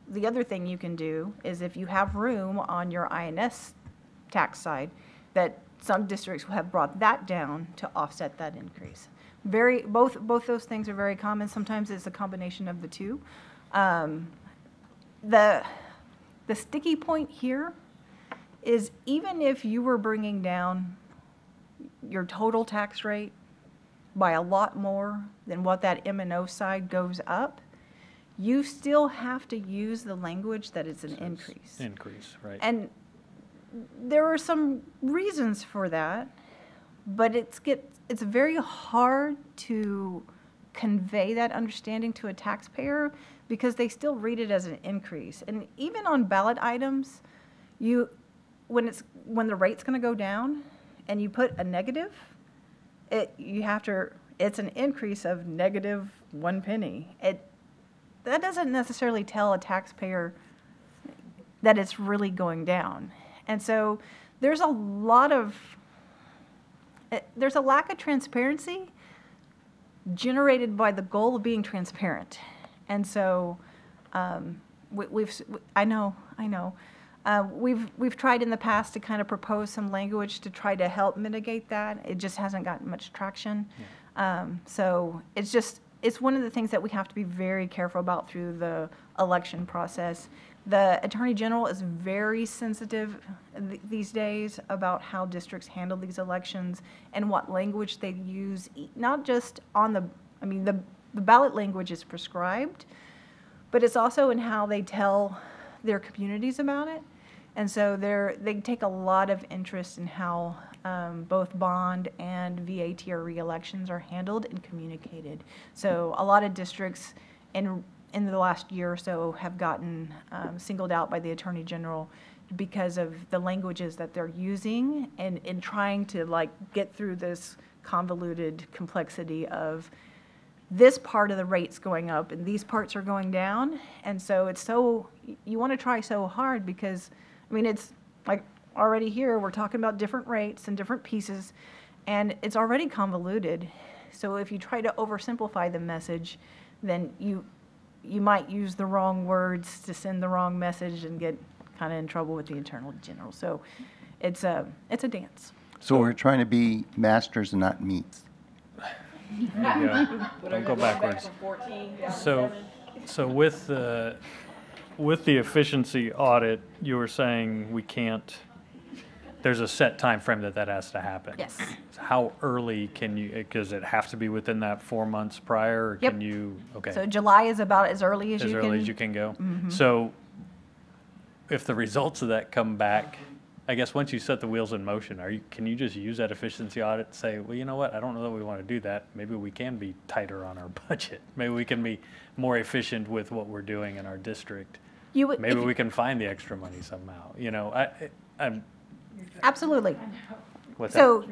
the other thing you can do is if you have room on your INS tax side, that some districts have brought that down to offset that increase. Both those things are very common. Sometimes it's a combination of the two. The sticky point here is even if you were bringing down your total tax rate by a lot more than what that M&O side goes up, you still have to use the language that it's an increase. Increase, right. And there are some reasons for that, but it's very hard to convey that understanding to a taxpayer because they still read it as an increase. And even on ballot items, when the rate's going to go down and you put a negative, you have to it's an increase of -1 penny. That doesn't necessarily tell a taxpayer that it's really going down. And so there's a lack of transparency generated by the goal of being transparent. And so we've tried in the past to kind of propose some language to try to help mitigate that. It just hasn't gotten much traction. Yeah. So it's one of the things that we have to be very careful about through the election process. The Attorney General is very sensitive these days about how districts handle these elections and what language they use, not just on the ballot language is prescribed, but it's also in how they tell their communities about it. And so they take a lot of interest in how both bond and VATRE elections are handled and communicated. So a lot of districts in the last year or so have gotten singled out by the Attorney General because of the languages that they're using and in trying to get through this convoluted complexity of this part of the rate's going up and these parts are going down. And so you want to try so hard because, it's like already here, we're talking about different rates and different pieces, and it's already convoluted. So if you try to oversimplify the message, then you might use the wrong words to send the wrong message and get kind of in trouble with the Attorney General. So it's a dance. So we're trying to be masters and not meats. Don't go backwards. So with the efficiency audit, you were saying we can't. There's a set time frame that has to happen. Yes. How early can you? Does it have to be within that 4 months prior? Or Yep. Can you? Okay. So July is about as early as you can. As early as you can go. Mhm. So if the results of that come back, I guess once you set the wheels in motion, can you just use that efficiency audit and say, well, you know what, I don't know that we want to do that. Maybe we can be tighter on our budget. Maybe we can be more efficient with what we're doing in our district. Maybe we can find the extra money somehow. I'm Absolutely. What's so that?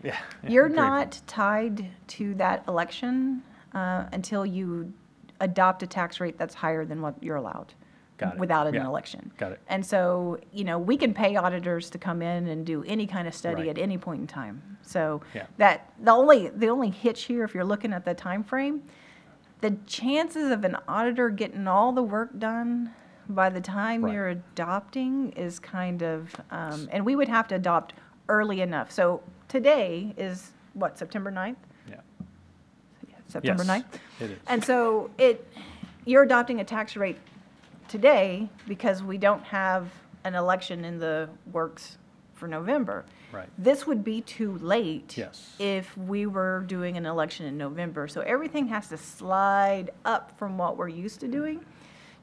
Yeah. You're not tied to that election until you adopt a tax rate that's higher than what you're allowed. Got it. Without an Yeah. election. Got it. And so, we can pay auditors to come in and do any kind of study Right. at any point in time. So Yeah. that the only hitch here, if you're looking at the time frame, the chances of an auditor getting all the work done by the time Right. you're adopting is kind of, and we would have to adopt early enough. So today is what, September 9th? Yeah. September Yes, 9th? it is. And so you're adopting a tax rate today because we don't have an election in the works for November. Right. This would be too late Yes. if we were doing an election in November. So everything has to slide up from what we're used to doing.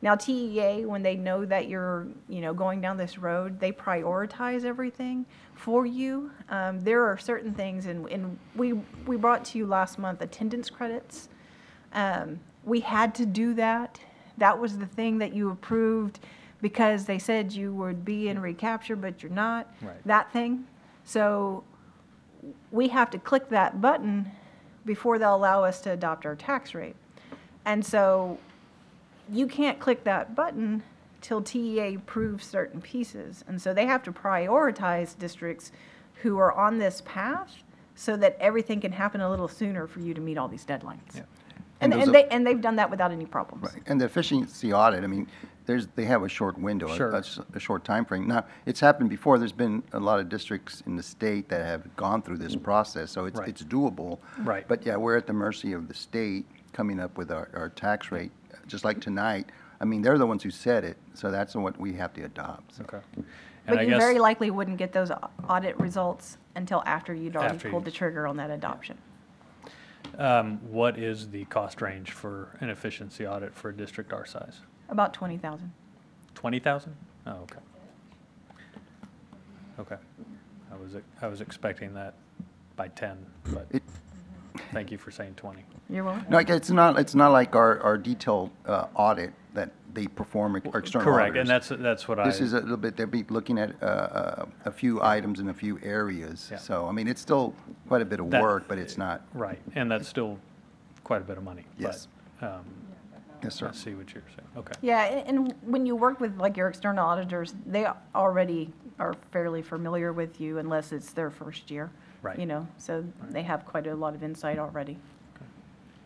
Now, TEA, when they know that you're, going down this road, they prioritize everything for you. There are certain things, and we brought to you last month attendance credits. We had to do that. That was the thing that you approved because they said you would be in recapture, but you're not. Right. That thing. So we have to click that button before they'll allow us to adopt our tax rate. And so you can't click that button till TEA approves certain pieces. And so they have to prioritize districts who are on this path so that everything can happen a little sooner for you to meet all these deadlines. Yeah. And they've done that without any problems. Right. And the efficiency audit, they have a short window, Sure. a short time frame. Now, it's happened before. There's been a lot of districts in the state that have gone through this process, so it's Right. it's doable. Right. But yeah, we're at the mercy of the state coming up with our tax rate, just like tonight. They're the ones who set it, so that's what we have to adopt. So. Okay. But you very likely wouldn't get those audit results until after you'd already After pulled you- the trigger on that adoption. What is the cost range for an efficiency audit for a district our size? About 20,000. 20,000? Oh, okay. Okay. I was expecting that by 10, but thank you for saying 20. You're welcome. No, it's not like our detailed audit that they perform our external Correct, auditors. and that's what This is a little bit, they'll be looking at a few items in a few areas. Yeah. So, I mean, it's still quite a bit of That- work, but it's not. Right, and that's still quite a bit of money. Yes. But, Yes, sir. I see what you're saying. Okay. Yeah, and when you work with like your external auditors, they already are fairly familiar with you unless it's their first year. Right. You know, so they have quite a lot of insight already.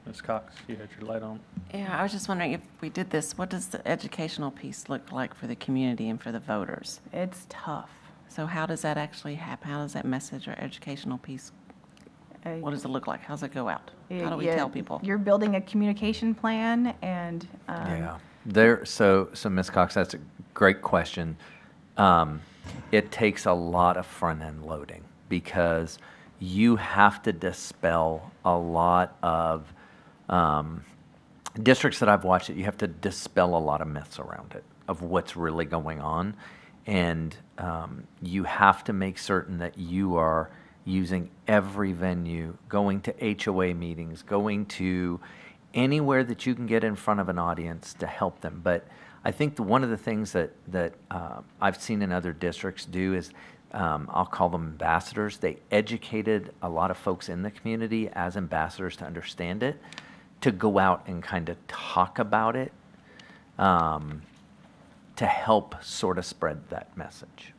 Ms. Cox, you had your light on. Yeah, I was just wondering if we did this, what does the educational piece look like for the community and for the voters? It's tough. So how does that actually happen? How does that message or educational piece, what does it look like? How does it go out? How do we tell people? You're building a communication plan and. So Ms. Cox, that's a great question. It takes a lot of front-end loading because you have to dispel a lot of districts that I've watched it, you have to dispel a lot of myths around it of what's really going on. And you have to make certain that you are using every venue, going to HOA meetings, going to anywhere that you can get in front of an audience to help them. But I think one of the things that I've seen in other districts do is I'll call them ambassadors. They educated a lot of folks in the community as ambassadors to understand it, to go out and kind of talk about it, to help sort of spread that message.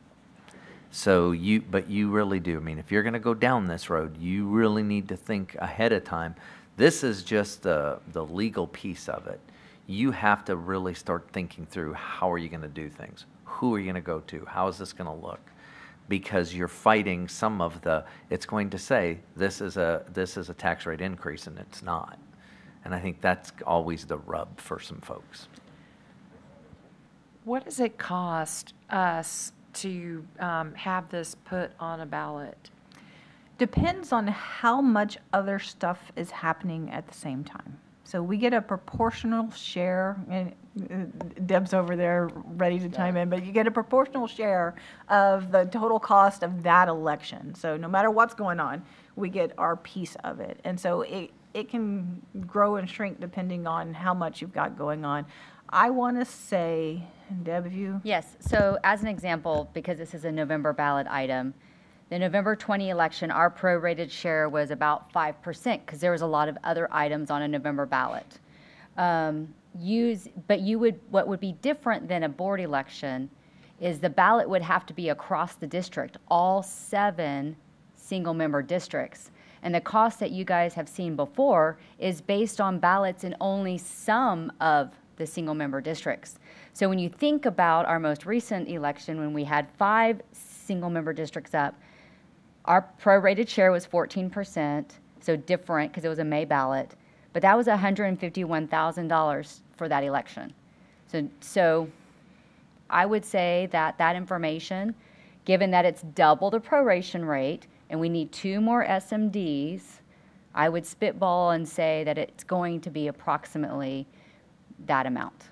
So but you really do. I mean, if you're going to go down this road, you really need to think ahead of time. This is just the legal piece of it. You have to really start thinking through how are you going to do things? Who are you going to go to? How is this going to look? Because you're fighting some of it's going to say this is a tax rate increase and it's not. And I think that's always the rub for some folks. What does it cost us to have this put on a ballot? Depends on how much other stuff is happening at the same time. So we get a proportional share, and Deb's over there ready to chime in, but you get a proportional share of the total cost of that election. So no matter what's going on, we get our piece of it. And so it can grow and shrink depending on how much you've got going on. I want to say, Deb, if you... Yes, so as an example, because this is a November ballot item, the November 20 election, our prorated share was about 5% because there was a lot of other items on a November ballot. What would be different than a board election is the ballot would have to be across the district, all 7 single-member districts. And the cost that you guys have seen before is based on ballots in only some of the single-member districts. So when you think about our most recent election, when we had 5 single-member districts up, our prorated share was 14%, so different because it was a May ballot, but that was $151,000 for that election. So I would say that information, given that it's double the proration rate and we need 2 more SMDs, I would spitball and say that it's going to be approximately that amount.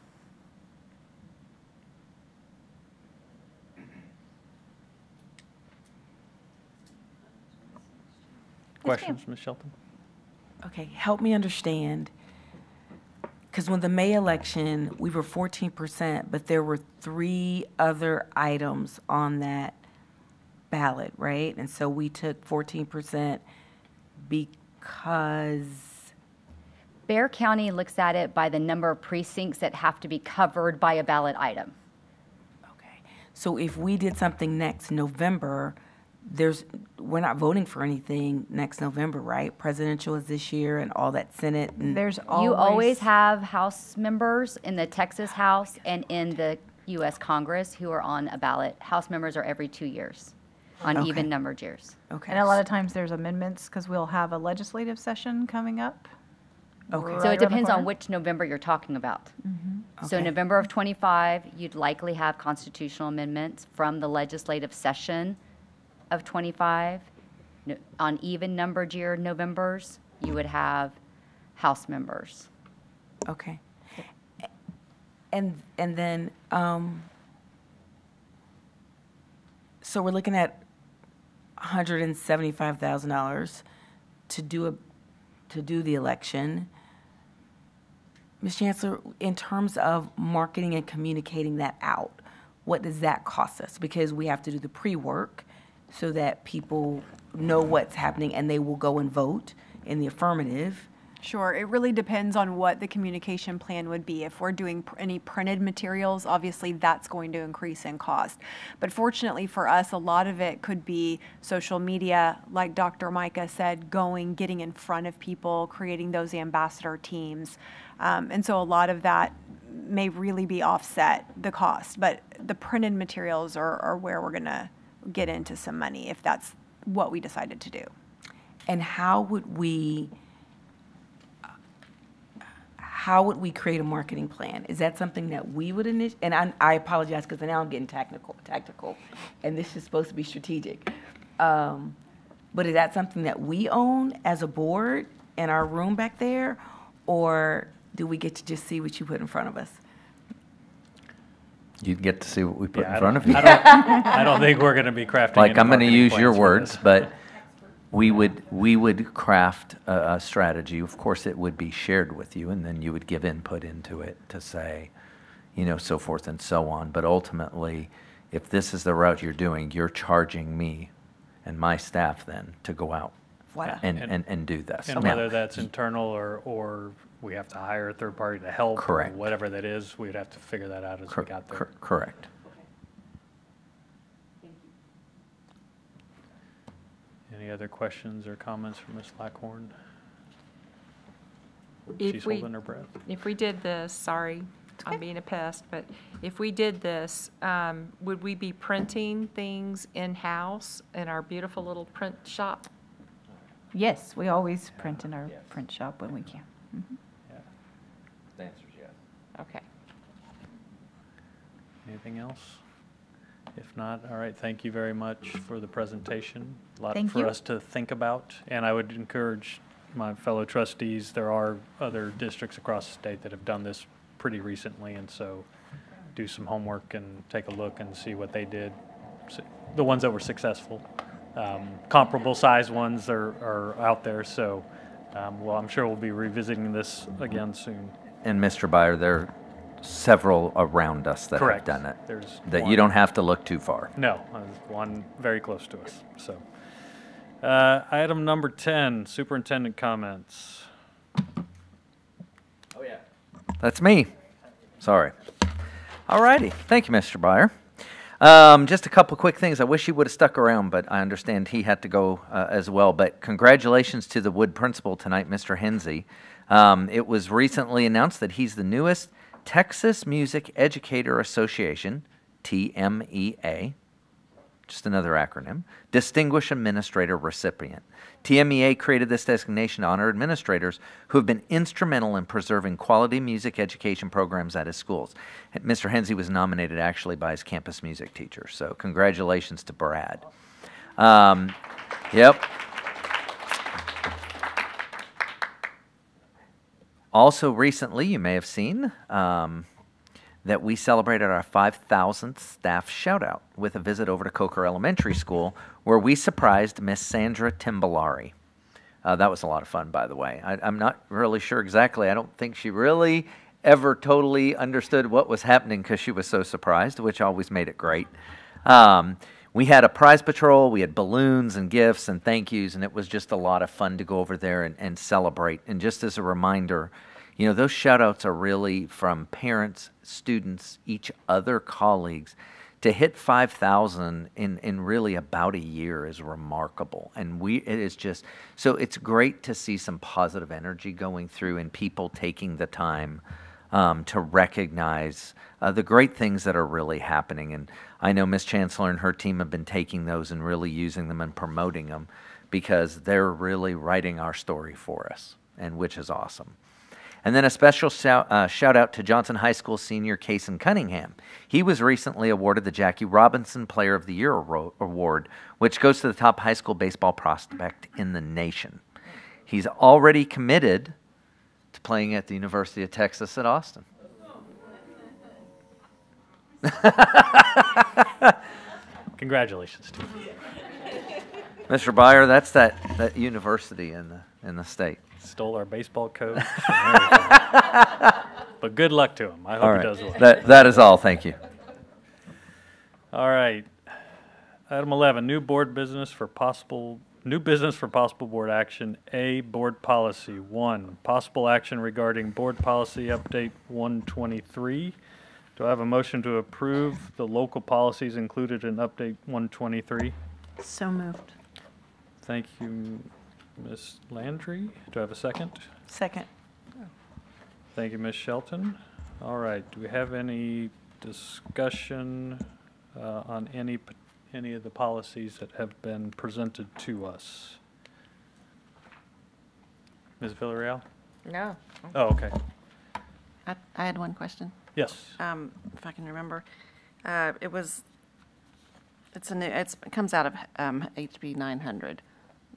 Questions, Ms. Shelton? Okay, help me understand. Because when the May election, we were 14%, but there were 3 other items on that ballot, right? And so we took 14% because... Bexar County looks at it by the number of precincts that have to be covered by a ballot item. Okay. So if we did something next November, we're not voting for anything next November, right? Presidential is this year and all that Senate. And You always have House members in the Texas House and in the U.S. Congress who are on a ballot. House members are every 2 years on even numbered years. Okay. And a lot of times there's amendments because we'll have a legislative session coming up. Okay. So it depends on which November you're talking about. Mm-hmm. So November of 25, you'd likely have constitutional amendments from the legislative session of 25. On even numbered year Novembers, you would have House members. Okay. And then, so we're looking at $175,000 to do the election. Ms. Chancellor, in terms of marketing and communicating that out, what does that cost us? Because we have to do the pre-work so that people know what's happening and they will go and vote in the affirmative. Sure. It really depends on what the communication plan would be. If we're doing any printed materials, obviously that's going to increase in cost. But fortunately for us, a lot of it could be social media, like Dr. Micah said, getting in front of people, creating those ambassador teams. And so a lot of that may really be offset the cost. But the printed materials are where we're going to get into some money if that's what we decided to do. And how would we create a marketing plan? Is that something that we would initiate? And I apologize because now I'm getting tactical, and this is supposed to be strategic. But is that something that we own as a board in our room back there, or do we get to just see what you put in front of us? You get to see what we put in front of you. I don't think we're going to be crafting. Like, any I'm going to marketing use your plans for words, this. but we would craft a strategy. Of course, it would be shared with you, and then you would give input into it to say, so forth and so on. But ultimately, if this is the route you're doing, you're charging me and my staff then to go out and do this. And Now, whether that's internal or we have to hire a third party to help, Correct. or whatever that is, we'd have to figure that out as we got there. Correct. Any other questions or comments from Ms. Lackhorn? If She's we- holding her breath. If we did this, sorry, I'm being a pest, but if we did this, would we be printing things in-house in our beautiful little print shop? Yes, we always print in our print shop when we can. Mhm. The answer is yes. Okay. Anything else? If not, all right, thank you very much for the presentation. A lot Thank for you. us to think about, and I would encourage my fellow trustees, there are other districts across the state that have done this pretty recently, and so do some homework and take a look and see what they did. The ones that were successful. Comparable size ones are out there, so well, I'm sure we'll be revisiting this again soon. And Mr. Byer, there are several around us that Correct. have done it. There's that one. you don't have to look too far. No, there's one very close to us. So, item number 10, superintendent comments. Oh, yeah. That's me. Sorry. All righty. Thank you, Mr. Byer. Just a couple quick things. I wish he would have stuck around, but I understand he had to go as well. But congratulations to the Wood principal tonight, Mr. Hensey. It was recently announced that he's the newest Texas Music Educator Association, TMEA, just another acronym, Distinguished Administrator recipient. TMEA created this designation to honor administrators who have been instrumental in preserving quality music education programs at his schools. And Mr. Hensey was nominated actually by his campus music teacher, so congratulations to Brad. Yep. Also recently, you may have seen that we celebrated our 5,000th staff shout-out with a visit over to Coker Elementary School, where we surprised Miss Sandra Timbalari. That was a lot of fun, by the way. I'm not really sure exactly. I don't think she really ever totally understood what was happening because she was so surprised, which always made it great. We had a prize patrol, we had balloons and gifts and thank yous, and it was just a lot of fun to go over there and celebrate. And just as a reminder, those shout-outs are really from parents, students, each other colleagues. To hit 5,000 in really about a year is remarkable. And it is just, so it's great to see some positive energy going through and people taking the time to recognize the great things that are really happening. And I know Ms. Chancellor and her team have been taking those and really using them and promoting them because they're really writing our story for us, and which is awesome. And then a special shout out to Johnson High School senior Cason Cunningham. He was recently awarded the Jackie Robinson Player of the Year Award, which goes to the top high school baseball prospect in the nation. He's already committed to playing at the University of Texas at Austin. Congratulations to you. Mr. Byer, that's that university in the state. stole our baseball coach. And everything. But good luck to him. I hope All he right. does well. That is all. Thank you. All right. Item 11, new business for possible board action. A, board policy. 1, possible action regarding board policy update 123. Do I have a motion to approve the local policies included in update 123? So moved. Thank you, Ms. Landry. Do I have a second? Second. Thank you, Ms. Shelton. All right, do we have any discussion on any of the policies that have been presented to us? Ms. Villarreal? No. Oh, okay. I had one question. Yes. If I can remember. It comes out of HB 900,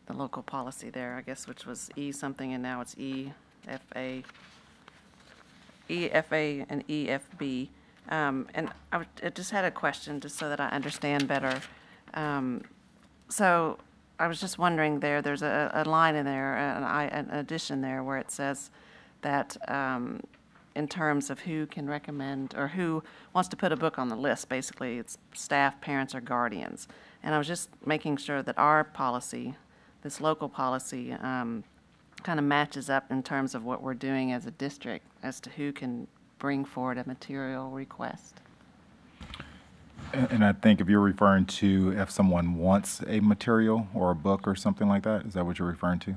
the local policy there, I guess, which was E something, and now it's EFA and EFB. And I just had a question, just so that I understand better. So I was just wondering there's a line in there, an addition there, where it says that in terms of who can recommend or who wants to put a book on the list, basically it's staff, parents, or guardians. And I was just making sure that our policy, this local policy, kind of matches up in terms of what we're doing as a district as to who can bring forward a material request. And I think if you're referring to if someone wants a material or a book or something like that, is that what you're referring to?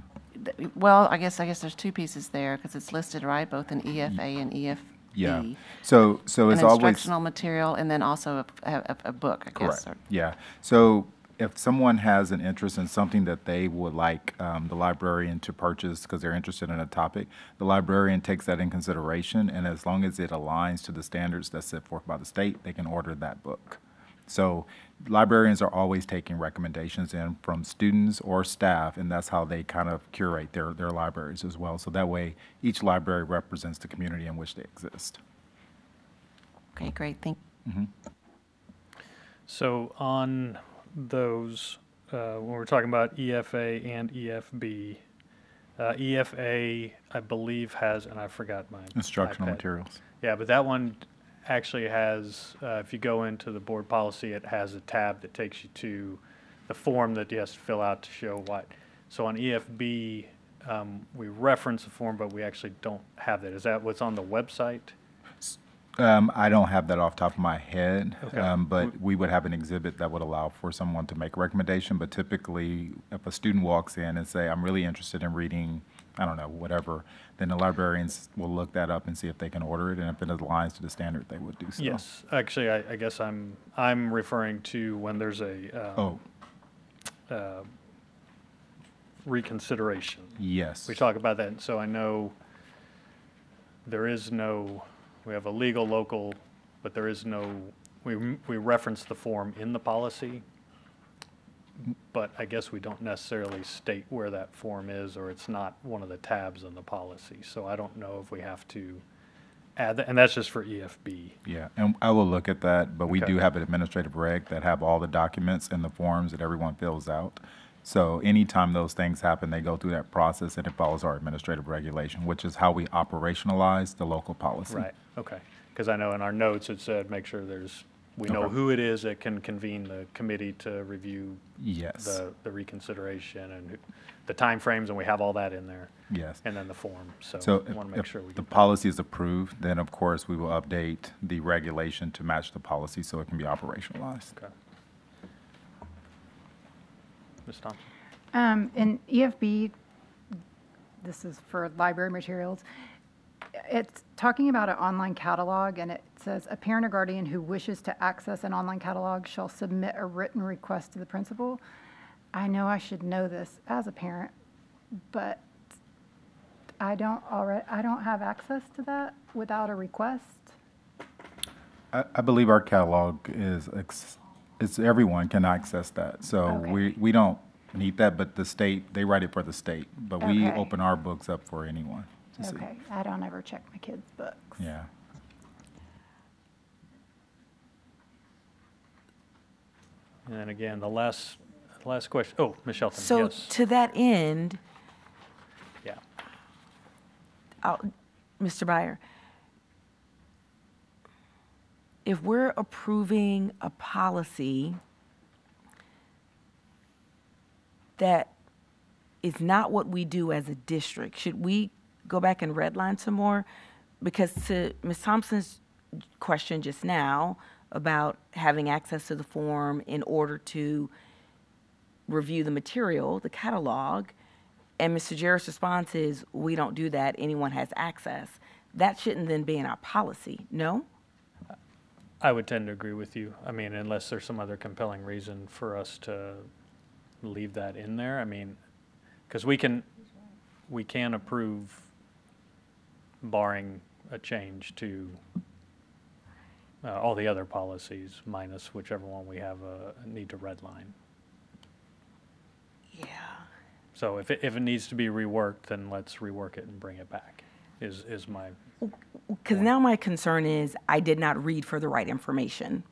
Well, I guess there's two pieces there because it's listed, right, both in EFA and EFB. Yeah. So it's always instructional material and then also a book, I guess. Correct. Yeah. So if someone has an interest in something that they would like the librarian to purchase because they're interested in a topic, the librarian takes that in consideration, and as long as it aligns to the standards that's set forth by the state, they can order that book. So librarians are always taking recommendations in from students or staff, and that's how they kind of curate their libraries as well. So that way, each library represents the community in which they exist. Okay, great. Thank you. Mm-hmm. So on those, when we're talking about EFA and EFB, EFA, I believe, has, and I forgot my instructional iPad. Materials. Yeah, but that one actually has, if you go into the board policy, it has a tab that takes you to the form that you have to fill out to show what. So on EFB, we reference the form, but we actually don't have that. Is that what's on the website? I don't have that off the top of my head, Okay. but we would have an exhibit that would allow for someone to make a recommendation. But typically, if a student walks in and say, I'm really interested in reading, I don't know, whatever, then the librarians will look that up and see if they can order it, and if it aligns to the standard, they would do so. Yes, actually, I guess I'm referring to when there's a reconsideration. Yes. We talk about that, so I know there is no. We have a legal local, but there is no. We reference the form in the policy, but I guess we don't necessarily state where that form is, or it's not one of the tabs in the policy. So I don't know if we have to add that, and that's just for EFB. Yeah, and I will look at that, but we Okay. do have an administrative reg that have all the documents and the forms that everyone fills out. So anytime those things happen, they go through that process, and it follows our administrative regulation, which is how we operationalize the local policy. Right, okay. Because I know in our notes it said make sure we know who it is that can convene the committee to review Yes. the reconsideration and the timeframes, and we have all that in there. Yes. And then the form, so So we want to make sure we if the get that. policy is approved, then of course we will update the regulation to match the policy so it can be operationalized. Okay. Ms. Thompson? In EFB, this is for library materials, it's talking about an online catalog, and it says, a parent or guardian who wishes to access an online catalog shall submit a written request to the principal. I know I should know this as a parent, but I don't have access to that without a request. I believe our catalog is, everyone can access that. So Okay. we don't need that, but the state, they write it for the state. But we Okay. open our books up for anyone to see. Okay, I don't ever check my kids' books. Yeah. And then again, the last question, oh, Ms. Shelton, So yes. to that end, Yeah. Mr. Byer, if we're approving a policy that is not what we do as a district, should we go back and redline some more? Because to Ms. Thompson's question just now about having access to the form in order to review the material, the catalog, and Mr. Jarrett's response is, we don't do that, anyone has access. That shouldn't then be in our policy, no? I would tend to agree with you. I mean, unless there's some other compelling reason for us to leave that in there. I mean, because we can approve barring a change to all the other policies minus whichever one we have a need to redline. Yeah. So if it needs to be reworked, then let's rework it and bring it back, is my... Because now my concern is I did not read for the right information,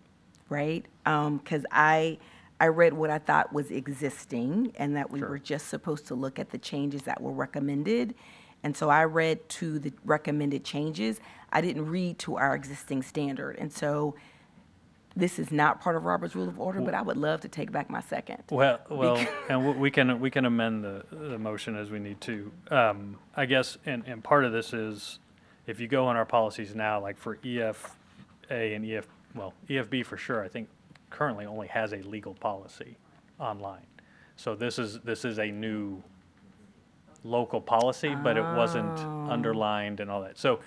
right? Because I read what I thought was existing and that we were just supposed to look at the changes that were recommended. And so I read to the recommended changes. I didn't read to our existing standard. And so this is not part of Robert's Rule of Order, but I would love to take back my second. Well, and we can amend the motion as we need to. I guess, and part of this is, if you go on our policies now, like for EFA and EFB for sure, I think currently only has a legal policy online. So this is a new local policy, but it wasn't underlined and all that. So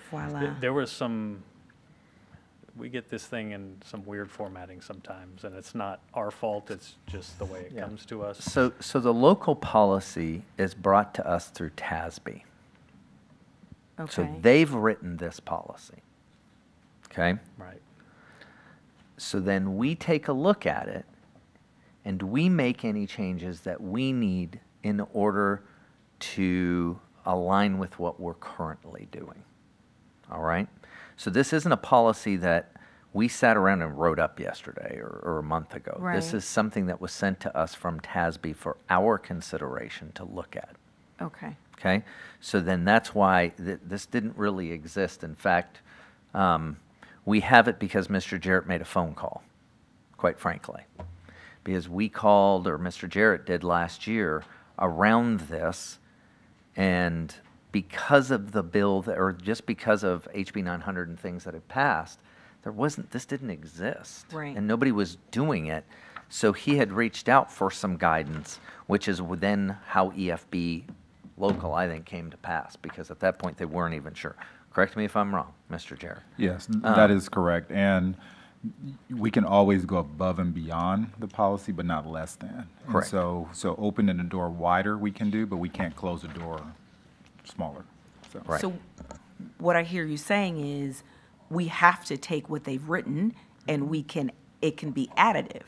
there was some, we get this thing in some weird formatting sometimes, and it's not our fault, it's just the way it comes to us. So the local policy is brought to us through TASB. Okay. So they've written this policy, okay? Right. So then we take a look at it, and we make any changes that we need in order to align with what we're currently doing, all right? So this isn't a policy that we sat around and wrote up yesterday or a month ago. Right. This is something that was sent to us from TASB for our consideration to look at. Okay. Okay, so then that's why this didn't really exist. In fact, we have it because Mr. Jarrett made a phone call, quite frankly. Because we called, or Mr. Jarrett did last year, around this, and because of the bill, or just because of HB 900 and things that have passed, this didn't exist. Right. And nobody was doing it. So he had reached out for some guidance, which is then how EFB local, I think, came to pass, because at that point they weren't even sure. Correct me if I'm wrong, Mr. Jarrett. Yes, that is correct. And we can always go above and beyond the policy, but not less than. Correct. And so opening the door wider we can do, but we can't close the door smaller. So. Right. So what I hear you saying is we have to take what they've written and it can be additive.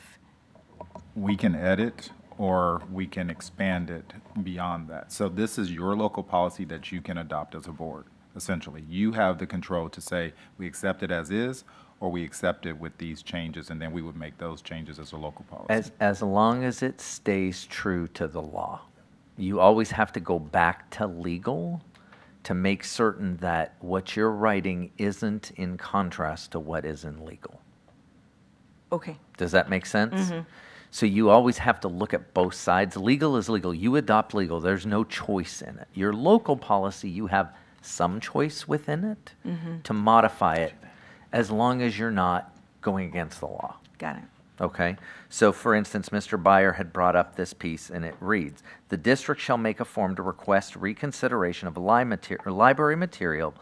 We can edit, or we can expand it beyond that. So this is your local policy that you can adopt as a board, essentially. You have the control to say, we accept it as is, or we accept it with these changes, and then we would make those changes as a local policy. As long as it stays true to the law. You always have to go back to legal to make certain that what you're writing isn't in contrast to what is in legal. Okay. Does that make sense? Mm-hmm. So you always have to look at both sides. Legal is legal. You adopt legal. There's no choice in it. Your local policy, you have some choice within it to modify it, as long as you're not going against the law. Got it. Okay? So, for instance, Mr. Byer had brought up this piece, and it reads, the district shall make a form to request reconsideration of a library material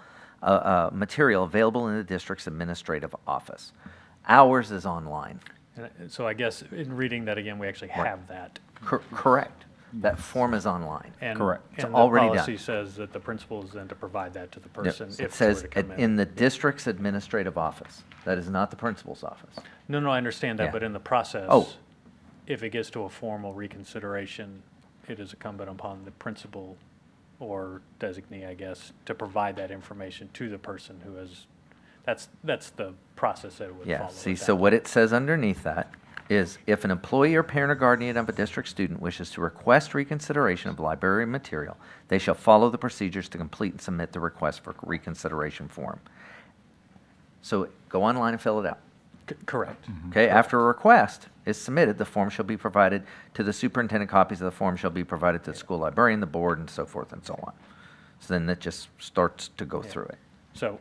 available in the district's administrative office. Ours is online. And so I guess in reading that again, we actually have that. Correct. That form is online. And, correct. And It's already the policy done. says that the principal is then to provide that to the person. It If says they were to come in the district's administrative office. That is not the principal's office. No, I understand that, Yeah. but in the process, Oh. if it gets to a formal reconsideration, it is incumbent upon the principal or designee, I guess, to provide that information to the person who has, that's the process that it would follow. Yeah, see, with so that. what it says underneath that is if an employee or parent or guardian of a district student wishes to request reconsideration of library material, they shall follow the procedures to complete and submit the request for reconsideration form. So go online and fill it out. Correct. Okay, after a request is submitted, the form shall be provided to the superintendent. Copies of the form shall be provided to the school librarian, the board, and so forth and so on. So then it just starts to go through it. So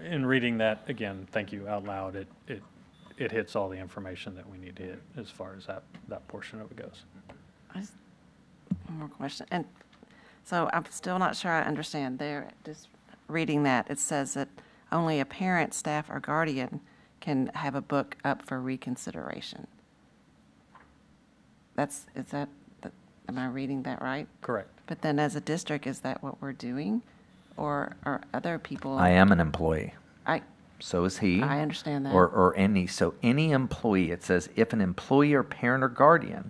in reading that, again, thank you out loud, it hits all the information that we need to hit as far as that portion of it goes. One more question. And so I'm still not sure I understand there. Just reading that, it says that only a parent, staff, or guardian can have a book up for reconsideration. Am I reading that right? Correct. But then as a district, is that what we're doing? Or are other people? I am an employee. So is he. I understand that. Or any. So any employee, it says if an employee or parent or guardian,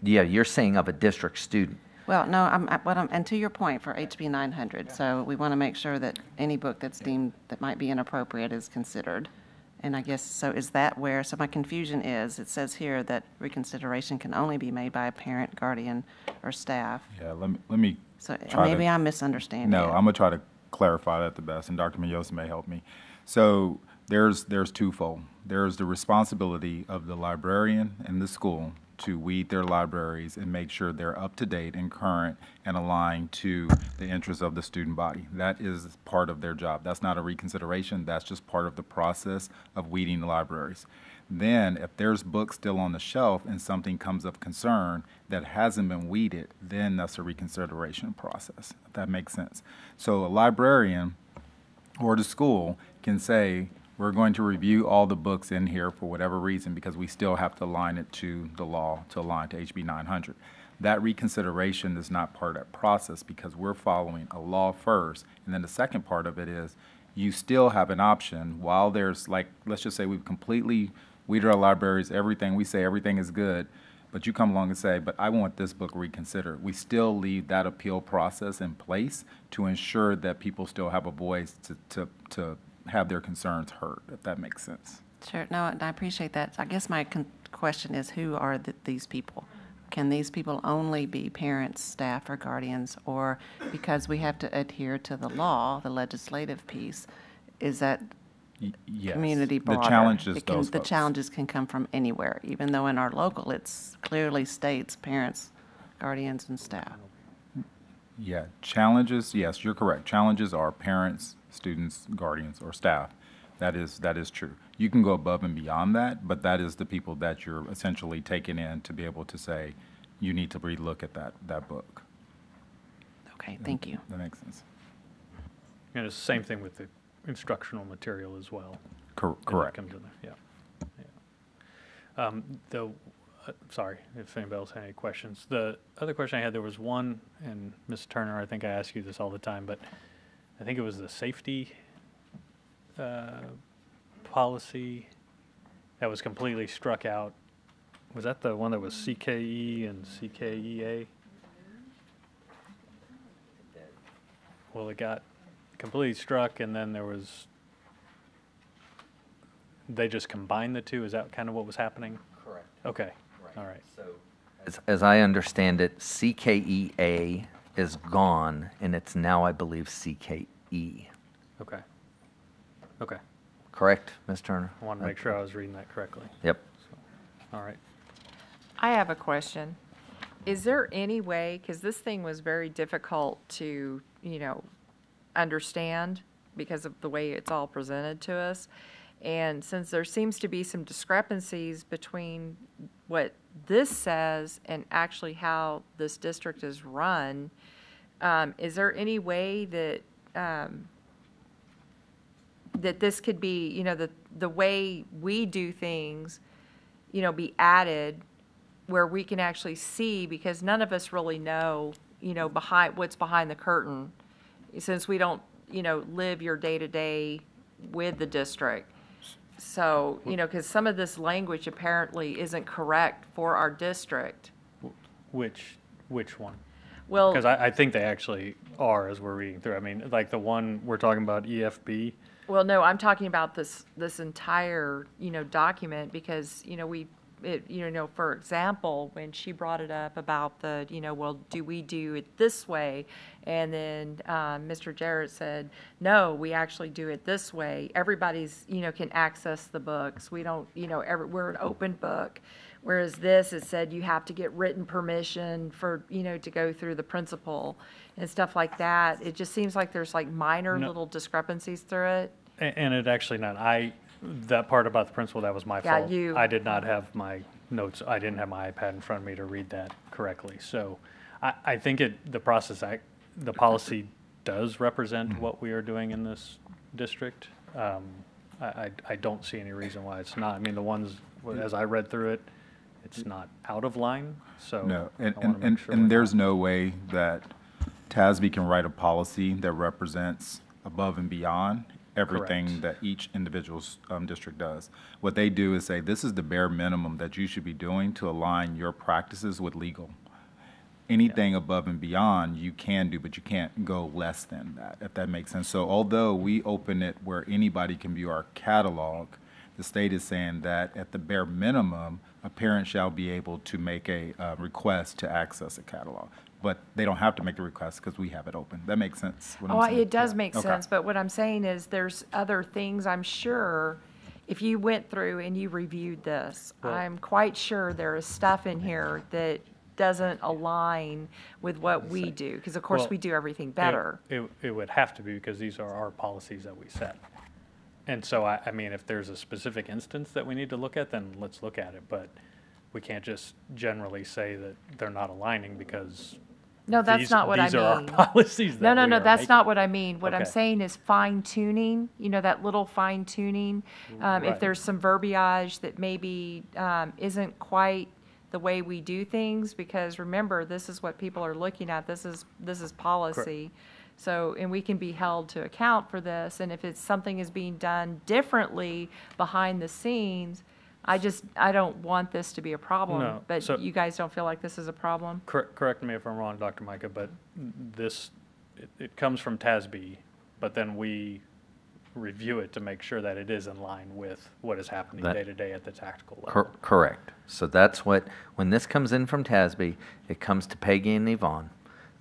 yeah, you're saying of a district student. Well, no, and to your point for HB 900, so we want to make sure that any book that's deemed that might be inappropriate is considered. And I guess, so is that where, so my confusion is, it says here that reconsideration can only be made by a parent, guardian, or staff. Yeah, let me So try maybe I'm misunderstanding. No, it. I'm going to try to clarify that the best, and Dr. Mendoza may help me. So there's twofold. There's the responsibility of the librarian and the school to weed their libraries and make sure they're up to date and current and aligned to the interests of the student body. That is part of their job. That's not a reconsideration. That's just part of the process of weeding the libraries. Then, if there's books still on the shelf and something comes of concern that hasn't been weeded, then that's a reconsideration process, if that makes sense. So a librarian or the school can say, we're going to review all the books in here for whatever reason because we still have to align it to the law, to align to HB 900. That reconsideration is not part of that process because we're following a law first. And then the second part of it is you still have an option while there's, like, let's just say we've completely weeded our libraries, everything, we say everything is good, but you come along and say, but I want this book reconsidered. We still leave that appeal process in place to ensure that people still have a voice to have their concerns heard, if that makes sense. Sure. No, and I appreciate that. I guess my question is, who are these people? Can these people only be parents, staff, or guardians, or because we have to adhere to the law, the legislative piece, is that yes. community broader? The challenge is those The folks. challenges can come from anywhere, even though in our local it's clearly states parents, guardians, and staff. Yeah, challenges, yes, you're correct. Challenges are parents, students, guardians, or staff. That is true. You can go above and beyond that, but that is the people that you're essentially taking in to be able to say, you need to relook at that book. Okay, thank you. That makes sense. And it's the same thing with the instructional material as well. Correct. Comes in there. Yeah. Sorry if anybody else had any questions. The other question I had, there was one, and Ms. Turner, I think I ask you this all the time, but I think it was the safety policy that was completely struck out. Was that the one that was CKE and CKEA? Well, it got completely struck, and then they just combined the two? Is that kind of what was happening? Correct. Okay. All right. So, as I understand it, CKEA is gone, and it's now, I believe, CKE. Okay. Okay. Correct, Ms. Turner? I wanted to make sure I was reading that correctly. Yep. All right. I have a question. Is there any way, because this thing was very difficult to, understand because of the way it's all presented to us, and since there seems to be some discrepancies between what this says and actually how this district is run, is there any way that that this could be, the way we do things, be added where we can actually see, because none of us really know, behind what's behind the curtain, since we don't, live your day-to-day with the district. So, because some of this language apparently isn't correct for our district. Which one? Well, because I think they actually are as we're reading through. I mean, like the one we're talking about, EFB, Well, no, I'm talking about this entire, document because, for example, when she brought it up about the, well, do we do it this way? And then Mr. Jarrett said, no, we actually do it this way. Everybody's, can access the books. We don't, we're an open book. Whereas this, it said you have to get written permission for, to go through the principal and stuff like that. It just seems like there's like minor little discrepancies through it. And it actually not. That part about the principal, that was my Yeah, fault. you. I did not have my notes. I didn't have my iPad in front of me to read that correctly. So I think the policy does represent what we are doing in this district. I don't see any reason why it's not. I mean, the ones, as I read through it, it's not out of line, so. No, I wanna make sure we're and there's not. no way that TASB can write a policy that represents above and beyond everything Correct. that each individual district does. What they do is say, this is the bare minimum that you should be doing to align your practices with legal. Anything above and beyond you can do, but you can't go less than that, if that makes sense. So although we open it where anybody can view our catalog, the state is saying that at the bare minimum, a parent shall be able to make a request to access a catalog. But they don't have to make the request because we have it open. That makes sense? What I'm saying? It does make Okay. sense, but what I'm saying is there's other things I'm sure, if you went through and you reviewed this, Well- I'm quite sure there is stuff in here that doesn't align with what we do, because of course Well, we do everything better. It would have to be because these are our policies that we set. And so, I mean, if there's a specific instance that we need to look at, then let's look at it. But we can't just generally say that they're not aligning because No, that's not what I mean. These are our policies that No, we are that's making. not what I mean. What I'm Okay. saying is fine tuning, that little fine tuning. If Right. there's some verbiage that maybe isn't quite the way we do things, because remember, this is what people are looking at. This is policy. So, and we can be held to account for this. And if it's something is being done differently behind the scenes, I don't want this to be a problem. No, But so- you guys don't feel like this is a problem? Correct me if I'm wrong, Dr. Micah, but it comes from TASB, but then we review it to make sure that it is in line with what is happening That- day to day at the tactical level. Correct. So that's when this comes in from TASB, it comes to Peggy and Yvonne.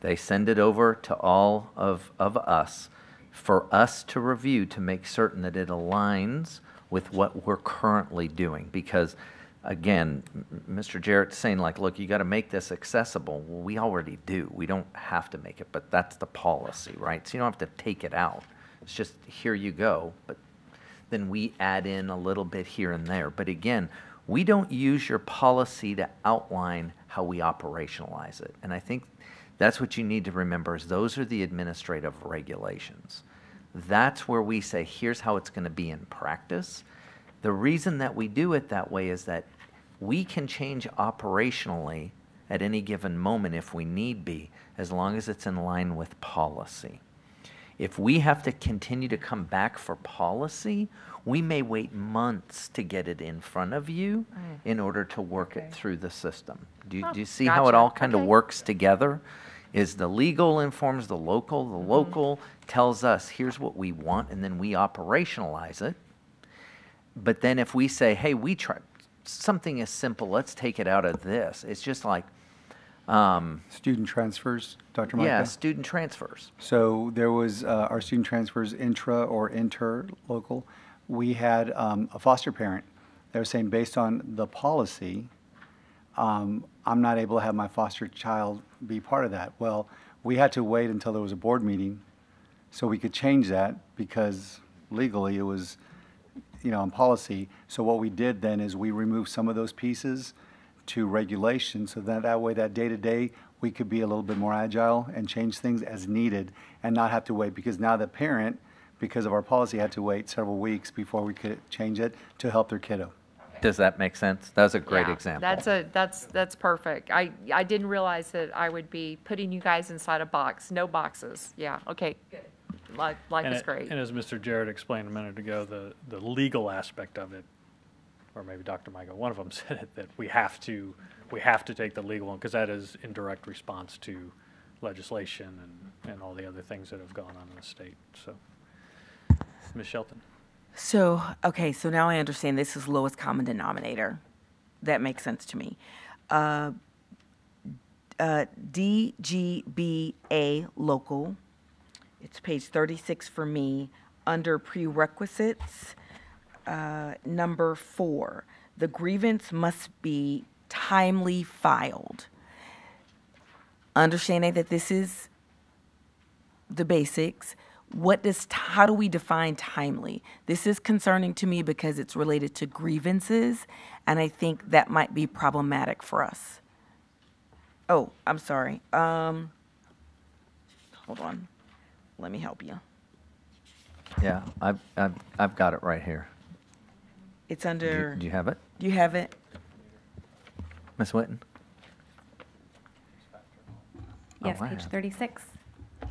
They send it over to all of us for us to review to make certain that it aligns with what we're currently doing. Because, again, Mr. Jarrett's saying, like, look, you got to make this accessible. Well, we already do. We don't have to make it, but that's the policy, right? So you don't have to take it out. It's just, here you go. But then we add in a little bit here and there. But again, we don't use your policy to outline how we operationalize it. And I think that's what you need to remember, is those are the administrative regulations. That's where we say, here's how it's going to be in practice. The reason that we do it that way is that we can change operationally at any given moment if we need be, as long as it's in line with policy. If we have to continue to come back for policy, we may wait months to get it in front of you in order to work it through the system. Do you see how it gotcha. all kind of Okay. works together? Is the legal informs the local tells us, here's what we want, and then we operationalize it. But then if we say, hey, we try something as simple, let's take it out of this. It's just like, Student transfers, Dr. Micah? yeah, student transfers. So there was our student transfers intra or inter-local. We had a foster parent. They were saying, based on the policy, I'm not able to have my foster child be part of that. Well, we had to wait until there was a board meeting so we could change that, because legally it was, in policy. So what we did then is we removed some of those pieces to regulation, so that way, that day-to-day, we could be a little bit more agile and change things as needed and not have to wait, because now the parent, because of our policy, had to wait several weeks before we could change it to help their kiddo. Does that make sense? That was a great Yeah, example. That's perfect. I didn't realize that I would be putting you guys inside a box. No boxes. Yeah, okay, good. Life is great. And as Mr. Jarrett explained a minute ago, the legal aspect of it, or maybe Dr. Micah, one of them said it, that we have to take the legal one, because that is in direct response to legislation and all the other things that have gone on in the state. So Ms. Shelton. So, okay, so now I understand this is lowest common denominator. That makes sense to me. DGBA local, it's page 36 for me, under prerequisites, number 4, the grievance must be timely filed. Understanding that this is the basics, how do we define timely? This is concerning to me because it's related to grievances, and I think that might be problematic for us. Oh, I'm sorry. Hold on. Let me help you. Yeah, I've got it right here. It's under. Do you have it? Do you have it? Ms. Whitten? Yes, Oh, I page have. 36.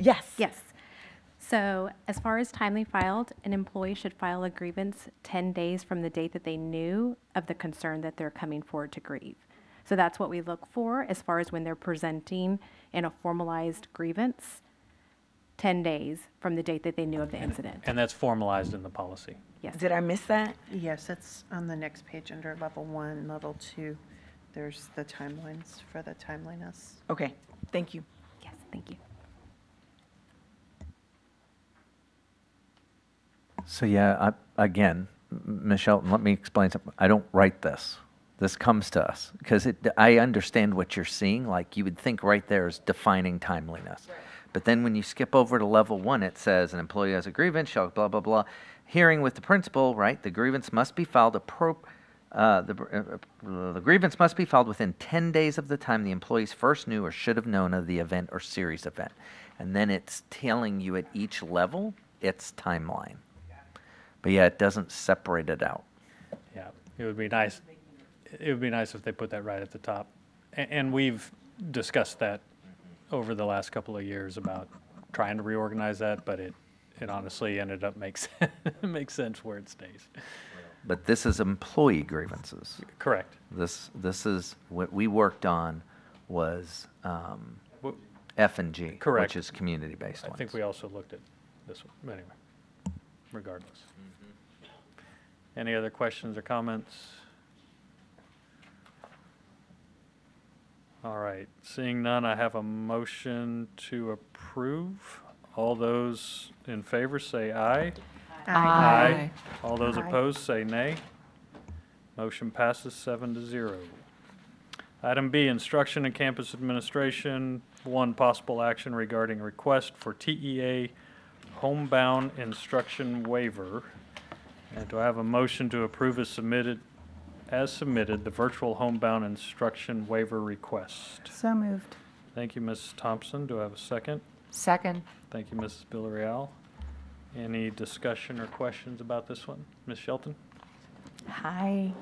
Yes. Yes. So as far as timely filed, an employee should file a grievance 10 days from the date that they knew of the concern that they're coming forward to grieve. So that's what we look for as far as when they're presenting in a formalized grievance, 10 days from the date that they knew of the incident. And that's formalized in the policy. Yes. Did I miss that? Yes, it's on the next page under level 1, level 2. There's the timelines for the timeliness. Okay, thank you. Yes, thank you. So yeah, again, Ms. Shelton, let me explain something. I don't write this. This comes to us because I understand what you're seeing. Like you would think right there is defining timeliness. Right. But then when you skip over to level 1, it says an employee has a grievance, shall blah, blah, blah. Hearing with the principal, right? The grievance must be filed the grievance must be filed within 10 days of the time the employees first knew or should have known of the event or series event. And then it's telling you at each level its timeline. But yeah, it doesn't separate it out. Yeah, it would be nice. It would be nice if they put that right at the top. And we've discussed that over the last couple of years about trying to reorganize that, but it honestly ended up makes sense where it stays. But this is employee grievances. Correct. This is what we worked on was F and G, correct, which is community-based ones. I think we also looked at this one. But anyway, regardless. Any other questions or comments? All right, seeing none, I have a motion to approve. All those in favor say aye. Aye. All those Aye. opposed say nay. Motion passes 7-0. Item B, instruction and campus administration. 1, possible action regarding request for TEA homebound instruction waiver. And do I have a motion to approve as submitted the virtual homebound instruction waiver request? So moved. Thank you, Ms. Thompson. Do I have a second? Second. Thank you, Mrs. Villarreal. Any discussion or questions about this one? Ms. Shelton? Hi.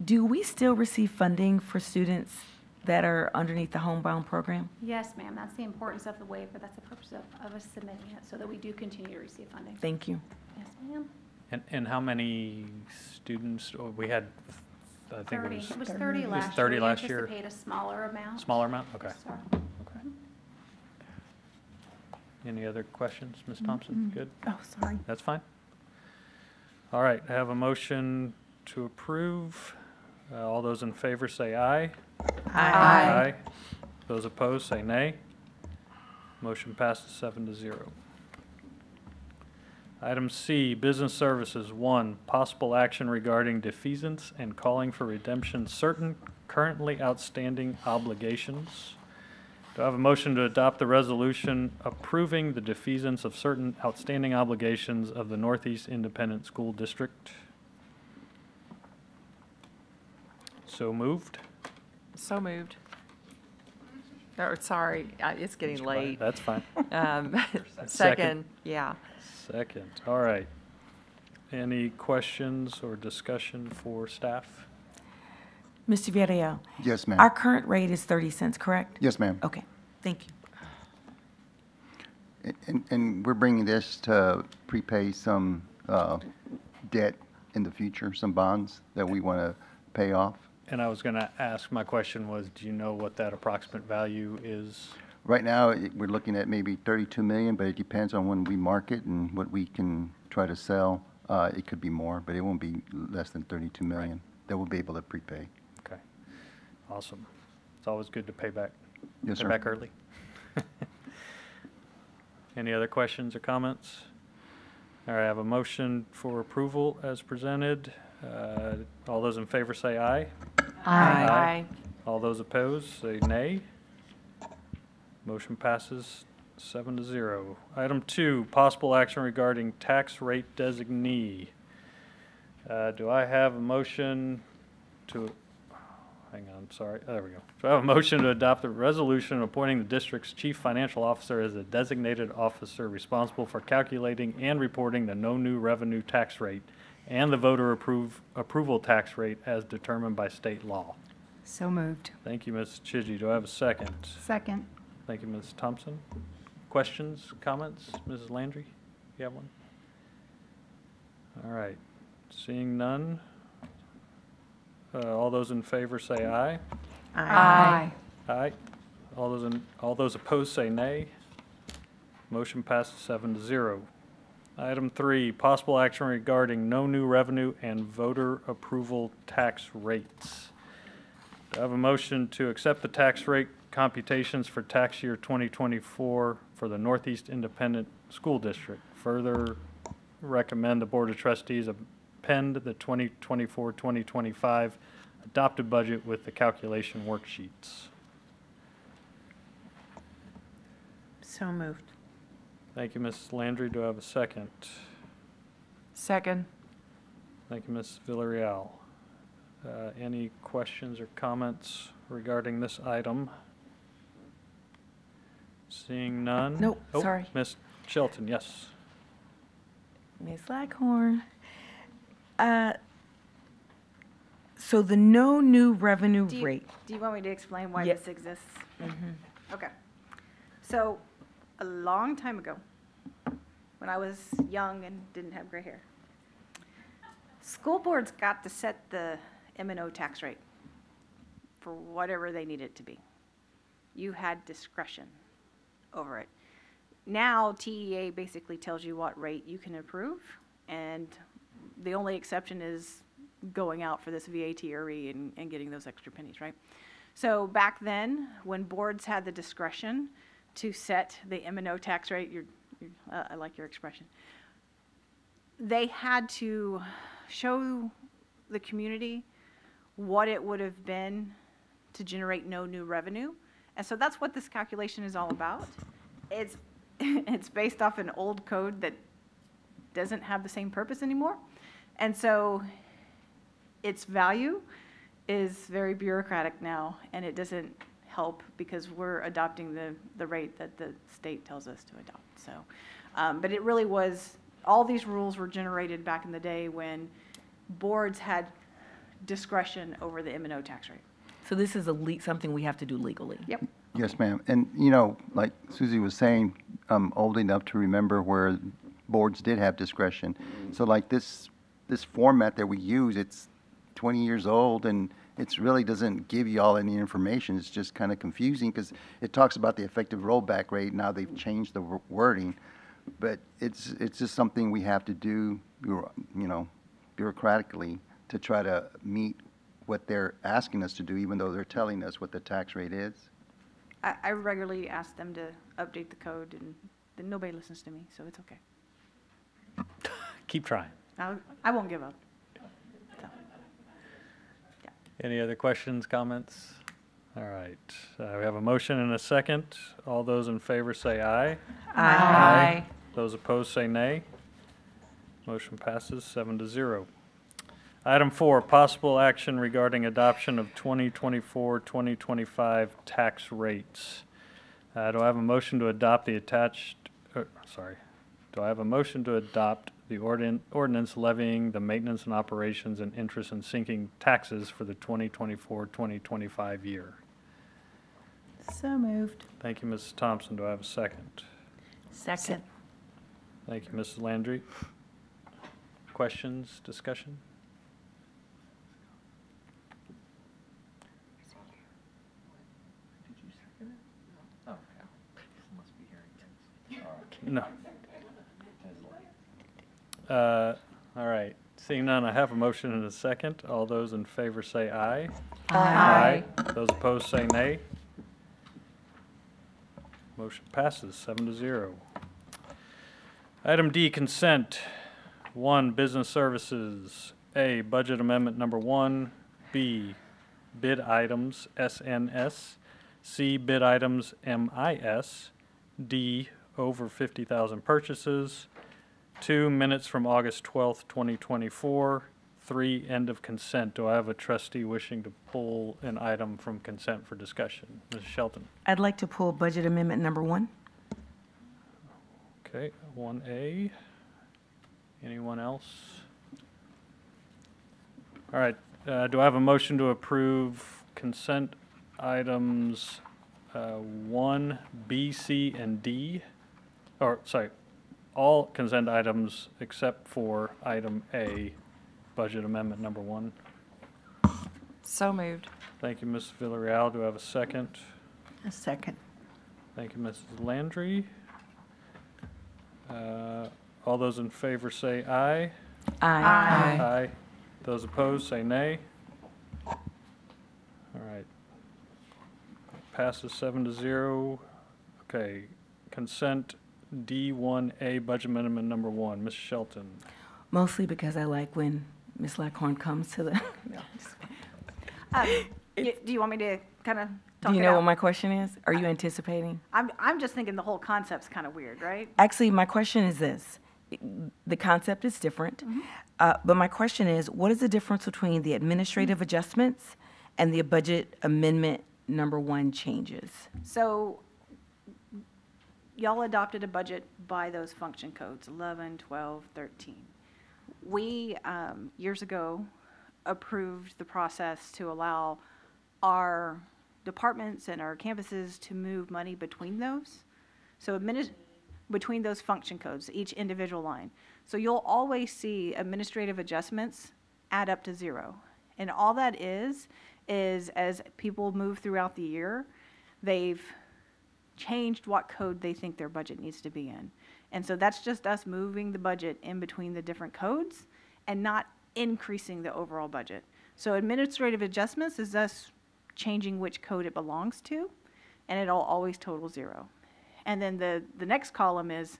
Do we still receive funding for students that are underneath the homebound program? Yes, ma'am. That's the importance of the waiver. That's the purpose of us submitting it, so that we do continue to receive funding. Thank you. Yes, ma'am. And how many students, we had, I think 30. it was 30 last year. 30 last year. We anticipate a smaller amount. Smaller amount? Okay. Sorry. Okay. Any other questions, Ms. Thompson? Good? Oh, sorry. That's fine. All right, I have a motion to approve. All those in favor say aye. Aye. Those opposed say nay. Motion passes 7-0. Item C, business services. 1, possible action regarding defeasance and calling for redemption certain currently outstanding obligations. Do I have a motion to adopt the resolution approving the defeasance of certain outstanding obligations of the Northeast Independent School District? So moved. So moved. Oh, sorry, it's getting late. That's fine. Second, yeah. Second, all right. Any questions or discussion for staff? Mr. Villarreal? Yes, ma'am. Our current rate is 30 cents, correct? Yes, ma'am. Okay, thank you. And we're bringing this to prepay some debt in the future, some bonds that we want to pay off. And I was going to ask, my question was, do you know what that approximate value is? Right now, we're looking at maybe 32 million, but it depends on when we market and what we can try to sell, it could be more, but it won't be less than 32 million that we'll be able to prepay. Okay, awesome. It's always good to pay back. Yes, pay sir. back early. Any other questions or comments? All right, I have a motion for approval as presented. All those in favor say aye. Aye. All those opposed say nay. Motion passes 7-0. Item 2, possible action regarding tax rate designee. Do I have a motion to, hang on, sorry, there we go. Do I have a motion to adopt a resolution appointing the district's chief financial officer as a designated officer responsible for calculating and reporting the no new revenue tax rate and the voter approval tax rate as determined by state law? So moved. Thank you, Ms. Chidgey. Do I have a second? Second. Thank you, Ms. Thompson. Questions, comments? Mrs. Landry, you have one? All right. Seeing none. All those in favor say aye. Aye. Aye. All those opposed say nay. Motion passes 7-0. Item 3, possible action regarding no new revenue and voter approval tax rates. Do I have a motion to accept the tax rate computations for tax year 2024 for the Northeast Independent School District? Further recommend the Board of Trustees append the 2024-2025 adopted budget with the calculation worksheets. So moved. Thank you, Mrs. Landry. Do I have a second? Second. Thank you, Ms. Villarreal. Any questions or comments regarding this item? Seeing none? Nope, Oh, sorry. Ms. Shelton, yes. Ms. Laghorn. So the no new revenue rate. Do you want me to explain why Yep. this exists? Mhm. Okay. So, a long time ago, when I was young and didn't have gray hair, school boards got to set the M&O tax rate for whatever they needed it to be. You had discretion over it. Now, TEA basically tells you what rate you can approve, and the only exception is going out for this VATRE and getting those extra pennies, right? So back then, when boards had the discretion to set the M&O tax rate, I like your expression, they had to show the community what it would have been to generate no new revenue. And so that's what this calculation is all about. It's based off an old code that doesn't have the same purpose anymore. And so its value is very bureaucratic now, and it doesn't help because we're adopting the rate that the state tells us to adopt. So, but it really was, all these rules were generated back in the day when boards had discretion over the M&O tax rate. So this is something we have to do legally? Yep. Yes, ma'am. And, you know, like Susie was saying, I'm old enough to remember where boards did have discretion. So like this format that we use, it's 20 years old, and it really doesn't give you all any information. It's just kind of confusing because it talks about the effective rollback rate. Now they've changed the wording, but it's just something we have to do, you know, bureaucratically to try to meet what they're asking us to do, even though they're telling us what the tax rate is. I regularly ask them to update the code, and then nobody listens to me, so it's okay. Keep trying. I won't give up. So, yeah. Any other questions, comments? All right. We have a motion and a second. All those in favor say aye. Aye. Those opposed say nay. Motion passes 7-0. Item 4, possible action regarding adoption of 2024-2025 tax rates. Do I have a motion to adopt the do I have a motion to adopt the ordinance levying the maintenance and operations and interest and sinking taxes for the 2024-2025 year? So moved. Thank you, Mrs. Thompson. Do I have a second? Second. Thank you, Mrs. Landry. Questions, discussion? No. All right. Seeing none, I have a motion and a second. All those in favor say aye. Aye. Those opposed say nay. Motion passes 7-0. Item D, consent. 1, business services. A, budget amendment number 1. B, bid items SNS. C, bid items MIS. D, over 50,000 purchases. 2, minutes from August 12th, 2024. 3, end of consent. Do I have a trustee wishing to pull an item from consent for discussion? Ms. Shelton. I'd like to pull budget amendment number 1. Okay, 1A. Anyone else? All right, do I have a motion to approve consent items 1, B, C, and D? Or, sorry, all consent items except for item A, budget amendment number 1. So moved. Thank you, Ms. Villarreal. Do I have a second? A second. Thank you, Mrs. Landry. All those in favor say aye. Aye. Aye. Those opposed say nay. All right. Passes 7-0. Okay. Consent D1A, budget amendment number 1. Ms. Shelton. Mostly because I like when Ms. Lackhorn comes to the. Do you want me to kind of talk Do you it know out? what my question is? Are you anticipating? I'm just thinking the whole concept's kind of weird, right? Actually, my question is this. The concept is different, but my question is, what is the difference between the administrative adjustments and the budget amendment number 1 changes? So y'all adopted a budget by those function codes, 11, 12, 13. We, years ago, approved the process to allow our departments and our campuses to move money between those. So between those function codes, each individual line. So you'll always see administrative adjustments add up to 0. And all that is as people move throughout the year, they've changed what code they think their budget needs to be in. And so that's just us moving the budget in between the different codes and not increasing the overall budget. So administrative adjustments is us changing which code it belongs to, and it'll always total 0. And then the next column is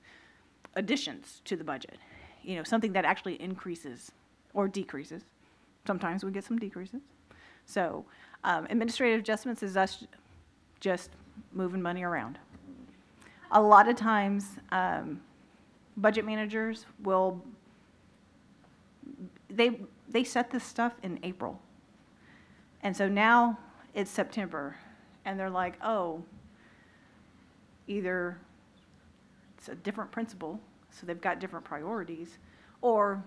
additions to the budget. You know, something that actually increases or decreases. Sometimes we get some decreases. So administrative adjustments is us just moving money around. A lot of times, budget managers will, they set this stuff in April. And so now it's September, and they're like, oh, either it's a different principal, so they've got different priorities, or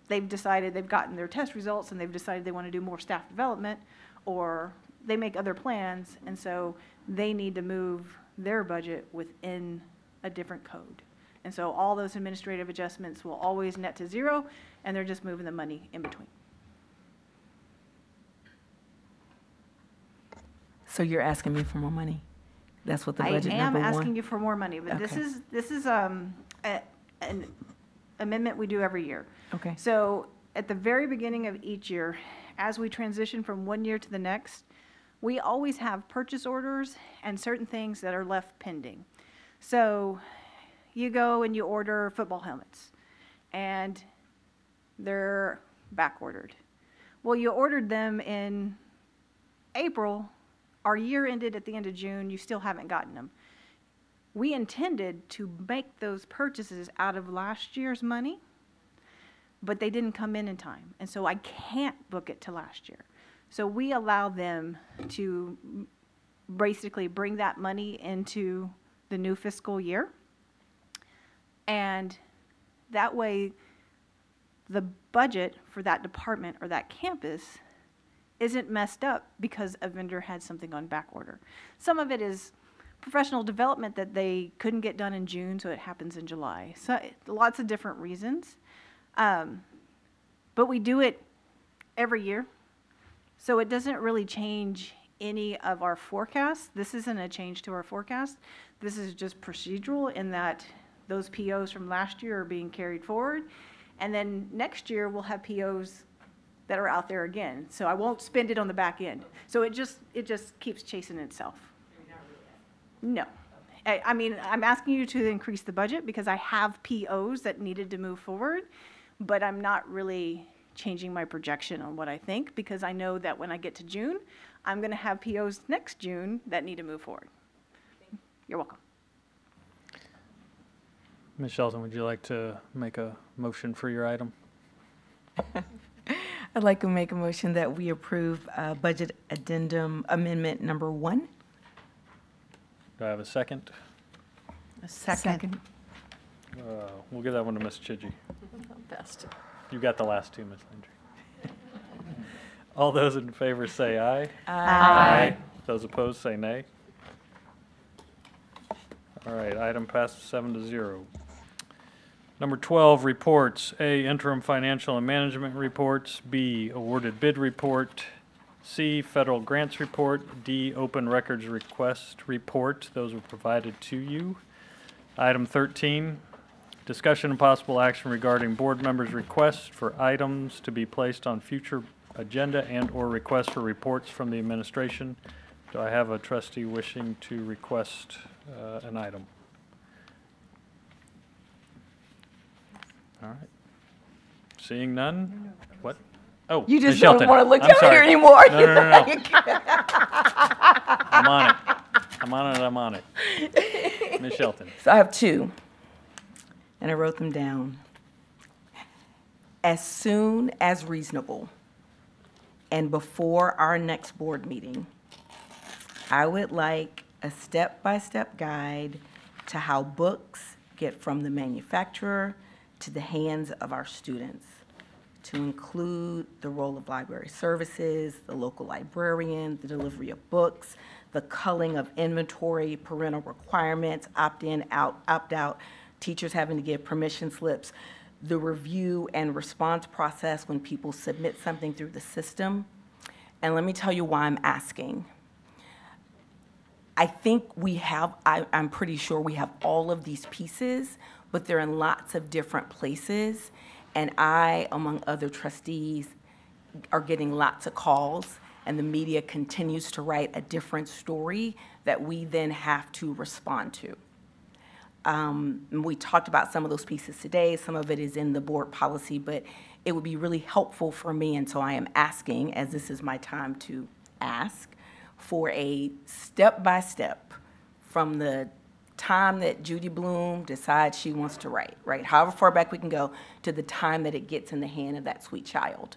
they've decided they've gotten their test results and they've decided they want to do more staff development, or they make other plans, and so they need to move their budget within a different code. And so all those administrative adjustments will always net to 0, and they're just moving the money in between. So you're asking me for more money? That's what the budget I number am 1? asking you for more money, but Okay. this is an amendment we do every year. Okay. So at the very beginning of each year, as we transition from one year to the next, we always have purchase orders and certain things that are left pending. So you go and you order football helmets, and they're back ordered. Well, you ordered them in April. Our year ended at the end of June. You still haven't gotten them. We intended to make those purchases out of last year's money, but they didn't come in time. And so I can't book it to last year. So we allow them to basically bring that money into the new fiscal year. And that way, the budget for that department or that campus isn't messed up because a vendor had something on back order. Some of it is professional development that they couldn't get done in June, so it happens in July. So lots of different reasons. But we do it every year. So it doesn't really change any of our forecasts. This isn't a change to our forecast. This is just procedural in that those POs from last year are being carried forward. And then next year, we'll have POs that are out there again. So I won't spend it on the back end. So it just keeps chasing itself. No. I mean, I'm asking you to increase the budget because I have POs that needed to move forward, but I'm not really changing my projection on what I think because I know that when I get to June, I'm going to have POs next June that need to move forward. You're welcome. Ms. Shelton, would you like to make a motion for your item? I'd like to make a motion that we approve budget addendum amendment number 1. Do I have a second? A second. We'll give that one to Ms. Chidgey. Best. You got the last two, Ms. Landry. All those in favor say aye. Aye. Those opposed say nay. All right, item passes 7-0. Number 12, reports. A, interim financial and management reports. B, awarded bid report. C, federal grants report. D, open records request report. Those were provided to you. Item 13, discussion and possible action regarding board members' requests for items to be placed on future agenda and/or requests for reports from the administration. Do I have a trustee wishing to request an item? All right. Seeing none? What? Oh, You just Ms. don't Shelton. want to look I'm down sorry. here anymore. No. I'm on it. I'm on it. Ms. Shelton. So I have 2, and I wrote them down. As soon as reasonable, and before our next board meeting, I would like a step-by-step guide to how books get from the manufacturer to the hands of our students, to include the role of library services, the local librarian, the delivery of books, the culling of inventory, parental requirements, opt-in, opt-out, teachers having to give permission slips, the review and response process when people submit something through the system. And let me tell you why I'm asking. I think we have, I'm pretty sure we have all of these pieces, but they're in lots of different places. And I, among other trustees, are getting lots of calls, and the media continues to write a different story that we then have to respond to. We talked about some of those pieces today. Some of it is in the board policy, but it would be really helpful for me, and so I am asking, as this is my time to ask, for a step-by-step from the time that Judy Bloom decides she wants to write, right? However far back we can go, to the time that it gets in the hand of that sweet child.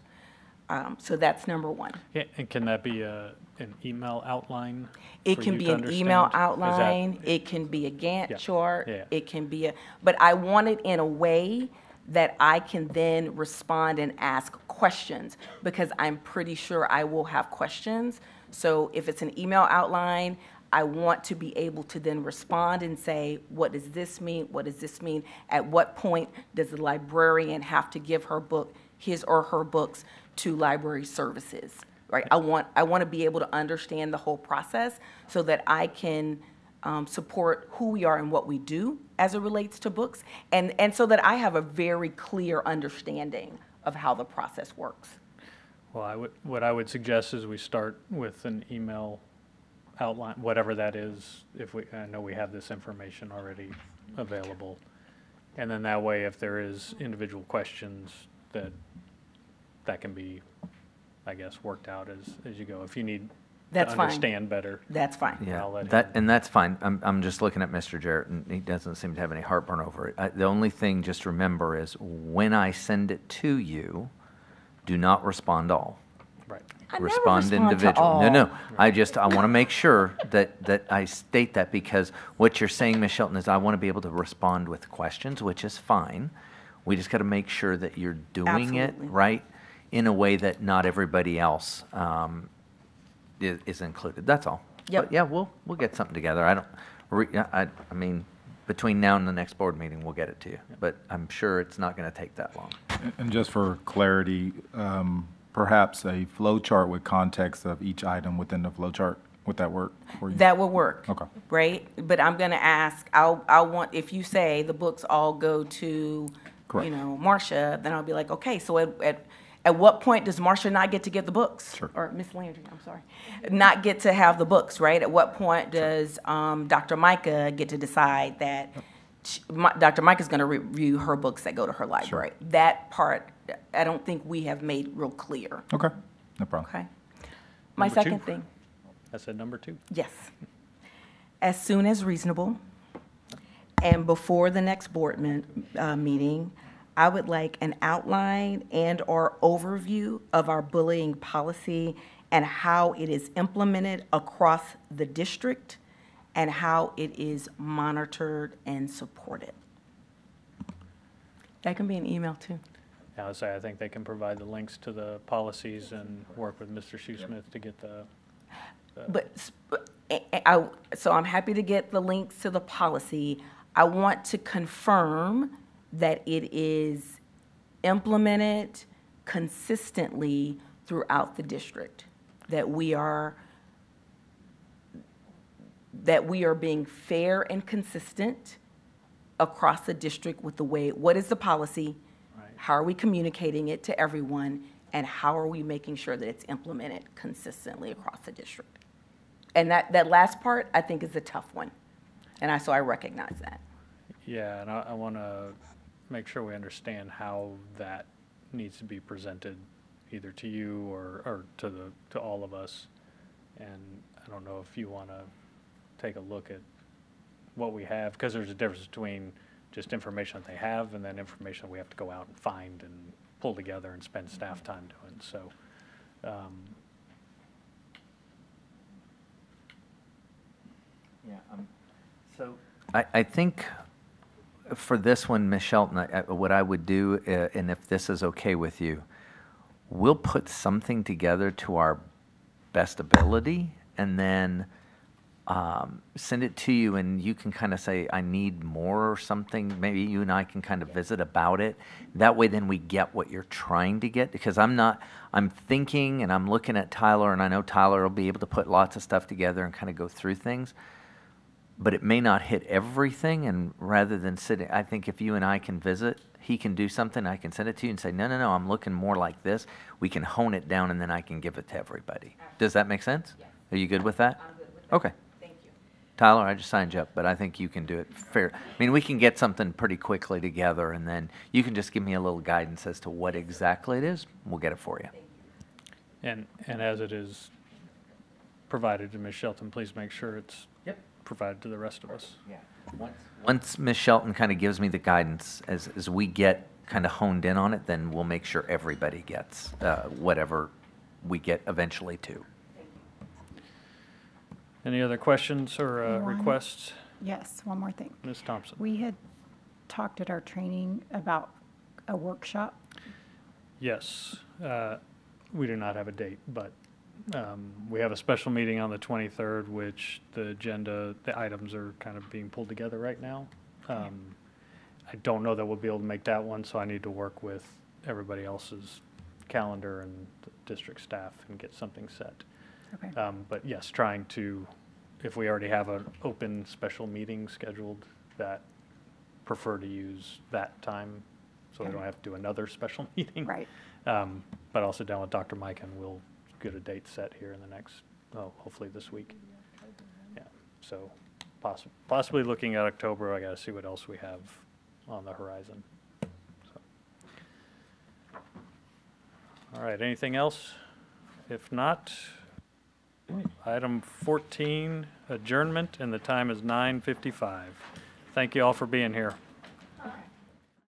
So that's number 1. Yeah, and can that be an email outline? It for can you be to an understand? email Is that- outline, it can be a Gantt chart, Yeah. it can be but I want it in a way that I can then respond and ask questions, because I'm pretty sure I will have questions. So if it's an email outline, I want to be able to then respond and say, what does this mean? What does this mean? At what point does the librarian have to give his or her books to library services, right? I want to be able to understand the whole process so that I can support who we are and what we do as it relates to books, and so that I have a very clear understanding of how the process works. Well, what I would suggest is we start with an email outline, whatever that is. I know we have this information already available, and then that way, if there is individual questions, that can be, I guess, worked out as you go. If you need That's to fine. understand better, That's fine. I'll Yeah, let that, him. and that's fine. I'm just looking at Mr. Jarrett, and he doesn't seem to have any heartburn over it. The only thing, just remember, is when I send it to you, do not respond all. Right. I never Respond respond to individual. all. No. I want to make sure that I state that, because what you're saying, Ms. Shelton, is I want to be able to respond with questions, which is fine. We just got to make sure that you're doing Absolutely. it right in a way that not everybody else is included. That's all. Yep. But yeah, we'll get something together. I mean, between now and the next board meeting, we'll get it to you. But I'm sure it's not going to take that long. And just for clarity, perhaps a flow chart with context of each item within the flow chart, would that work for you? That will work. Okay. Right? But I'm going to ask, I'll want, if you say the books all go to you know, Marcia, then I'll be like, okay, so at what point does Marcia not get to give the books? Sure. Or Miss Landry, I'm sorry, not get to have the books, right? At what point does Dr. Micah get to decide that Dr. Micah's going to review her books that go to her library? Sure. That part, I don't think we have made real clear. Okay, no problem. Okay. My Number second two. thing. I said number 2. Yes. As soon as reasonable, and before the next board meeting, I would like an outline and/or overview of our bullying policy and how it is implemented across the district and how it is monitored and supported. That can be an email too. I would say I think they can provide the links to the policies and work with Mr. Shoesmith to get the. So I'm happy to get the links to the policy. I want to confirm that it is implemented consistently throughout the district, that we are being fair and consistent across the district with the way, what is the policy, how are we communicating it to everyone, and how are we making sure that it's implemented consistently across the district. And that last part, I think, is a tough one, and so I recognize that. Yeah, and I want to make sure we understand how that needs to be presented, either to you or to all of us. And I don't know if you want to take a look at what we have, because there's a difference between just information that they have and then information we have to go out and find and pull together and spend staff time doing. So, I think for this one, Ms. Shelton, what I would do, and if this is okay with you, we'll put something together to our best ability and then send it to you, and you can kind of say, I need more or something. Maybe you and I can kind of visit about it. That way then we get what you're trying to get, because I'm thinking and I'm looking at Tyler, and I know Tyler will be able to put lots of stuff together and kind of go through things, but it may not hit everything. And rather than sitting, I think if you and I can visit, he can do something, I can send it to you and say, no, I'm looking more like this. We can hone it down, and then I can give it to everybody. Does that make sense? Yes. Are you good with that? I'm good with that. Okay. Tyler, I just signed you up, but I think you can do it fair. I mean, we can get something pretty quickly together, and then you can just give me a little guidance as to what exactly it is. We'll get it for you. and as it is provided to Ms. Shelton, please make sure it's provided to the rest of us. Yeah. Once Ms. Shelton kind of gives me the guidance, as we get kind of honed in on it, then we'll make sure everybody gets whatever we get eventually to. Any other questions or requests? Yes, one more thing. Ms. Thompson. We had talked at our training about a workshop. Yes. We do not have a date, but we have a special meeting on the 23rd, which the items are kind of being pulled together right now. I don't know that we'll be able to make that one, so I need to work with everybody else's calendar and the district staff and get something set. Okay. But yes, trying to, if we already have an open special meeting scheduled, that prefer to use that time so we don't have to do another special meeting. Right. But I'll sit down with Dr. Mike and we'll get a date set here in the next, hopefully this week. Yeah, so possibly looking at October. I got to see what else we have on the horizon. So. All right, anything else? If not, item 14, adjournment, and the time is 9:55. Thank you all for being here.